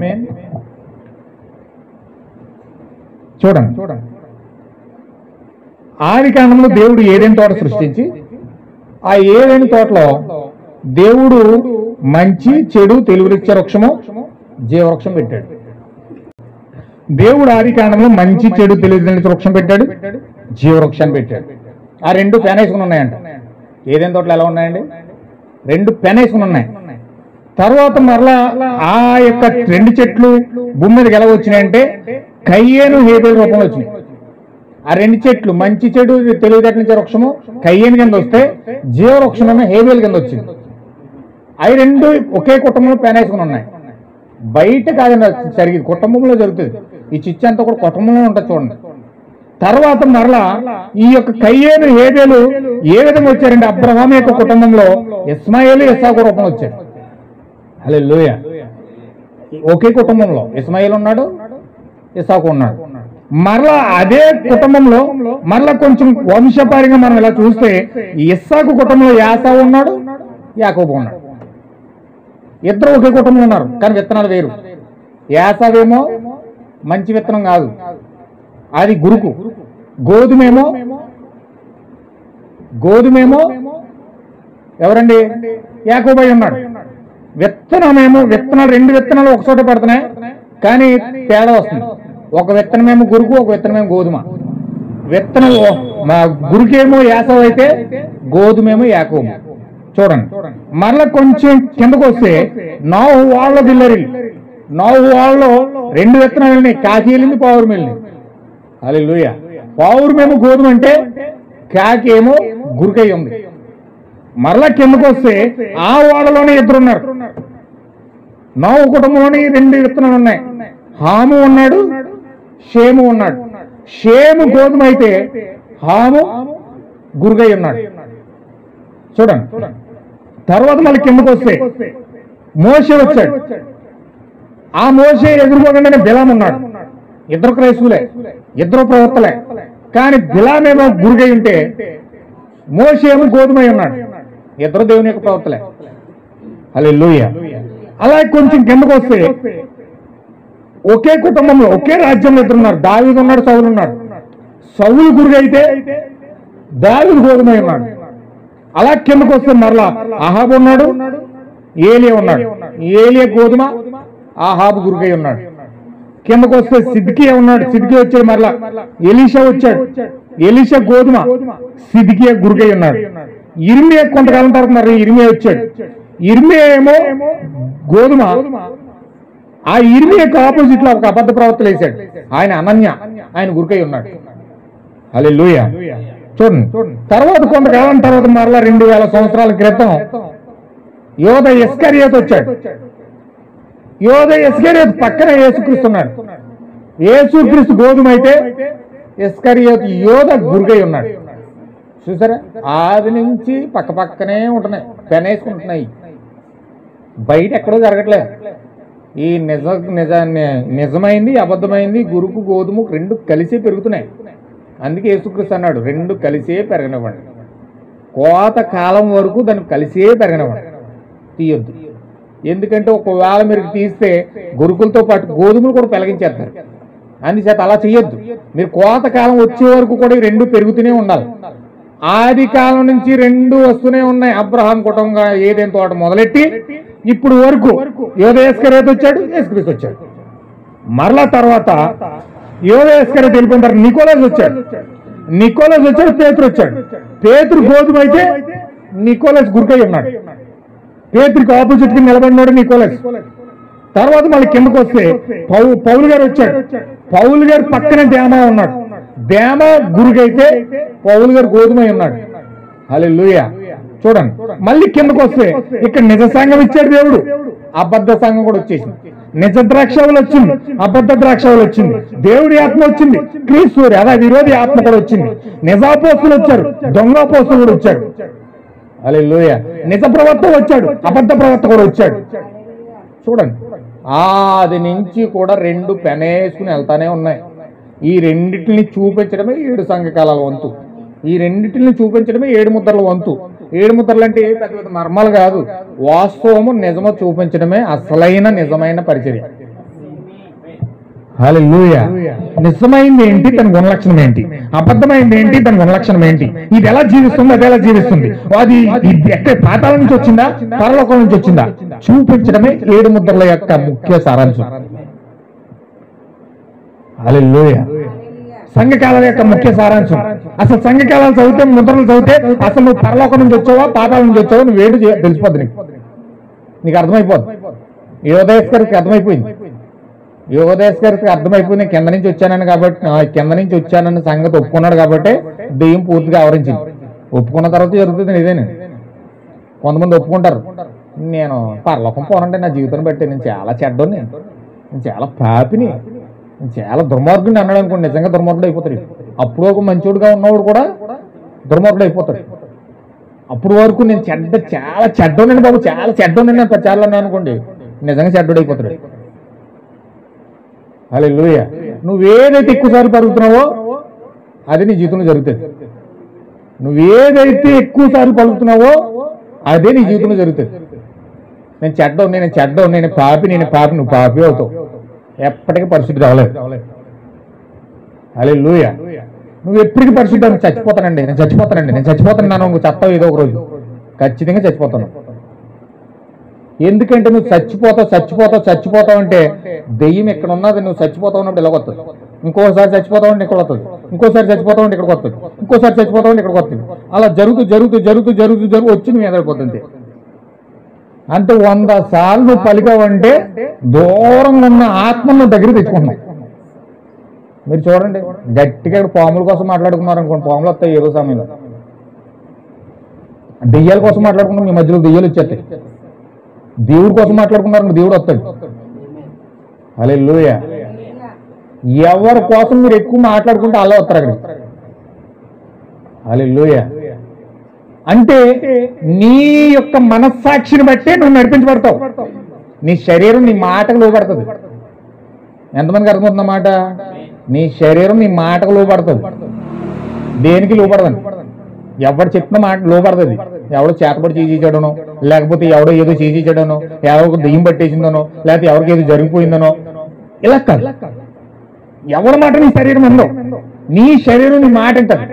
చూడండి, ఆది కాండంలో దేవుడు ఏదైనా తోట సృష్టించి ఆ ఏదైనా తోటలో దేవుడు మంచి చెడు తెలివిచ్చే వృక్షము జీవవృక్షం పెట్టాడు. దేవుడు ఆది కాండంలో మంచి చెడు తెలివిచ్చే వృక్షం పెట్టాడు, జీవవృక్షాన్ని పెట్టాడు. ఆ 2 పెనేసుకుని ఉన్నాయంట. ఏదైనా తోటలు ఎలా ఉన్నాయండి? 2 పెనేసుకుని ఉన్నాయి. తర్వాత మరలా ఆ యొక్క 2 చెట్లు భూమి మీదకి ఎలా వచ్చినాయంటే కయ్యేను హేబేలు రూపంలో వచ్చినాయి. ఆ 2 చెట్లు మంచి చెడు తెలివితేటనిచ్చే వృక్షము కయ్యేను కింద వస్తే, జీవవృక్షమేమో హేబేలు కింద వచ్చింది. అవి 2 ఒకే కుటుంబంలో పెనేసుకుని ఉన్నాయి. బయట కాదండి జరిగింది, కుటుంబంలో జరుగుతుంది. ఈ చిచ్చు అంతా కూడా కుటుంబంలో ఉంటుంది. చూడండి, తర్వాత మరలా ఈ యొక్క కయ్యేను హేబేలు ఏ విధంగా వచ్చారంటే అబ్రహాము యొక్క కుటుంబంలో ఇస్మాయేలు ఇస్సాకు రూపంలో వచ్చారు. హల్లెలూయా. ఒకే కుటుంబంలో ఇస్మాయేలు ఉన్నాడు, ఇస్సాకు ఉన్నాడు. మరలా అదే కుటుంబంలో మరలా కొంచెం వంశపారిగా మనం ఇలా చూస్తే ఇస్సాకు కుటుంబంలో యాసావు ఉన్నాడు, యాకోబు ఉన్నాడు. ఇద్దరు ఒకే కుటుంబంలో ఉన్నారు, కానీ విత్తనాలు వేరు. యాసవేమో మంచి విత్తనం కాదు, అది గురుకు. గోధుమేమో ఎవరండి? యాకోబయ్య ఉన్నాడు. విత్తనాలు 2 విత్తనాలు ఒక చోట పడుతున్నాయి, కానీ తేడా వస్తుంది. ఒక విత్తనమేమో గురుకు, ఒక విత్తనమేమో గోధుమ. విత్తనం గురుకేమో యాసవ్ అయితే గోధుమేమో యాకోబు. చూడండి, మరలా కొంచెం కిందకు వస్తే నావు వాళ్ళ బిల్లరి, నావు వాళ్ళలో 2 విత్తనాలు వెళ్ళినాయి, కాకి వెళ్ళింది, పావురం వెళ్ళింది. హల్లెలూయా. పావురమేమో గోధుమ అంటే, కాకి ఏమో గురుకై ఉంది. మరలా కిందకు వస్తే ఆ వాడలోనే 2 ఉన్నారు. నావు కుటుంబంలోని 2 విత్తనాలు ఉన్నాయి. హాము ఉన్నాడు, షేము ఉన్నాడు. షేము గోధుమ అయితే హాము గురుగై ఉన్నాడు. చూడండి, తర్వాత మళ్ళీ కిందకు వస్తే మోషే వచ్చాడు. ఆ మోషే ఎదుర్కోకుండానే బిలాం ఉన్నాడు. 2 క్రైస్తువులే, 2 ప్రవక్తలే, కానీ బిలామేమో గురుగై ఉంటే మోషే ఏమో గోధుమై ఉన్నాడు. 2 దేవుని యొక్క ప్రవక్తలే. హల్లెలూయా. అలాగే కొంచెం కిందకు వస్తే ఒకే కుటుంబంలో ఒకే రాజ్యంలో 2 ఉన్నారు. దావీదు ఉన్నాడు, సౌలు ఉన్నాడు. సౌలు గురుగై అయితే దావీదు గోధుమై ఉన్నాడు. అలా కిందకు వస్తే మరలా అహాబు ఉన్నాడు, ఏలియా ఉన్నాడు. ఏలియా గోధుమ, అహాబు గురుగై ఉన్నాడు. కిందకు వస్తే సిద్కియా ఉన్నాడు. సిద్కియా వచ్చాడు. మరలా ఎలీషా వచ్చాడు. ఎలీషా గోధుమ, సిద్కియా గురుగై ఉన్నాడు. ఇర్మియా కొంతకాలం తర్వాత మరి ఇర్మియా వచ్చాడు. ఇర్మియా ఏమో గోధుమ. ఆ ఇర్మియాకి ఆపోజిట్ లో ఒక అబద్ధ ప్రవక్తలు వేశాడు. ఆయన అనన్య, ఆయన గురుకై ఉన్నాడు. హల్లెలూయా. చూడండి, తర్వాత కొంతకాలం తర్వాత మరలా 2000 సంవత్సరాల క్రితం యోధ ఇస్కరియోతు వచ్చాడు. యోధ ఇస్కరియోతు పక్కన యేసుక్రీస్తు ఉన్నాడు. యేసుక్రీస్తు గోధుమ అయితే ఇస్కరియోతు యోధ గురుకై ఉన్నాడు. చూసారా, ఆది నుంచి పక్క పక్కనే ఉంటున్నాయి, పెనేసుకుంటున్నాయి. బయట ఎక్కడో జరగట్లేదు. ఈ నిజమైంది, అబద్ధమైంది, గురుకు గోధుమ 2 కలిసి పెరుగుతున్నాయి. అందుకే యేసుక్రీస్తు అన్నాడు, 2 కలిసే పెరగనివ్వండి. కోత కాలం వరకు దాన్ని కలిసే పెరగనివ్వండి, తీయొద్దు. ఎందుకంటే ఒకవేళ మీరు తీస్తే గురుకులతో పాటు గోధుమలు కూడా పెరిగించేస్తారు. అందుచేత అలా చేయొద్దు. మీరు కోత కాలం వచ్చే వరకు కూడా 2 పెరుగుతూనే ఉండాలి. ఆది కాలం నుంచి 2 వస్తూనే ఉన్నాయి. అబ్రహాం కుటుంబంగా ఏదైనా తోట మొదలెట్టి ఇప్పుడు వరకు యోధ ఇస్కరియోతు వచ్చాడు, యేసుక్రీస్తు వచ్చాడు. మరలా తర్వాత యోధ ఇస్కరియోతు వెళ్ళిపోయిన తర్వాత నికోలాస్ వచ్చాడు, పేతురు వచ్చాడు. పేతురు గోధుమ అయితే నికోలాస్ గురుకై ఉన్నాడు. పేతురికి ఆపోజిట్ కి నిలబడినాడు నికోలాస్. తర్వాత మళ్ళీ కిందకు వస్తే పౌలు గారు వచ్చాడు. పౌలు గారు పక్కనే దేమా ఉన్నాడు. దేమ గురుకైతే పౌలు గారు గోధుమై ఉన్నాడు. హల్లెలూయా. చూడండి, మళ్ళీ కిందకు వస్తే ఇక్కడ నిజ సంఘం ఇచ్చాడు దేవుడు, అబద్ధ సంఘం కూడా వచ్చేసింది. నిజ ద్రాక్షావళి వచ్చింది, అబద్ధ ద్రాక్షావళి వచ్చింది. దేవుడి ఆత్మ వచ్చింది, క్రీస్తు అలా విరోధి ఆత్మ కూడా వచ్చింది. నిజాపోస్తులు వచ్చారు, దొంగపోస్తులు కూడా వచ్చాడు. హల్లెలూయా. నిజ ప్రవక్త వచ్చాడు, అబద్ధ ప్రవక్త కూడా వచ్చాడు. చూడండి, ఆది నుంచి కూడా 2 పెనేసుకుని వెళ్తానే ఉన్నాయి. ఈ రెండిటిని చూపించడమే 7 సంఘకాలాల వంతు. ఈ రెండిటిని చూపించడమే 7 ముద్రల వంతు. 7 ముద్రలు అంటే పెద్ద పెద్ద మర్మాలు కాదు, వాస్తవము నిజమో చూపించడమే అసలైన నిజమైన పరిచర్య. హల్లెలూయా. నిజమైంది ఏంటి, దాని గుణలక్షణం ఏంటి? అబద్ధమైంది ఏంటి, దాని గుణలక్షణం ఏంటి? ఇది ఎలా జీవిస్తుంది, అది ఎలా జీవిస్తుంది? అది ఎక్కడ పాతాల నుంచి వచ్చిందా, పరలోకం నుంచి వచ్చిందా? చూపించడమే 7 ముద్రల యొక్క ముఖ్య సారాంశం. హల్లెలూయా. సంఘకాలాల యొక్క ముఖ్య సారాంశం. అసలు సంఘకాలాలు చదివితే, ముద్రలు చదివితే అసలు నువ్వు పరలోకం నుంచి వచ్చావా, పాతాల నుంచి వచ్చావా, నువ్వు వేడు తెలిసిపోద్ది. నీకు అర్థమైపోద్ది. యోధేశ్వరికి అర్థమైపోయింది. యోగదేశ్వరికి అర్థమైపోయింది, కింద నుంచి వచ్చానని. కాబట్టి కింద నుంచి వచ్చానని సంగతి ఒప్పుకున్నాడు కాబట్టి దెయ్యం పూర్తిగా ఆవరించింది. ఒప్పుకున్న తర్వాత జరుగుతుంది ఇదేనండి. కొంతమంది ఒప్పుకుంటారు, నేను పరలోకం పోనంటే నా జీవితాన్ని బట్టి నేను చాలా చెడ్డోని, నేను చాలా పాపిని, నేను చాలా దుర్మార్గుని అన్నాడు అనుకోండి, నిజంగా దుర్మార్గుడు అయిపోతాడు. అప్పుడు ఒక మంచోడుగా ఉన్నవాడు కూడా దుర్మార్గుడు అయిపోతాడు. అప్పుడు వరకు నేను చాలా చెడ్డోనండి బాబు, చాలా చెడ్డోనండి నేను చాలా అన్నాను అనుకోండి, నిజంగా చెడ్డోడు అయిపోతాడు. హల్లెలూయా. నువ్వేదైతే ఎక్కువసార్లు పలుకుతున్నావో అది నీ జీవితంలో జరుగుతుంది. నువ్వేదైతే ఎక్కువసార్లు పలుకుతున్నావో అదే నీ జీవితంలో జరుగుతుంది. నేను చెడ్డవు, నేను పాపి, నువ్వు పాపి అవుతావు. ఎప్పటికీ పరిశుద్ధి రావలేదు. హల్లెలూయా. నువ్వు ఎప్పటికీ పరిశుద్ధి నేను చచ్చిపోతాను నువ్వు చస్తావు ఏదో ఒక రోజు, ఖచ్చితంగా చచ్చిపోతాను. ఎందుకంటే నువ్వు చచ్చిపోతావు అంటే దెయ్యం ఎక్కడ ఉన్నది, నువ్వు చచ్చిపోతావు ఉన్నప్పుడు ఇలా వస్తుంది, ఇంకోసారి చచ్చిపోతావు అంటే ఇక్కడ వస్తుంది, ఇంకోసారి చచ్చిపోతావు అంటే ఇక్కడికి వస్తుంది, ఇంకోసారి చచ్చిపోతావు అంటే ఇక్కడికి వస్తుంది. అలా జరుగుతూ వచ్చి నువ్వు ఎదరిపోతుంది. అంటే 100 సార్లు నువ్వు పలికావంటే దూరంగా ఉన్న ఆత్మను దగ్గర తెచ్చుకుంటున్నావు. మీరు చూడండి, గట్టిగా పాముల కోసం మాట్లాడుకున్నారు అనుకోండి, పాములు వస్తాయి ఏదో సమయంలో. దెయ్యాల కోసం మాట్లాడుకున్నాం, మీ మధ్యలో దెయ్యాలు వచ్చేస్తాయి. దేవుడి కోసం మాట్లాడుకున్నారు, దేవుడు వస్తాడు. హల్లెలూయా. ఎవరి కోసం మీరు ఎక్కువ మాట్లాడుకుంటే అలా వస్తారు అక్కడ. హల్లెలూయా. అంటే నీ యొక్క మనస్సాక్షిని బట్టే నువ్వు నడిపించబడతావు. నీ శరీరం నీ మాటకు లోపడుతుంది. ఎంతమందికి అర్థమవుతుందన్నమాట? నీ శరీరం నీ మాటకు లోపడుతుంది, దేనికి లోపడదని. ఎవరు చెప్పిన మాట లోపడుతుంది. ఎవడో చేతపడి చేసేయడనో, లేకపోతే ఎవడో ఏదో చేసేయడనో, ఎవరికి దెయ్యం పట్టేసిందనో, లేకపోతే ఎవరికి ఏదో జరిగిపోయిందనో, ఇలా కాదు. ఎవరి మాట నీ శరీరం ఉందో, నీ శరీరం నీ మాట అంటారు.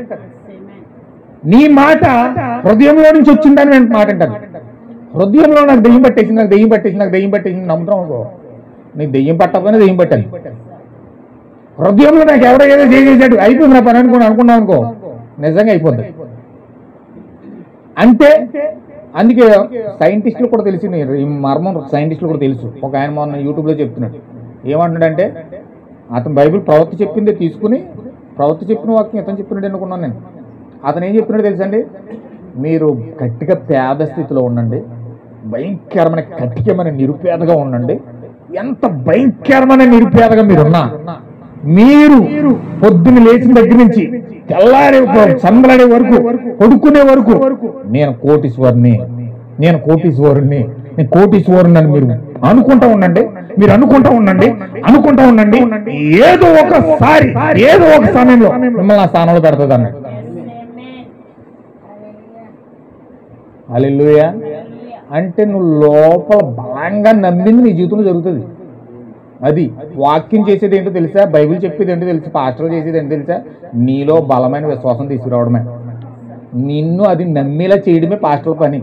నీ మాట హృదయంలో నుంచి వచ్చిందని మాట అంటారు. హృదయంలో నాకు దెయ్యం పట్టేసింది నమ్ముతాం అనుకో, నీకు దెయ్యం పట్టకపోయినా దెయ్యం పట్టాలి. హృదయంలో నాకు ఎవడో ఏదో చేసేసాడు, అయిపోయింది నా పని అనుకున్నావు అనుకో, నిజంగా అయిపోద్ది. అంటే అందుకే సైంటిస్టులు కూడా తెలిసింది ఈ మర్మం, సైంటిస్టులు కూడా తెలుసు. ఒక ఆయన మొన్న యూట్యూబ్లో చెప్తున్నాడు, ఏమంటున్నాడంటే అతను బైబిల్ ప్రవక్త చెప్పిందే తీసుకుని, ప్రవక్త చెప్పిన వాక్యం ఇతను చెప్పినాడు అనుకున్నాను నేను. అతను ఏం చెప్పినాడు తెలుసండి, మీరు గట్టిగా పేద స్థితిలో ఉండండి, భయంకరమైన కఠినమైన నిరుపేదగా ఉండండి. ఎంత భయంకరమైన నిరుపేదగా మీరున్నా, మీరు పొద్దున్న లేచిన దగ్గర నుంచి తెల్లారే సందలాడే వరకు, కొడుకునే వరకు నేను కోటీశ్వరుని అని మీరు అనుకుంటా ఉండండి. ఏదో ఒకసారి ఏదో ఒక సమయంలో మిమ్మల్ని ఆ స్థానంలో పెడుతుంది అన్నాడు. హల్లెలూయా. అంటే నువ్వు లోపల బలంగా నమ్మింది నీ జీవితంలో జరుగుతుంది. అది వాక్యం చేసేది ఏంటో తెలుసా, బైబిల్ చెప్పేది ఏంటో తెలుసా, పాస్టర్ చేసేది ఏంటో తెలుసా, నీలో బలమైన విశ్వాసం తీసుకురావడమే. నిన్ను అది నమ్మేలా చేయడమే పాస్టర్ పని.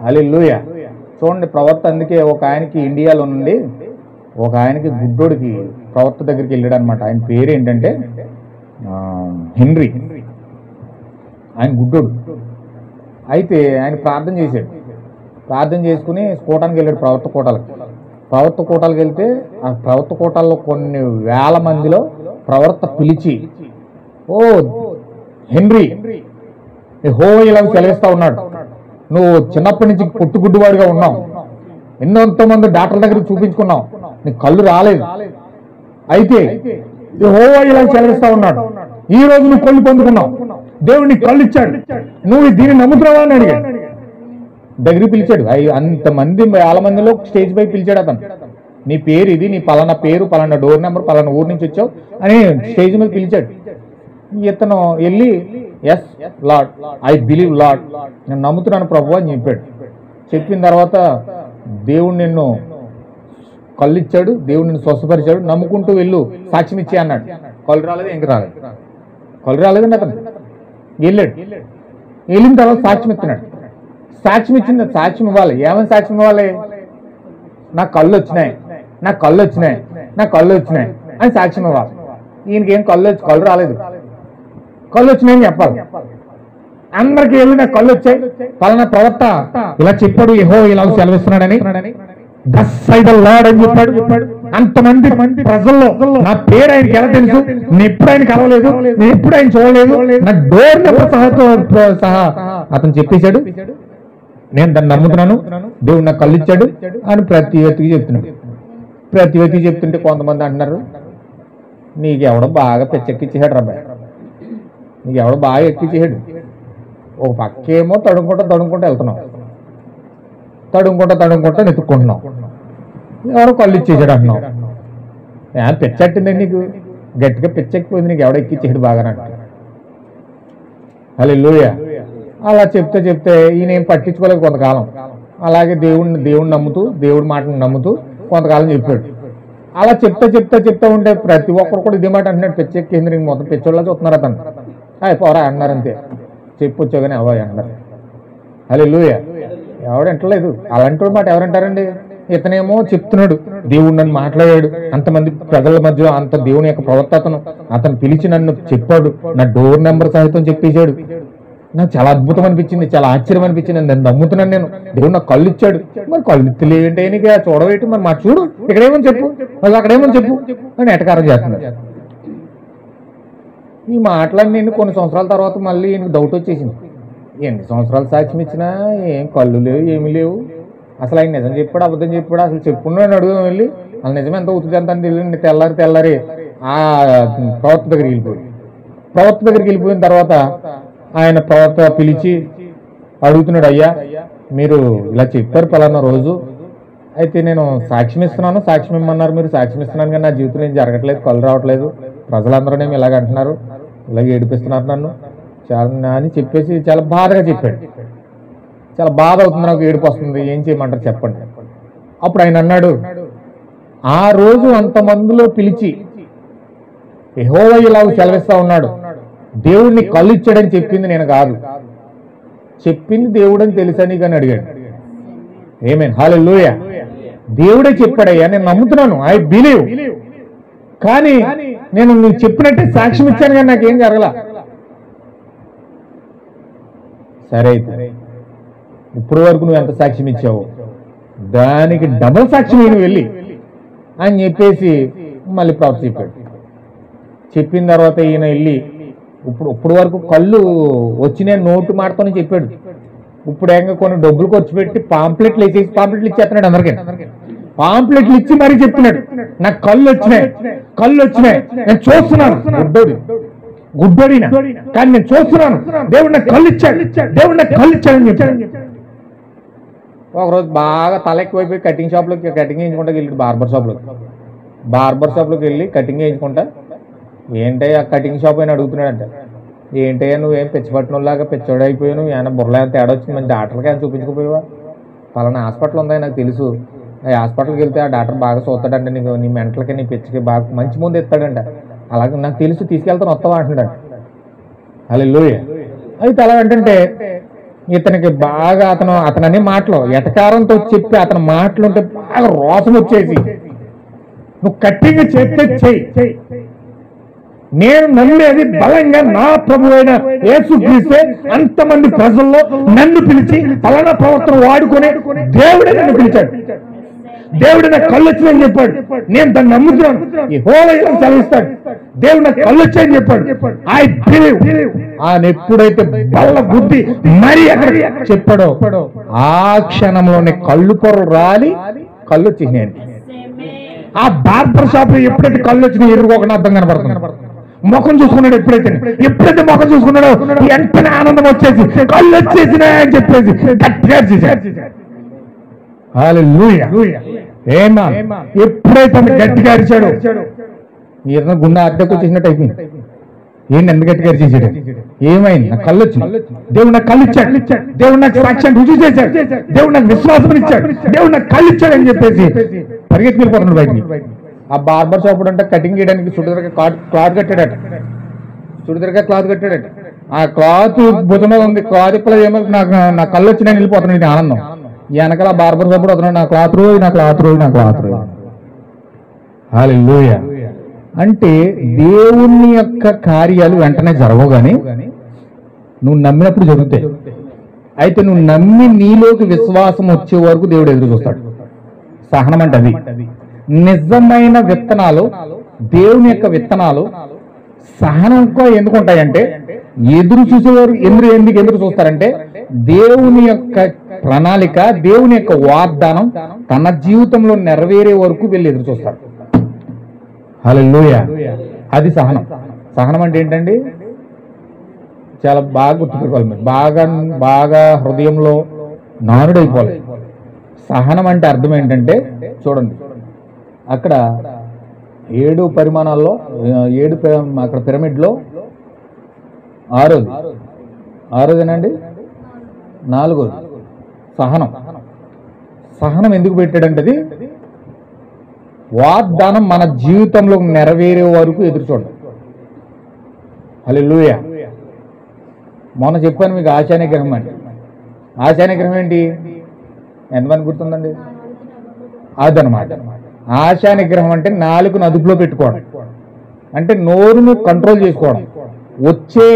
హల్లెలూయా. చూడండి, ప్రవక్త అందుకే ఒక ఆయనకి ఇండియాలో నుండి ఒక ఆయనకి గుడ్డోడికి ప్రవక్త దగ్గరికి వెళ్ళాడు అనమాట. ఆయన పేరు ఏంటంటే హెన్రీ. ఆయన గుడ్డోడు. అయితే ఆయన ప్రార్థన చేశాడు. ప్రార్థన చేసుకుని కూటానికి వెళ్ళాడు, ప్రవక్త కూటాలకు వెళ్తే ఆ ప్రవక్త కూటాల్లో కొన్ని వేల మందిలో ప్రవక్త పిలిచి, ఓ హెన్రీ, యెహోవా సెలవిస్తా ఉన్నాడు, నువ్వు చిన్నప్పటి నుంచి పుట్టుగుడ్డువాడిగా ఉన్నావు, ఎంతోమంది డాక్టర్ల దగ్గర చూపించుకున్నావు, నీకు కళ్ళు రాలేదు. అయితే యెహోవా సెలవిస్తా ఉన్నాడు, ఈ రోజు నువ్వు కళ్ళు పొందుకున్నావు, దేవుడు నీకు కళ్ళు ఇచ్చాడు, నువ్వు దీన్ని నమ్ముతున్నావా అని అడిగాడు. దగ్గర పిలిచాడు. అంతమంది వేల మందిలో స్టేజ్ పై పిలిచాడు అతను. నీ పేరు ఇది, నీ పలానా పేరు, పలానా డోర్ నెంబర్, పలానా ఊరు నుంచి వచ్చావు అని స్టేజ్ మీద పిలిచాడు. ఇతను వెళ్ళి, yes Lord, I believe Lord, నేను నమ్ముతున్నాను ప్రభు అని చెప్పాడు. చెప్పిన తర్వాత దేవుడు నిన్ను కళ్ళు ఇచ్చాడు, దేవుడు నిన్ను స్వస్థపరిచాడు, నమ్ముకుంటూ వెళ్ళు, సాక్ష్యం ఇచ్చే అన్నాడు. కళ్ళు రాలేదు, ఇంక రాలేదు, కళ్ళు రాలేదండి. అతను వెళ్ళాడు. వెళ్ళిన తర్వాత సాక్ష్యం ఇస్తున్నాడు. సాక్ష్యం ఇవ్వాలి. ఏమని సాక్ష్యం ఇవ్వాలి? నాకు కళ్ళు వచ్చినాయి అని సాక్ష్యం ఇవ్వాలి. ఈయనకేం కళ్ళు రాలేదు, కళ్ళు వచ్చినాయని చెప్పాలి. అందరికి వెళ్ళి నాకు కళ్ళు వచ్చాయి, పలానా ప్రవక్త ఇలా చెప్పాడు, యెహోవా ఇలా సెలవిస్తున్నాడని, దస్ సై ద లార్డ్ అని చెప్పాడు. అంతమంది ప్రజల్లో నా పేరు ఆయనకి ఎలా తెలుసు? నేను ఎప్పుడు ఆయన కలవలేదు, నేను ఎప్పుడు ఆయన చూడలేదు, నా డోర్ నెంబర్ సహా అతను చెప్పేశాడు, నేను దాన్ని నమ్ముతున్నాను, దేవుడు నాకు కళ్ళు ఇచ్చాడు అని ప్రతి వ్యక్తికి చెప్తున్నాడు. ప్రతి వ్యక్తికి చెప్తుంటే కొంతమంది అంటున్నారు, నీకు ఎవడో బాగా పెచ్చెక్కిచ్చేసాడు రాబాయ్, నీకు ఎవడో బాగా ఎక్కిచ్చేసాడు. ఒక పక్కేమో తడుముకుంటూ వెళ్తున్నావు, తడుముకుంటూ నెత్తుక్కుంటున్నావు, ఎవడో కళ్ళు ఇచ్చేసాడు అంటున్నావు. పెచ్చెట్టిందండి నీకు, గట్టిగా పెచ్చెక్కిపోయింది, నీకు ఎవడో ఎక్కిచ్చేసాడు బాగానంట. హల్లెలూయా. అలా చెప్తే ఈయన ఏం పట్టించుకోలేదు కొంతకాలం. అలాగే దేవుడిని నమ్ముతూ దేవుడి మాటను నమ్ముతూ కొంతకాలం చెప్పాడు. అలా చెప్తా ఉంటే ప్రతి ఒక్కరు కూడా ఇదే మాట అంటున్నాడు. పిచ్చెక్కింది మొత్తం పిచ్చోళ్ళ చూస్తున్నారు అతను. పోరా అన్నారు అంతే, చెప్పొచ్చా కానీ అవ్వాలి అన్నారు. హల్లెలూయా. ఎవడంటలేదు అలాంటి మాట ఎవరంటారండి? ఇతనేమో చెప్తున్నాడు దేవుడు నన్ను మాట్లాడాడు, అంతమంది ప్రజల మధ్య అంత దేవుని యొక్క ప్రవర్తన అతను పిలిచి నన్ను చెప్పాడు, నా డోర్ నెంబర్ సహితం చెప్పేశాడు. నాకు చాలా అద్భుతం అనిపించింది, చాలా ఆశ్చర్యం అనిపించింది. నేను నమ్ముతున్నాను, నేను దేవుడు నాకు కళ్ళు ఇచ్చాడు. మరి కళ్ళు ఇత్తలేంటే నీకు చూడవేటి, మరి మా చూడు ఇక్కడేమని చెప్పు, మరి అక్కడేమని చెప్పు అని ఎటకారం చేస్తున్నాడు. ఈ మాటలన్నీ కొన్ని సంవత్సరాల తర్వాత మళ్ళీ ఈయనకు డౌట్ వచ్చేసింది. ఎన్ని సంవత్సరాలు సాక్ష్యం ఇచ్చినా ఏం కళ్ళు లేవు, ఏమీ లేవు. అసలు ఆయన నిజం చెప్పాడు అబద్ధం చెప్పాడు అసలు చెప్పుకున్నాడు అడుగుదాం వెళ్ళి. అసలు నిజం ఎంత ఉతుకు ఎంత వెళ్ళి తెల్లారి ఆ ప్రవక్త దగ్గరికి వెళ్ళిపోయిన తర్వాత ఆయన ప్రవక్త పిలిచి అడుగుతున్నాడు, అయ్యా మీరు ఇలా చెప్పారు పలానా రోజు, అయితే నేను సాక్ష్యం ఇస్తున్నాను, సాక్ష్యం ఇమ్మన్నారు, మీరు సాక్ష్యం ఇస్తున్నాను కానీ నా జీవితంలో ఏం జరగట్లేదు, కళ్ళు రావట్లేదు, ప్రజలందరూ ఇలాగ అంటున్నారు, ఇలాగ ఏడిపిస్తున్నారు నన్ను చాలా అని చెప్పేసి చాలా బాధగా చెప్పాడు. చాలా బాధ అవుతుంది, నాకు ఏడుపు వస్తుంది, ఏం చేయమంటారు చెప్పండి. అప్పుడు ఆయన అన్నాడు, ఆ రోజు అంతమందిలో పిలిచి యెహోవా ఇలా సెలవిస్తా ఉన్నాడు, దేవుడిని కళ్ళు ఇచ్చాడని చెప్పింది నేను కాదు, చెప్పింది దేవుడని తెలుసని కానీ అడిగాడు. ఆమేన్, హల్లెలూయా. దేవుడే చెప్పాడయ్యా, నేను నమ్ముతున్నాను, ఐ బిలీవ్, కానీ నేను నువ్వు చెప్పినట్టే సాక్ష్యం ఇచ్చాను కానీ నాకేం జరగల. సరే అయితే ఇప్పుడు వరకు నువ్వు ఎంత సాక్ష్యం ఇచ్చావు దానికి డబుల్ సాక్ష్యం నేను వెళ్ళి అని చెప్పేసి మళ్ళీ ప్రవక్త చెప్పాడు. చెప్పిన తర్వాత ఈయన వెళ్ళి ఇప్పుడు వరకు కళ్ళు వచ్చిన నోటు మాటతోనే చెప్పాడు. ఇప్పుడు ఏంగా కొన్ని డబ్బులు ఖర్చు పెట్టి పాంప్లెట్లు ఇచ్చేస్తున్నాడు అందరికీ. పాంప్లెట్లు ఇచ్చి మరీ చెప్తున్నాడు, నాకు కళ్ళు వచ్చినాయి నేను చూస్తున్నాను. గుడ్డోడినా కానీ నేను చూస్తున్నాను, దేవుడు నాకు కళ్ళు ఇచ్చాడని చెప్పాడు. ఒకరోజు బాగా తల ఎక్కువైపోయి కటింగ్ చేయించుకుంటా వెళ్ళి బార్బర్ షాప్లోకి వెళ్ళి కటింగ్ చేయించుకుంటా. ఏంటయ్యా కటింగ్ షాప్ అయినా అడుగుతున్నాడంట. ఏంటయ్యా నువ్వేం పిచ్చపట్టినలాగా పిచ్చోడు అయిపోయావు, ఏమైనా బుర్రలో ఏమైనా తేడా వచ్చింది, మంచి డాక్టర్కి ఏమైనా చూపించుకోపోయావా? పలానా హాస్పిటల్ ఉందా నాకు తెలుసు, ఆ హాస్పిటల్కి వెళ్తే ఆ డాక్టర్ బాగా చూస్తాడంటే నీకు నీ మెంటల్కి నీ పిచ్చికి బాగా మంచి ముందు ఇస్తాడంట. అలాగే నాకు తెలుసు, తీసుకెళ్తాను వస్తావా అంటున్నాడు. హల్లెలూయా. అయితే అలా అంటే ఇతనికి బాగా అతను అనే మాటలు ఎటకారంతో చెప్పి అతని మాటలుంటే బాగా రోసం వచ్చేసి, నువ్వు కట్టింగ్ చేస్తే చెయ్యి, నేను నమ్మేది బలంగా నా ప్రభు అయిన యేసుక్రీస్తే, అంతమంది ప్రజల్లో నన్ను పిలిచి ఫలానా ప్రవర్తన వాడుకునే దేవుడే నన్ను పిలిచాడు, దేవుడు నాకు కళ్ళు వచ్చినాయని చెప్పాడు, నేను దాన్ని నమ్ముతున్నాను, యెహోవా ఇలా సెలవిస్తాడు, దేవుడు నాకు కళ్ళు వచ్చాయని చెప్పాడు, ఐ బిలీవ్. ఆయన ఎప్పుడైతే బల్ల బుద్ధి మరి అక్కడ చెప్పాడో ఆ క్షణంలోనే కళ్ళు పొరలు రాలి కళ్ళు వచ్చేసినాయండి. ఆ బార్బర్ షాప్ లో ఎప్పుడైతే కళ్ళు వచ్చినాయి ఎదురుకోకుండా అర్థం కనపడుతుంది. ముఖం చూసుకున్నాడు, ఎప్పుడైతే ముఖం చూసుకున్నాడో వెంటనే ఆనందం వచ్చేసి కళ్ళు వచ్చేసినాయని చెప్పేసి గట్టిగా చేశాడు. హల్లెలూయా. ఎప్పుడైతే గట్టిగా అరిచాడు ఈయన గుండె అద్దెకు వచ్చేసినట్టు అయిపోయింది. ఏంటి ఎంత గట్టిగా అరిచేసాడు? ఏమైంది? నాకు కళ్ళు వచ్చింది, దేవుడు నాకు కళ్ళు ఇచ్చాడు, దేవుడు నాకు సాక్ష్యాన్ని రుజువు చేశాడు, దేవుడు నాకు విశ్వాసం ఇచ్చాడు, దేవుడు నాకు కళ్ళు ఇచ్చాడు అని చెప్పేసి పరిగెత్తి వెళ్ళిపోతున్నాడు బయటికి. ఆ బార్బర్ షాప్ అంటే కటింగ్ చేయడానికి చుడిదరగా క్లాత్ కట్టాడట, ఆ క్లాత్ భుజంలో ఉంది, క్లాత్ ఇప్పుడు ఏమో నా కళ్ళు వచ్చినా వెళ్ళిపోతున్నాడు. ఇది ఆనందం. వెనకాల బార్బర్ షాప్ వస్తున్నాడు, నా క్లాత్ రోజు. హల్లెలూయా. అంటే దేవుని యొక్క కార్యాలు వెంటనే జరగవు కానీ నువ్వు నమ్మినప్పుడు జరుగుతాయి. అయితే నువ్వు నమ్మి నీలోకి విశ్వాసం వచ్చే వరకు దేవుడు ఎదురు చూస్తాడు. సహనం అంటే అది. నిజమైన విత్తనాలు, దేవుని యొక్క విత్తనాలు సహనంగా ఎందుకు ఉంటాయంటే ఎదురు చూసేవారు ఎందుకు ఎదురు చూస్తారంటే దేవుని యొక్క ప్రణాళిక, దేవుని యొక్క వాగ్దానం తన జీవితంలో నెరవేరే వరకు వెళ్ళి ఎదురు చూస్తారు. హల్లెలూయా. అది సహనం. సహనం అంటే ఏంటండి? చాలా బాగా గుర్తుపెట్టుకోవాలి మీరు, బాగా హృదయంలో నానుడైపోవాలి. సహనం అంటే అర్థం ఏంటంటే చూడండి, అక్కడ 7 పరిమాణాల్లో అక్కడ పిరమిడ్లో ఆరోదేనండి, 4వ సహనం. సహనం ఎందుకు పెట్టాడంటే అది వాగ్దానం మన జీవితంలో నెరవేరే వరకు ఎదురు చూడండి. హల్లెలూయా. మొన్న చెప్పాను మీకు ఆశానిగ్రహం అని. ఆశానిగ్రహం ఏంటి? ఎంతమంది గుర్తుందండి? అదనమాట. ఆశానిగ్రహం అంటే నాలుగును అదుపులో పెట్టుకోవడం, అంటే నోరును కంట్రోల్ చేసుకోవడం, వచ్చే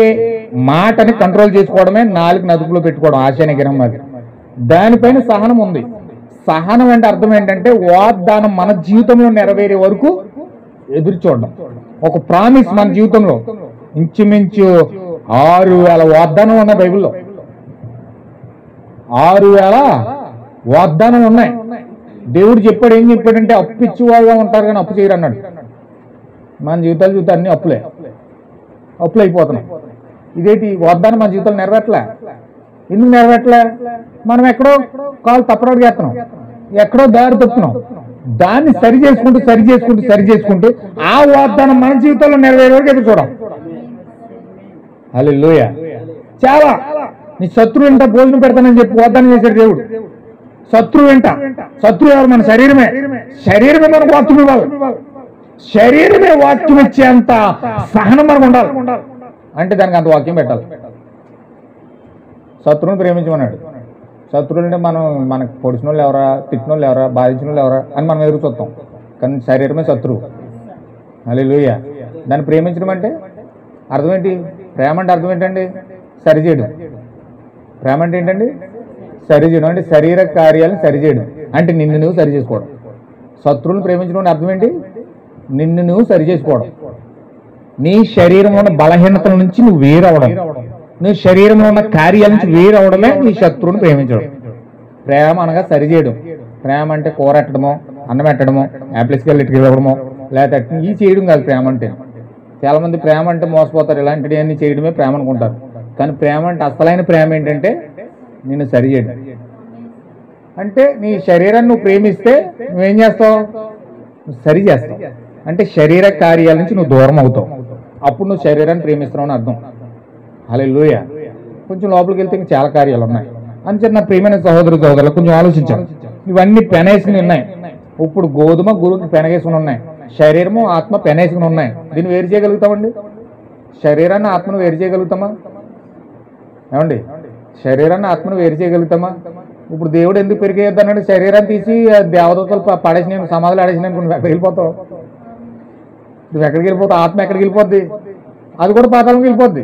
మాటని కంట్రోల్ చేసుకోవడమే నాలుగును అదుపులో పెట్టుకోవడం ఆశానిగ్రహం. అది దానిపైన సహనం ఉంది. సహనం అంటే అర్థం ఏంటంటే వాగ్దానం మన జీవితంలో నెరవేరే వరకు ఎదురు చూడడం. ఒక ప్రామిస్ మన జీవితంలో ఇంచుమించు 6,000 వాగ్దానం ఉన్నాయి బైబిల్లో. 6,000 వాగ్దానం ఉన్నాయి. దేవుడు చెప్పాడు, ఏం చెప్పాడంటే అప్పు ఇచ్చేవాళ్ళగా ఉంటారు కానీ అప్పు చేయరు అన్నాడు. మన జీవితాలు చూస్తే అన్ని అప్పులే అయిపోతున్నాయి. ఇదేంటి వాగ్దానం మన జీవితాలు నెరవేరట్లే. ఎందుకు నెరవేరట్లే? మనం ఎక్కడో కాలు తప్పరాడు చేస్తున్నాం, ఎక్కడో దారి తప్పుతున్నాం. దాన్ని సరి చేసుకుంటూ ఆ వాగ్దానం మన జీవితంలో నెరవేరే వరకు ఎదురు చూడం. హల్లెలూయా. చాలా నీ శత్రువు వెంట భోజనం పెడతానని చెప్పి వాగ్దానం చేశాడు దేవుడు. శత్రువు ఎవరు? మన శరీరమే మనకు వాక్యం ఇవ్వాలి. శరీరమే వాక్యం ఇచ్చేంత సహనం మనకు ఉండాలి. అంటే దానికి అంత వాక్యం పెట్టాలి. శత్రువుని ప్రేమించమన్నాడు. శత్రువులు అంటే మనకు పొడిచిన వాళ్ళు ఎవరా, తిట్టిన వాళ్ళు ఎవరా, బాధించిన వాళ్ళు ఎవరా అని మనం ఎదురు చూస్తాం. కానీ శరీరమే శత్రువు. హల్లెలూయా. దాన్ని ప్రేమించడం అంటే అర్థం ఏంటి? ప్రేమ అంటే అర్థం ఏంటండి? సరిచేయడం. ప్రేమ అంటే ఏంటండి? సరిచేయడం. అంటే శరీర కార్యాలను సరిచేయడం, అంటే నిన్ను నువ్వు సరి చేసుకోవడం. శత్రువులను ప్రేమించడం అంటే అర్థం ఏంటి? నిన్ను నువ్వు సరి చేసుకోవడం. నీ శరీరంలో ఉన్న బలహీనతల నుంచి నువ్వు వేరవడం, నీ శరీరంలో ఉన్న కార్యాల నుంచి వేరవడమే నీ శత్రువుని ప్రేమించడం. ప్రేమ అనగా సరిచేయడం. ప్రేమ అంటే కూరెట్టడమో, అన్నం పెట్టడమో, యాప్లిస్కెళ్ళి ఇవ్వడమో, లేకపోతే ఈ చేయడం కాదు ప్రేమ అంటే. చాలా మంది ప్రేమ అంటే మోసపోతారు, ఇలాంటివన్నీ చేయడమే ప్రేమ అనుకుంటారు. కానీ ప్రేమ అంటే అసలైన ప్రేమ ఏంటంటే నిన్ను సరిచేయడం. అంటే నీ శరీరాన్ని నువ్వు ప్రేమిస్తే నువ్వేం చేస్తావు? సరి చేస్తావు. అంటే శరీర కార్యాల నుంచి నువ్వు దూరం అవుతావు. అప్పుడు నువ్వు శరీరాన్ని ప్రేమిస్తున్నావు అని అర్థం. హల్లెలూయా. కొంచెం లోపలికి వెళ్తే ఇంకా చాలా కార్యాలు ఉన్నాయి. అందుచేత నా ప్రియమైన సహోదరులు కొంచెం ఆలోచించాను. ఇవన్నీ పెనేసుకుని ఉన్నాయి. ఇప్పుడు గోధుమ గురువుకి పెనగేసుకుని ఉన్నాయి, శరీరము ఆత్మ పెనేసుకుని ఉన్నాయి. దీన్ని వేరు చేయగలుగుతామండి? శరీరాన్ని ఆత్మను వేరు చేయగలుగుతామా? ఏమండి? శరీరాన్ని ఆత్మను వేరు చేయగలుగుతామా? ఇప్పుడు దేవుడు ఎందుకు పెరిగేయద్దు అన్నాడు? శరీరాన్ని తీసి దేవదూతలు పడేసిన సమాధులు ఆడేసిన నువ్వు ఎక్కడికి వెళ్ళిపోతావు? నువ్వు ఎక్కడికి వెళ్ళిపోతావు? ఆత్మ ఎక్కడికి వెళ్ళిపోద్ది? అది కూడా పాతాళంకి వెళ్ళిపోద్ది.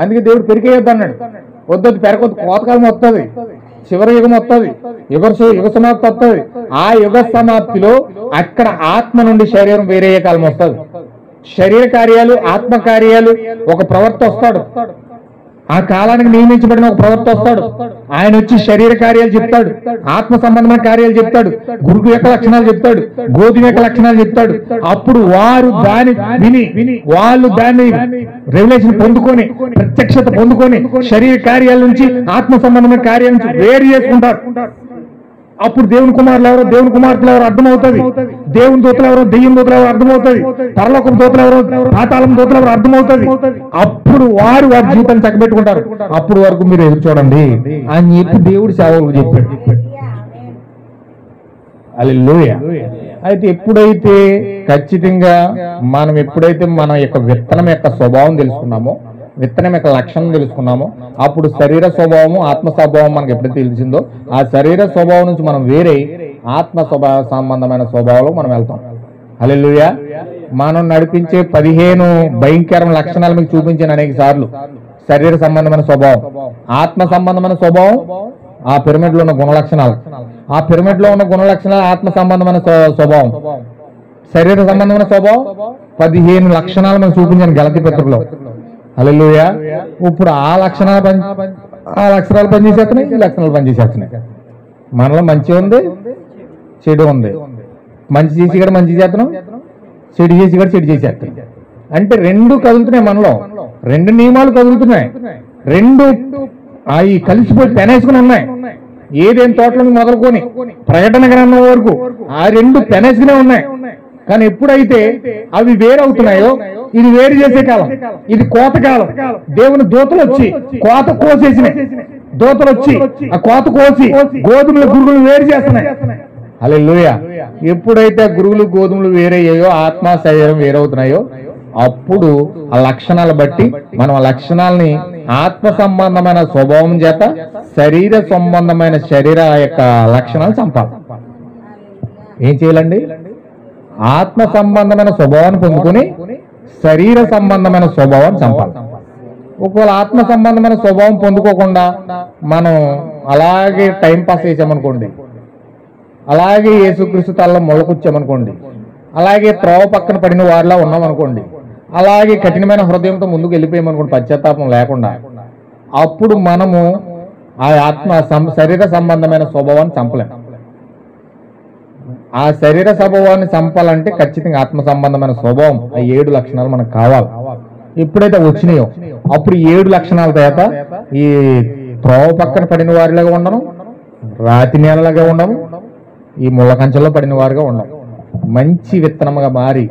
అందుకే దేవుడు పెరిగేయద్దు అన్నాడు. వద్దొద్దు, పెరగొద్దు. కోతకాలం వస్తుంది, చివరి యుగం వస్తుంది, యుగ సమాప్తి వస్తుంది. ఆ యుగ సమాప్తిలో అక్కడ ఆత్మ నుండి శరీరం వేరే కాలం వస్తుంది. శరీర కార్యాలు, ఆత్మ కార్యాలు, ఒక ప్రవర్త వస్తాడు. ఆ కాలానికి నియమించబడిన ఒక ప్రవర్త వస్తాడు. ఆయన వచ్చి శరీర కార్యాలు చెప్తాడు, ఆత్మ సంబంధమైన కార్యాలు చెప్తాడు, గురువు యొక్క లక్షణాలు చెప్తాడు, గోధుమ యొక్క లక్షణాలు చెప్తాడు. అప్పుడు వారు దాన్ని విని వాళ్ళు దాన్ని రెవల్యూషన్ పొందుకొని, ప్రత్యక్షత పొందుకొని శరీర కార్యాల నుంచి ఆత్మ సంబంధమైన కార్యాల నుంచి వేరు చేసుకుంటారు. అప్పుడు దేవుని కుమారులు ఎవరో, దేవుని కుమార్తెలు ఎవరో అర్థమవుతుంది. దేవుని దూతలు ఎవరో, దెయ్యం దూతలు ఎవరో అర్థమవుతుంది. పరలోకం దూతలు ఎవరో, పాతాళం దూతలు ఎవరో అర్థమవుతుంది. అప్పుడు వారి జీవితాన్ని చక్కబెట్టుకుంటారు. అప్పుడు వరకు మీరు ఎదురు చూడండి అని చెప్పి దేవుడు సేవకులకు చెప్పాడు. హల్లెలూయా. అయితే ఎప్పుడైతే ఖచ్చితంగా మనం మన యొక్క విత్తనం యొక్క స్వభావం తెలుసుకున్నామో, విత్తనం యొక్క లక్షణం తెలుసుకున్నామో, అప్పుడు శరీర స్వభావము, ఆత్మ స్వభావం మనకు ఎప్పుడైతే తెలిసిందో, ఆ శరీర స్వభావం నుంచి మనం వేరే ఆత్మ స్వభావ సంబంధమైన స్వభావంలో మనం వెళ్తాం. హల్లెలూయా. మనం నడిపించే 15 భయంకర లక్షణాలు మీకు చూపించాను అనేక సార్లు. శరీర సంబంధమైన స్వభావం, ఆత్మ సంబంధమైన స్వభావం, ఆ పిరమిడ్ లో ఉన్న గుణ లక్షణాలు, ఆ పిరమిడ్ లో ఉన్న గుణ లక్షణాలు, ఆత్మ సంబంధమైన స్వభావం, శరీర సంబంధమైన స్వభావం, 15 లక్షణాలు మనం చూపించాను గలతీ పత్రికలో. హల్లెలూయా. ఇప్పుడు ఆ లక్షణాలు పనిచేసేస్తున్నాయి, ఈ లక్షణాలు పనిచేసేస్తున్నాయి. మనలో మంచి ఉంది, చెడు ఉంది. మంచి చేసి కూడా మంచి చేస్తున్నాం, చెడు చేసి కూడా చెడు చేసేస్తున్నాం. అంటే రెండు కదులుతున్నాయి మనలో, రెండు నియమాలు కదులుతున్నాయి, రెండు అవి కలిసిపోయి పెనేసుకుని ఉన్నాయి. ఏదేం తోటలను మొదలుకొని ప్రకటన గ్రంథం వరకు ఆ రెండు పెనేసుకునే ఉన్నాయి. కానీ ఎప్పుడైతే అవి వేరవుతున్నాయో, ఇది వేరు చేసే కాలం, ఇది కోత కాలం. దేవుని దూతలు వచ్చి కోత కోసేసినాయి. దూతలు వచ్చి ఆ కోత కోసి గోధుమలు గురుగులు వేరు చేస్తున్నాయి. హల్లెలూయా. ఎప్పుడైతే గురుగులు గోధుమలు వేరయ్యాయో, ఆత్మ శరీరం వేరవుతున్నాయో, అప్పుడు ఆ లక్షణాలు బట్టి మనం ఆ లక్షణాలని ఆత్మ సంబంధమైన స్వభావం చేత శరీర సంబంధమైన శరీర యొక్క లక్షణాలు చంపాలి. ఏం చేయాలండి? ఆత్మ సంబంధమైన స్వభావాన్ని పొందుకొని శరీర సంబంధమైన స్వభావాన్ని చంపాలి. ఒకవేళ ఆత్మ సంబంధమైన స్వభావం పొందుకోకుండా మనం అలాగే టైం పాస్ చేసామనుకోండి, అలాగే యేసుక్రీస్తు తలలో మొలకొచ్చామనుకోండి, అలాగే త్రోవ పక్కన పడిన వారిలా ఉన్నామనుకోండి, అలాగే కఠినమైన హృదయంతో ముందుకు వెళ్ళిపోయామనుకోండి పశ్చాత్తాపం లేకుండా, అప్పుడు మనము ఆ శరీర సంబంధమైన స్వభావాన్ని చంపలేం. ఆ శరీర స్వభావాన్ని చంపాలంటే ఖచ్చితంగా ఆత్మ సంబంధమైన స్వభావం, ఆ 7 లక్షణాలు మనకు కావాలి. ఎప్పుడైతే వచ్చినాయో అప్పుడు 7 లక్షణాల చేత ఈ త్రోవ పక్కన పడిన వారిలాగా ఉండను, రాతి నేలలాగా ఉండము, ఈ ముళ్ళ కంచెల్లో పడిన వారుగా ఉండము. మంచి విత్తనముగా మారి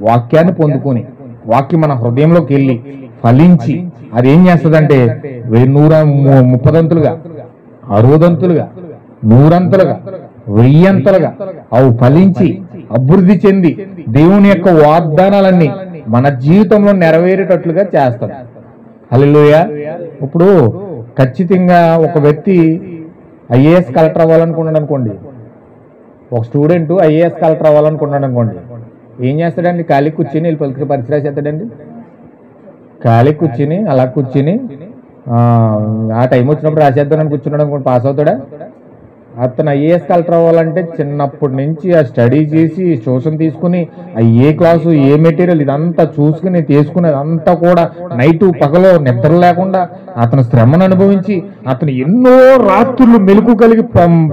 వాక్యాన్ని పొందుకొని వాక్యం మన హృదయంలోకి వెళ్ళి ఫలించి అదేం చేస్తుందంటే 130దంతులుగా, 60దంతులుగా, 100అంతులుగా, 1000అంతులుగా అవి ఫలించి అభివృద్ధి చెంది దేవుని యొక్క వాగ్దానాలన్నీ మన జీవితంలో నెరవేరేటట్లుగా చేస్తాడు. హల్లెలూయా. ఇప్పుడు ఖచ్చితంగా ఒక వ్యక్తి ఐఏఎస్ కలెక్టర్ అవ్వాలనుకున్నాడు అనుకోండి, ఒక స్టూడెంట్ ఐఏఎస్ కలెక్టర్ అవ్వాలనుకున్నాడు అనుకోండి, ఏం చేస్తాడండి? ఖాళీ కూర్చుని వెళ్ళి పరీక్ష రాసేస్తాడండి. ఖాళీ కూర్చుని అలా కూర్చుని ఆ టైం వచ్చినప్పుడు రాసేద్దామని కూర్చున్నాడు అనుకోండి, పాస్ అవుతాడా? అతను ఐఏఎస్ కలెక్టర్ అవ్వాలంటే చిన్నప్పటి నుంచి ఆ స్టడీ చేసి ట్యూషన్ తీసుకుని ఏ క్లాసు ఏ మెటీరియల్ ఇదంతా చూసుకుని తీసుకుని అదంతా కూడా నైటు పగలో నిద్ర లేకుండా అతను శ్రమను అనుభవించి అతను ఎన్నో రాత్రులు మెలకు కలిగి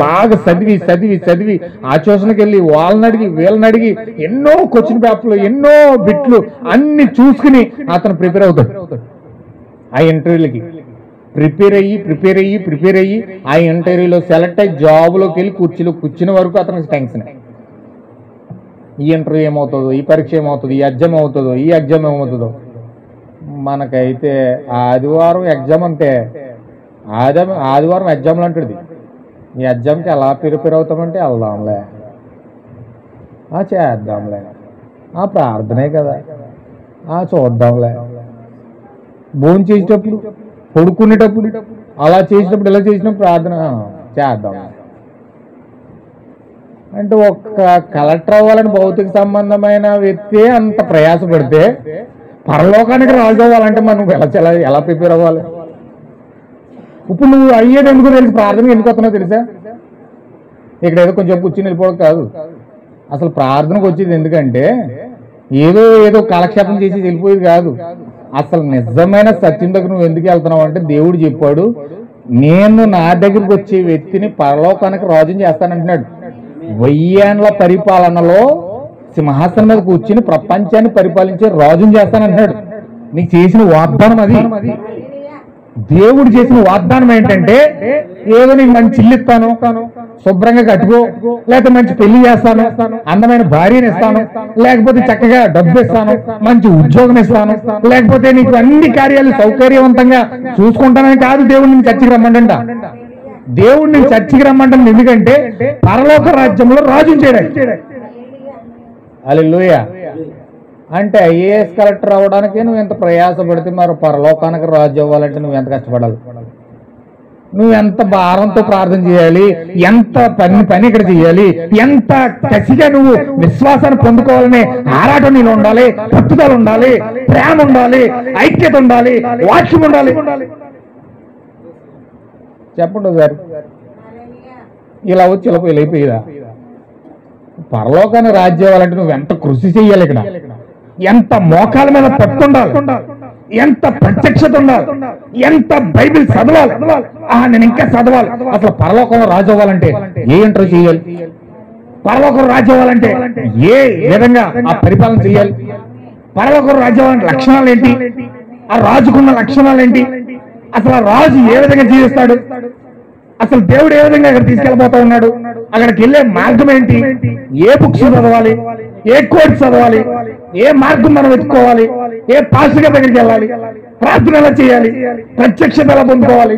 బాగా చదివి ఆ ట్యూషన్కి వెళ్ళి వాళ్ళని అడిగి వీళ్ళని అడిగి ఎన్నో క్వశ్చన్ పేపర్లు ఎన్నో బిట్లు అన్ని చూసుకుని అతను ప్రిపేర్ అవుతాడు. ఆ ఇంటర్వ్యూలకి ప్రిపేర్ అయ్యి ఆ ఇంటర్వ్యూలో సెలెక్ట్ అయ్యి జాబ్లోకి వెళ్ళి కూర్చున్న వరకు అతనికి టెన్షన్. ఈ ఇంటర్వ్యూ ఏమవుతుందో, ఈ పరీక్ష ఏమవుతుందో, ఈ ఎగ్జామ్ అవుతుందో, ఈ ఎగ్జామ్ ఏమవుతుందో. మనకైతే ఆదివారం ఎగ్జామ్ అంతే, ఆదివారం ఎగ్జామ్లు అంటుంది. ఈ ఎగ్జామ్కి ఎలా ప్రిపేర్ అవుతామంటే వెళ్దాంలే, చేద్దాంలే, ప్రార్థనే కదా, చూద్దాంలే. భోజనం చేసేటప్పుడు, పడుకునేటప్పుడు, అలా చేసినప్పుడు, ఇలా చేసినప్పుడు ప్రార్థన చేద్దాం అంటే ఒక్క కలెక్టర్ అవ్వాలని భౌతిక సంబంధమైన వ్యక్తి అంత ప్రయాసపడితే పరలోకానికి రాజు అవ్వాలంటే మనం ఎలా ప్రిపేర్ అవ్వాలి? ఇప్పుడు నువ్వు అయ్యేది ఎందుకు తెలుసు, ప్రార్థన ఎందుకు వస్తున్నావు తెలుసా? ఇక్కడ ఏదో కొంచెం కూర్చుని వెళ్ళిపోవడం కాదు, అసలు ప్రార్థనకు వచ్చేది ఎందుకంటే ఏదో కాలక్షేపం చేసి వెళ్ళిపోయేది కాదు. అసలు నిజమైన సత్యం దగ్గర నువ్వు ఎందుకు వెళ్తున్నావు అంటే దేవుడు చెప్పాడు, నేను నా దగ్గరికి వచ్చే వ్యక్తిని పరలోకానికి రాజుని చేస్తానంటున్నాడు. 1000 ఏళ్ల పరిపాలనలో సింహాసనం మీద కూర్చుని ప్రపంచాన్ని పరిపాలించే రాజుని చేస్తానంటున్నాడు. నీకు చేసిన వాగ్దానం అది. దేవుడు చేసిన వాగ్దానం ఏంటంటే ఏదో నీకు మంచి ఇల్లు ఇస్తాను, శుభ్రంగా కట్టుకో, లేకపోతే మంచి పెళ్లి చేస్తాను, అందమైన భార్యను ఇస్తాను, లేకపోతే చక్కగా డబ్బు ఇస్తాను, మంచి ఉద్యోగం ఇస్తాను, లేకపోతే నీకు అన్ని కార్యాలు సౌకర్యవంతంగా చూసుకుంటానని కాదు దేవుడు నేను చర్చికి రమ్మంట. దేవుడు నేను చర్చికి రమ్మంటాను ఎందుకంటే పరలోక రాజ్యంలో రాజుని చేయడానికి. హల్లెలూయా. అంటే ఐఏఎస్ కలెక్టర్ అవ్వడానికి నువ్వు ఎంత ప్రయాసపడితే మరి పరలోకానికి రాజు అవ్వాలంటే నువ్వు ఎంత కష్టపడాలి, నువ్వు ఎంత భారంతో ప్రార్థన చేయాలి, ఎంత పని ఇక్కడ చేయాలి, ఎంత కసిగా నువ్వు విశ్వాసాన్ని పొందుకోవాలనే ఆరాటం నీలో ఉండాలి, పట్టుదల ఉండాలి, ప్రేమ ఉండాలి, ఐక్యత ఉండాలి, వాక్యం ఉండాలి. చెప్పండి సార్, ఇలా వచ్చి ఇలా వెళ్ళిపోయేదా? పరలోకాన్ని రాజ్యం అవ్వాలంటే నువ్వు ఎంత కృషి చేయాలి, ఇక్కడ ఎంత మోకాల మీద పట్టుండాలి, ఎంత ప్రత్యక్షత ఉండాలి, ఎంత బైబిల్ చదవాలి, నేను ఇంకా చదవాలి. అసలు పరలోకంలో రాజు అవ్వాలంటే ఏ ఇంటర్వ్యూ చేయాలి, పరలోకం రాజు అవ్వాలంటే ఏ విధంగా ఆ పరిపాలన చేయాలి, పరలోకం రాజు అవ్వాలంటే లక్షణాలు ఏంటి, ఆ రాజుకున్న లక్షణాలు ఏంటి, అసలు ఆ రాజు ఏ విధంగా జీవిస్తాడు, అసలు దేవుడు ఏ విధంగా అక్కడ తీసుకెళ్ళిపోతా ఉన్నాడు, అక్కడికి వెళ్ళే మార్గం ఏంటి, ఏ బుక్స్ చదవాలి, ఏ కోర్స్ చదవాలి, ఏ మార్గం మనం వెతుక్కోవాలి, ఏ పాస్టర్ గారి దగ్గరికి వెళ్ళాలి, ప్రార్థన ఎలా చేయాలి, ప్రత్యక్షత ఎలా పొందుకోవాలి,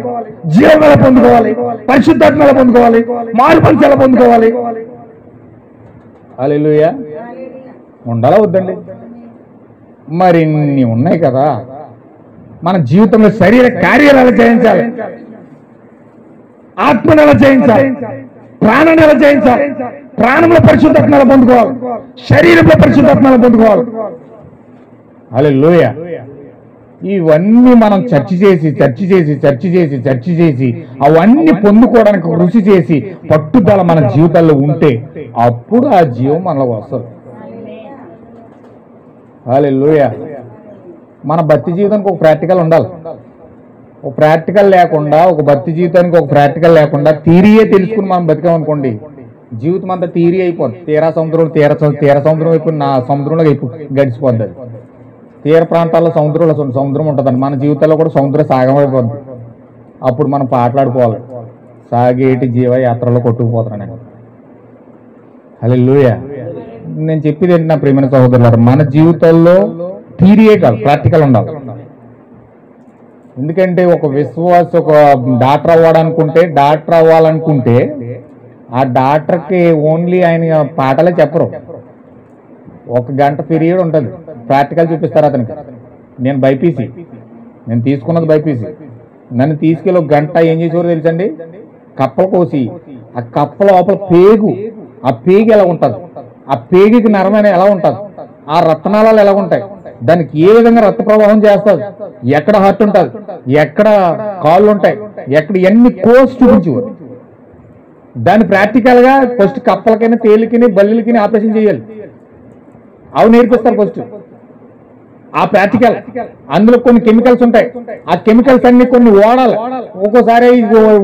జీవం ఎలా పొందుకోవాలి, పరిశుద్ధాత్మ ఎలా పొందుకోవాలి, మార్పు ఎలా పొందుకోవాలి. హల్లెలూయా. ఉండాలా వద్దండి? మరి ఇన్ని ఉన్నాయి కదా. మన జీవితంలో శరీర కార్యాలు ఎలా చేయించాలి, ఆత్మను ఎలా చేయించాలి, ప్రాణాన్ని ఎలా చేయించాలి, ప్రాణంలో పరిశుద్ధాత్మ ఎలా పొందుకోవాలి, శరీరంలో పరిశుద్ధాత్మ ఎలా పొందుకోవాలి. హల్లెలూయా. ఇవన్నీ మనం చర్చ చేసి అవన్నీ పొందుకోవడానికి కృషి చేసి పట్టుదల మన జీవితాల్లో ఉంటే అప్పుడు ఆ జీవం మనలో వస్తుంది. హల్లెలూయా. మన భక్తి జీవితానికి ఒక ప్రాక్టికల్ ఉండాలి. ఒక ప్రాక్టికల్ లేకుండా, ఒక భక్తి జీవితానికి ఒక ప్రాక్టికల్ లేకుండా థియరీయే తెలుసుకుని మనం బతికామనుకోండి, జీవితం అంతా థియరీ అయిపోద్ది. తీర సముద్రం వైపు నా సముద్రంలో గడిచిపోద్ది. అది తీర ప్రాంతాల్లో సముద్రం ఉంటుందండి. మన జీవితాల్లో కూడా సముద్రం సాగం అయిపోద్ది. అప్పుడు మనం పాటలాడుకోవాలి, సాగేటి జీవయాత్రలో కొట్టుకుపోతున్నాను. హల్లెలూయా. నేను చెప్పేది ఏంటి నా ప్రియమైన సహోదరులారా, మన జీవితాల్లో థియరీయే కాదు, ప్రాక్టికల్ ఉండాలి. ఎందుకంటే ఒక ఒక డాక్టర్ అవ్వాలనుకుంటే ఆ డాక్టర్కి ఓన్లీ ఆయన పాటలే చెప్పరు, 1 గంట పీరియడ్ ఉంటుంది, ప్రాక్టికల్ చూపిస్తారు అతనికి. నేను బైపీసీ, నేను తీసుకున్నది బైపీసీ. నన్ను తీసుకెళ్ళి 1 గంట ఏం చేసేవారు తెలుసండి, కప్పలు కోసి ఆ కప్ప లోపల ఆ పేగు ఎలా ఉంటుంది, ఆ పేగుకి నరమైన ఎలా ఉంటుంది, ఆ రత్నాలు ఎలా ఉంటాయి, దానికి ఏ విధంగా రక్త ప్రవాహం చేస్తుంది, ఎక్కడ హార్ట్ ఉంటుంది, ఎక్కడ కాళ్ళు ఉంటాయి, ఎక్కడ ఎన్ని కోర్స్ చూపించేవారు. దాన్ని ప్రాక్టికల్ గా ఫస్ట్ కప్పలకైనా తేలికని బల్లిలకి ఆపరేషన్ చేయాలి, అవి నేర్పిస్తారు ఫస్ట్. ఆ ప్రాక్టికల్ అందులో కొన్ని కెమికల్స్ ఉంటాయి, ఆ కెమికల్స్ అన్ని కొన్ని ఓడాలి. ఒక్కోసారి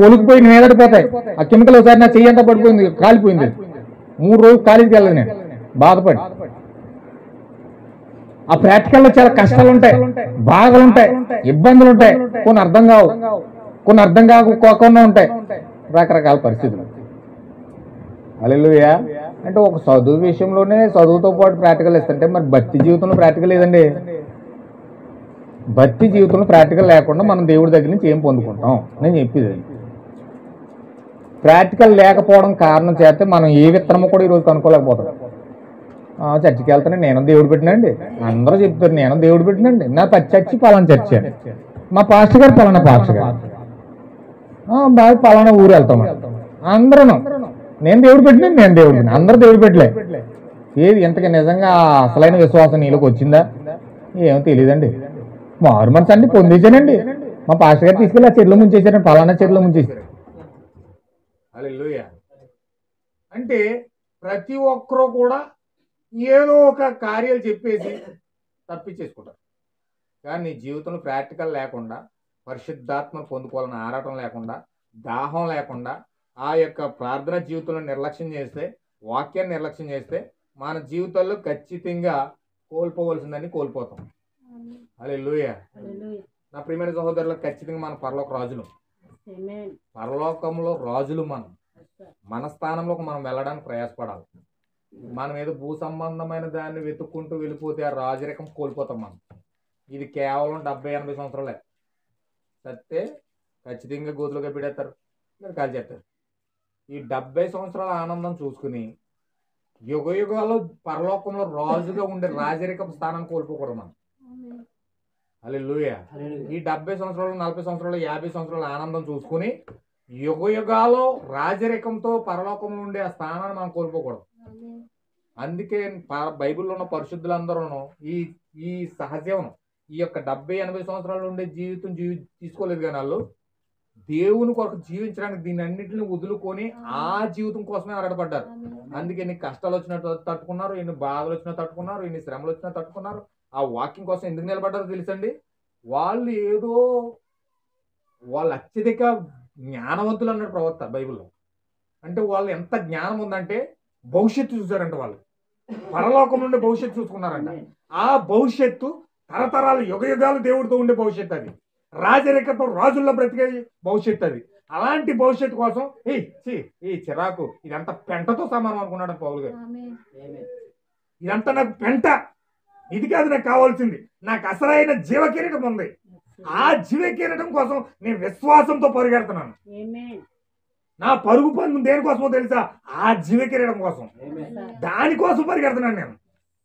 ఒలికిపోయి నేదడిపోతాయి. ఆ కెమికల్ ఒకసారి నా చెయ్యి అంతా పడిపోయింది, కాలిపోయింది. 3 రోజులు కాలేజీకి వెళ్ళదు నేను బాధపడి. ఆ ప్రాక్టికల్లో చాలా కష్టాలు ఉంటాయి, బాధలు ఉంటాయి, ఇబ్బందులు ఉంటాయి, కొన్ని అర్థం కాకుండా ఉంటాయి, రకరకాల పరిస్థితులు. హల్లెలూయా. అంటే ఒక చదువు విషయంలోనే చదువుతో పాటు ప్రాక్టికల్ ఇస్తుంటే మరి భక్తి జీవితంలో ప్రాక్టికల్ లేదండి. భక్తి జీవితంలో ప్రాక్టికల్ లేకుండా మనం దేవుడి దగ్గర నుంచి ఏం పొందుకుంటాం? నేను చెప్పేది ప్రాక్టికల్ లేకపోవడం కారణం చేస్తే మనం ఏ విత్తనము కూడా ఈరోజు కనుక్కోలేకపోతాం. చర్చికి వెళ్తానే నేను దేవుడు పెట్టినండి, అందరూ చెప్తారు నేను దేవుడు పెట్టినండి, నా చర్చి పలానా చర్చి అండి, మా పాస్టర్ గారు పలానా పాస్టర్ గారు, బాగా పలానా ఊరు వెళ్తాం అందరూ నేను దేవుడు పెట్టినండి, నేను దేవుడు పెట్టిన, అందరూ దేవుడు పెట్టలే. ఏది ఇంతకీ నిజంగా అసలైన విశ్వాసం నీలోకి వచ్చిందా? ఏమో తెలియదండి. మారు మనసు అండి పొందేశానండి, మా పాస్టర్ గారు తీసుకెళ్ళి ఆ చెరువులో ముంచేశారండి, పలానా చెరువులో ముంచేశారు. హల్లెలూయా. అంటే ప్రతి ఒక్కరూ కూడా ఏదో ఒక కార్యాలు చెప్పేసి తప్పించేసుకుంటారు. కానీ నీ జీవితంలో ప్రాక్టికల్ లేకుండా, పరిశుద్ధాత్మను పొందుకోవాలని ఆరాటం లేకుండా, దాహం లేకుండా, ఆ యొక్క ప్రార్థన జీవితంలో నిర్లక్ష్యం చేస్తే, వాక్యాన్ని నిర్లక్ష్యం చేస్తే మన జీవితాల్లో ఖచ్చితంగా కోల్పోవలసిందని కోల్పోతాం. హల్లెలూయా. నా ప్రియమైన సహోదరులకు ఖచ్చితంగా మన పరలోక రాజులు, పరలోకంలో రాజులు. మన స్థానంలోకి మనం వెళ్ళడానికి ప్రయాసపడాలి. మనం ఏదో భూ సంబంధమైన దాన్ని వెతుక్కుంటూ వెళ్ళిపోతే ఆ రాజరికం కోల్పోతాం మనం. ఇది కేవలం 70-80 సంవత్సరాలే. సత్తే ఖచ్చితంగా గోతులుగా పెడతారు, మీరు కాల్ చేస్తారు. ఈ 70 సంవత్సరాల ఆనందం చూసుకుని యుగ యుగాల్లో పరలోకంలో రాజుగా ఉండే రాజరికం స్థానాన్ని కోల్పోకూడదు మనం. హల్లెలూయా. ఈ 70 సంవత్సరాలు, 40 సంవత్సరాలు, 50 సంవత్సరాల ఆనందం చూసుకుని యుగ యుగాల్లో రాజరికంతో పరలోకంలో ఉండే ఆ స్థానాన్ని మనం కోల్పోకూడదు. అందుకే బైబిల్లో ఉన్న పరిశుద్ధులందరూ ఈ సహజీవనం, ఈ యొక్క 70-80 సంవత్సరాలు ఉండే జీవితం తీసుకోలేదు. కానీ వాళ్ళు దేవుని కొరకు జీవించడానికి దీన్ని అన్నింటిని వదులుకొని ఆ జీవితం కోసమే ఆరాటపడ్డారు. అందుకే ఎన్ని కష్టాలు వచ్చినట్టు తట్టుకున్నారు, ఎన్ని బాధలు వచ్చినా తట్టుకున్నారు, ఎన్ని శ్రమలు వచ్చినా తట్టుకున్నారు. ఆ వాక్యం కోసం ఎందుకు నిలబడ్డారో తెలుసండి? వాళ్ళు అత్యధిక జ్ఞానవంతులు అన్నాడు ప్రవక్త బైబిల్లో. అంటే వాళ్ళు ఎంత జ్ఞానం ఉందంటే భవిష్యత్తు చూసారంట. వాళ్ళు పరలోకం నుండి భవిష్యత్తు చూసుకున్నారంట. ఆ భవిష్యత్తు తరతరాలు యుగ యుగాలు దేవుడితో ఉండే భవిష్యత్తు. అది రాజరికతో రాజుల్లో బ్రతికే భవిష్యత్తు. అది అలాంటి భవిష్యత్తు కోసం ఈ చిరాకు ఇదంతా పెంటతో సమానం అనుకున్నాడు పౌలు గారు. ఇదంతా నాకు పెంట, ఇది కాదు నాకు కావాల్సింది. నాకు అసలైన జీవ కిరీటం ఉంది. ఆ జీవ కిరీటం కోసం నేను విశ్వాసంతో పరిగెడుతున్నాను. నా పరుగు పన్ను దేనికోసమో తెలుసా? ఆ జీవ కిరీటం కోసం, దానికోసం పరిగెడుతున్నాను నేను.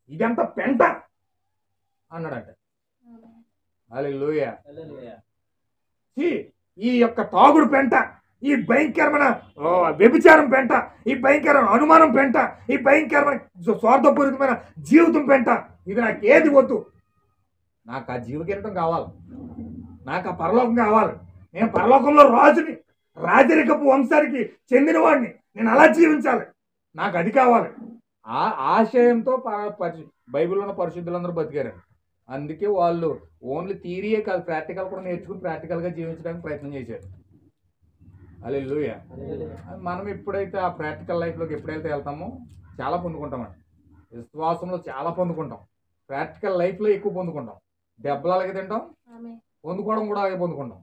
ఇదంతా పెంట అన్నాడంట. హల్లెలూయా. ఈ యొక్క తాగుడు పెంట, ఈ భయంకరమైన వ్యభిచారం పెంట, ఈ భయంకరమైన అనుమానం పెంట, ఈ భయంకరమైన స్వార్థపూరితమైన జీవితం పెంట, ఇది నాకు ఏది వద్దు. నాకు ఆ జీవ కిరీటం కావాలి, నాకు ఆ పరలోకం కావాలి. నేను పరలోకంలో రాజుని, రాజరికపు వంశానికి చెందినవాడిని. నేను అలా జీవించాలి, నాకు అది కావాలి. ఆ ఆశయంతో బైబిల్లో ఉన్న పరిశుద్ధులందరూ బతికారు. అందుకే వాళ్ళు ఓన్లీ థియరీయే కాదు, ప్రాక్టికల్ కూడా నేర్చుకుని ప్రాక్టికల్గా జీవించడానికి ప్రయత్నం చేశారు. హల్లెలూయా. మనం ఎప్పుడైతే ఆ ప్రాక్టికల్ లైఫ్లోకి ఎప్పుడైతే వెళ్తామో చాలా పొందుకుంటామండి. విశ్వాసంలో చాలా పొందుకుంటాం, ప్రాక్టికల్ లైఫ్లో ఎక్కువ పొందుకుంటాం. దెబ్బలు అలాగే తింటాం, పొందుకోవడం కూడా అలాగే పొందుకుంటాం.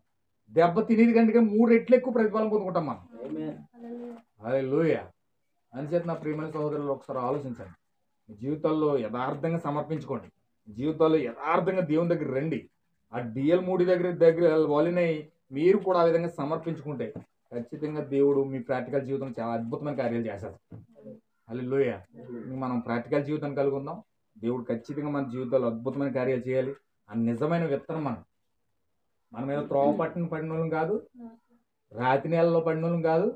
దెబ్బ తినేది కంటే 3 రెట్లు ఎక్కువ ప్రతిఫలం పొందుకుంటాం మనం. హల్లెలూయా. అందుచేత నా ప్రియమైన సహోదరులు ఒకసారి ఆలోచించండి. మీ జీవితాల్లో యథార్థంగా సమర్పించుకోండి. జీవితాల్లో యథార్థంగా దేవుని దగ్గర రండి. ఆ డిఎల్ మూడి దగ్గర వాళ్ళని మీరు కూడా ఆ విధంగా సమర్పించుకుంటే ఖచ్చితంగా దేవుడు మీ ప్రాక్టికల్ జీవితం చాలా అద్భుతమైన కార్యాలు చేస్తారు. హల్లెలూయా. మనం ప్రాక్టికల్ జీవితం కలిగి ఉందాం. దేవుడు ఖచ్చితంగా మన జీవితాల్లో అద్భుతమైన కార్యాలు చేయాలి. ఆ నిజమైన విత్తనం మనం ఏదో త్రోవ పట్టిన పడిన వాళ్ళం కాదు, రాతి నేలలో పడిన వాళ్ళం కాదు,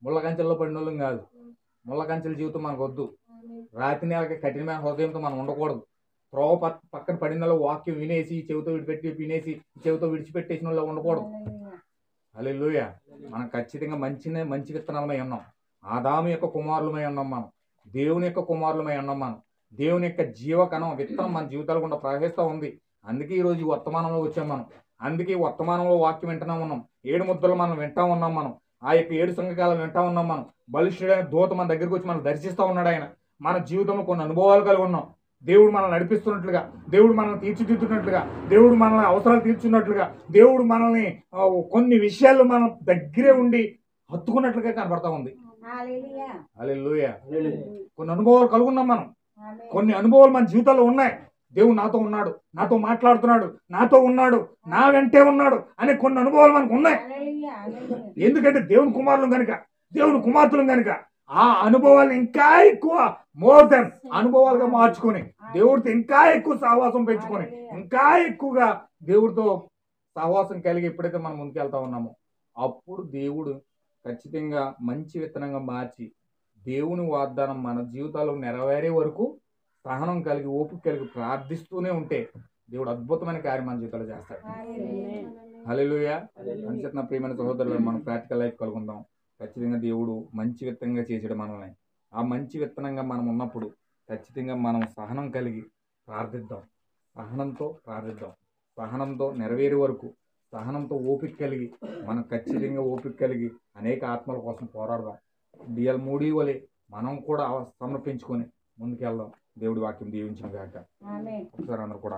ముళ్ళ కంచెల్లో పడిన వాళ్ళం కాదు. ముళ్ళ కంచెల జీవితం మనకు వద్దు. రాతి నేలకి కఠినమైన హృదయంతో మనం ఉండకూడదు. త్రోవ పక్కన పడిన వాక్యం వినేసి చెవితో విడిపెట్టి వినేసి చెవితో విడిచిపెట్టేసిన వాళ్ళు ఉండకూడదు. హల్లెలూయా. మనం ఖచ్చితంగా మంచి విత్తనాలమై ఉన్నాం. ఆదాము యొక్క కుమారులమై ఉన్నాం మనం. దేవుని యొక్క కుమారులమై ఉన్నాం మనం. దేవుని యొక్క జీవకణం విత్తనం మన జీవితాలు గుండా ప్రవహిస్తూ ఉంది. అందుకే ఈరోజు ఈ వర్తమానంలో వచ్చాం మనం. అందుకే ఈ వర్తమానంలో వాక్యం వింటున్నా ఉన్నాం. 7 ముద్రలు మనం వింటా ఉన్నాం మనం. ఆ యొక్క 7 సంఘకాలను వింటా ఉన్నాం మనం. బలిష్ఠుడైన దూత మన దగ్గరికి వచ్చి మనం దర్శిస్తూ ఉన్నాడు. ఆయన మన జీవితంలో కొన్ని అనుభవాలు కలిగి ఉన్నాం. దేవుడు మనల్ని నడిపిస్తున్నట్లుగా, దేవుడు మనల్ని తీర్చిదిద్దుతున్నట్లుగా, దేవుడు మనల్ని అవసరాలు తీర్చున్నట్లుగా, దేవుడు మనల్ని కొన్ని విషయాల్లో మనం దగ్గరే ఉండి హత్తుకున్నట్లుగా కనబడతా ఉంది. హల్లెలూయా. కొన్ని అనుభవాలు కలుగున్నాం మనం. కొన్ని అనుభవాలు మన జీవితాల్లో ఉన్నాయి. దేవుడు నాతో ఉన్నాడు, నాతో మాట్లాడుతున్నాడు, నాతో ఉన్నాడు, నా వెంటే ఉన్నాడు అనే కొన్ని అనుభవాలు మనకు ఉన్నాయి. ఎందుకంటే దేవుని కుమారులు కనుక, దేవుని కుమార్తెలు కనుక ఆ అనుభవాలు ఇంకా ఎక్కువ మోర్ దెన్ అనుభవాలుగా మార్చుకొని దేవుడితో ఇంకా ఎక్కువ సహవాసం పెంచుకొని ఇంకా ఎక్కువగా దేవుడితో సహవాసం కలిగి ఎప్పుడైతే మనం ముందుకెళ్తా ఉన్నామో అప్పుడు దేవుడు ఖచ్చితంగా మంచి విత్తనంగా మార్చి దేవుని వాగ్దానం మన జీవితాల్లో నెరవేరే వరకు సహనం కలిగి ఓపిక కలిగి ప్రార్థిస్తూనే ఉంటే దేవుడు అద్భుతమైన కార్యం మన జీవితాలు చేస్తాడు. హల్లెలూయా. అందుచేత నా ప్రియమైన సహోదరులు మనం ప్రాక్టికల్ లైఫ్ కలుగుందాం. ఖచ్చితంగా దేవుడు మంచి విత్తనంగా చేసాడు మనల్ని. ఆ మంచి విత్తనంగా మనం ఉన్నప్పుడు ఖచ్చితంగా మనం సహనం కలిగి ప్రార్థిద్దాం. సహనంతో ప్రార్థిద్దాం. సహనంతో నెరవేరే వరకు సహనంతో ఓపిక కలిగి మనం ఖచ్చితంగా ఓపిక కలిగి అనేక ఆత్మల కోసం పోరాడదాం. డిఎల్ మూడీ వలె మనం కూడా సమర్పించుకొని ముందుకెళ్దాం. దేవుడి వాక్యం దీవించిన గాక. ఒకసారి అందరూ కూడా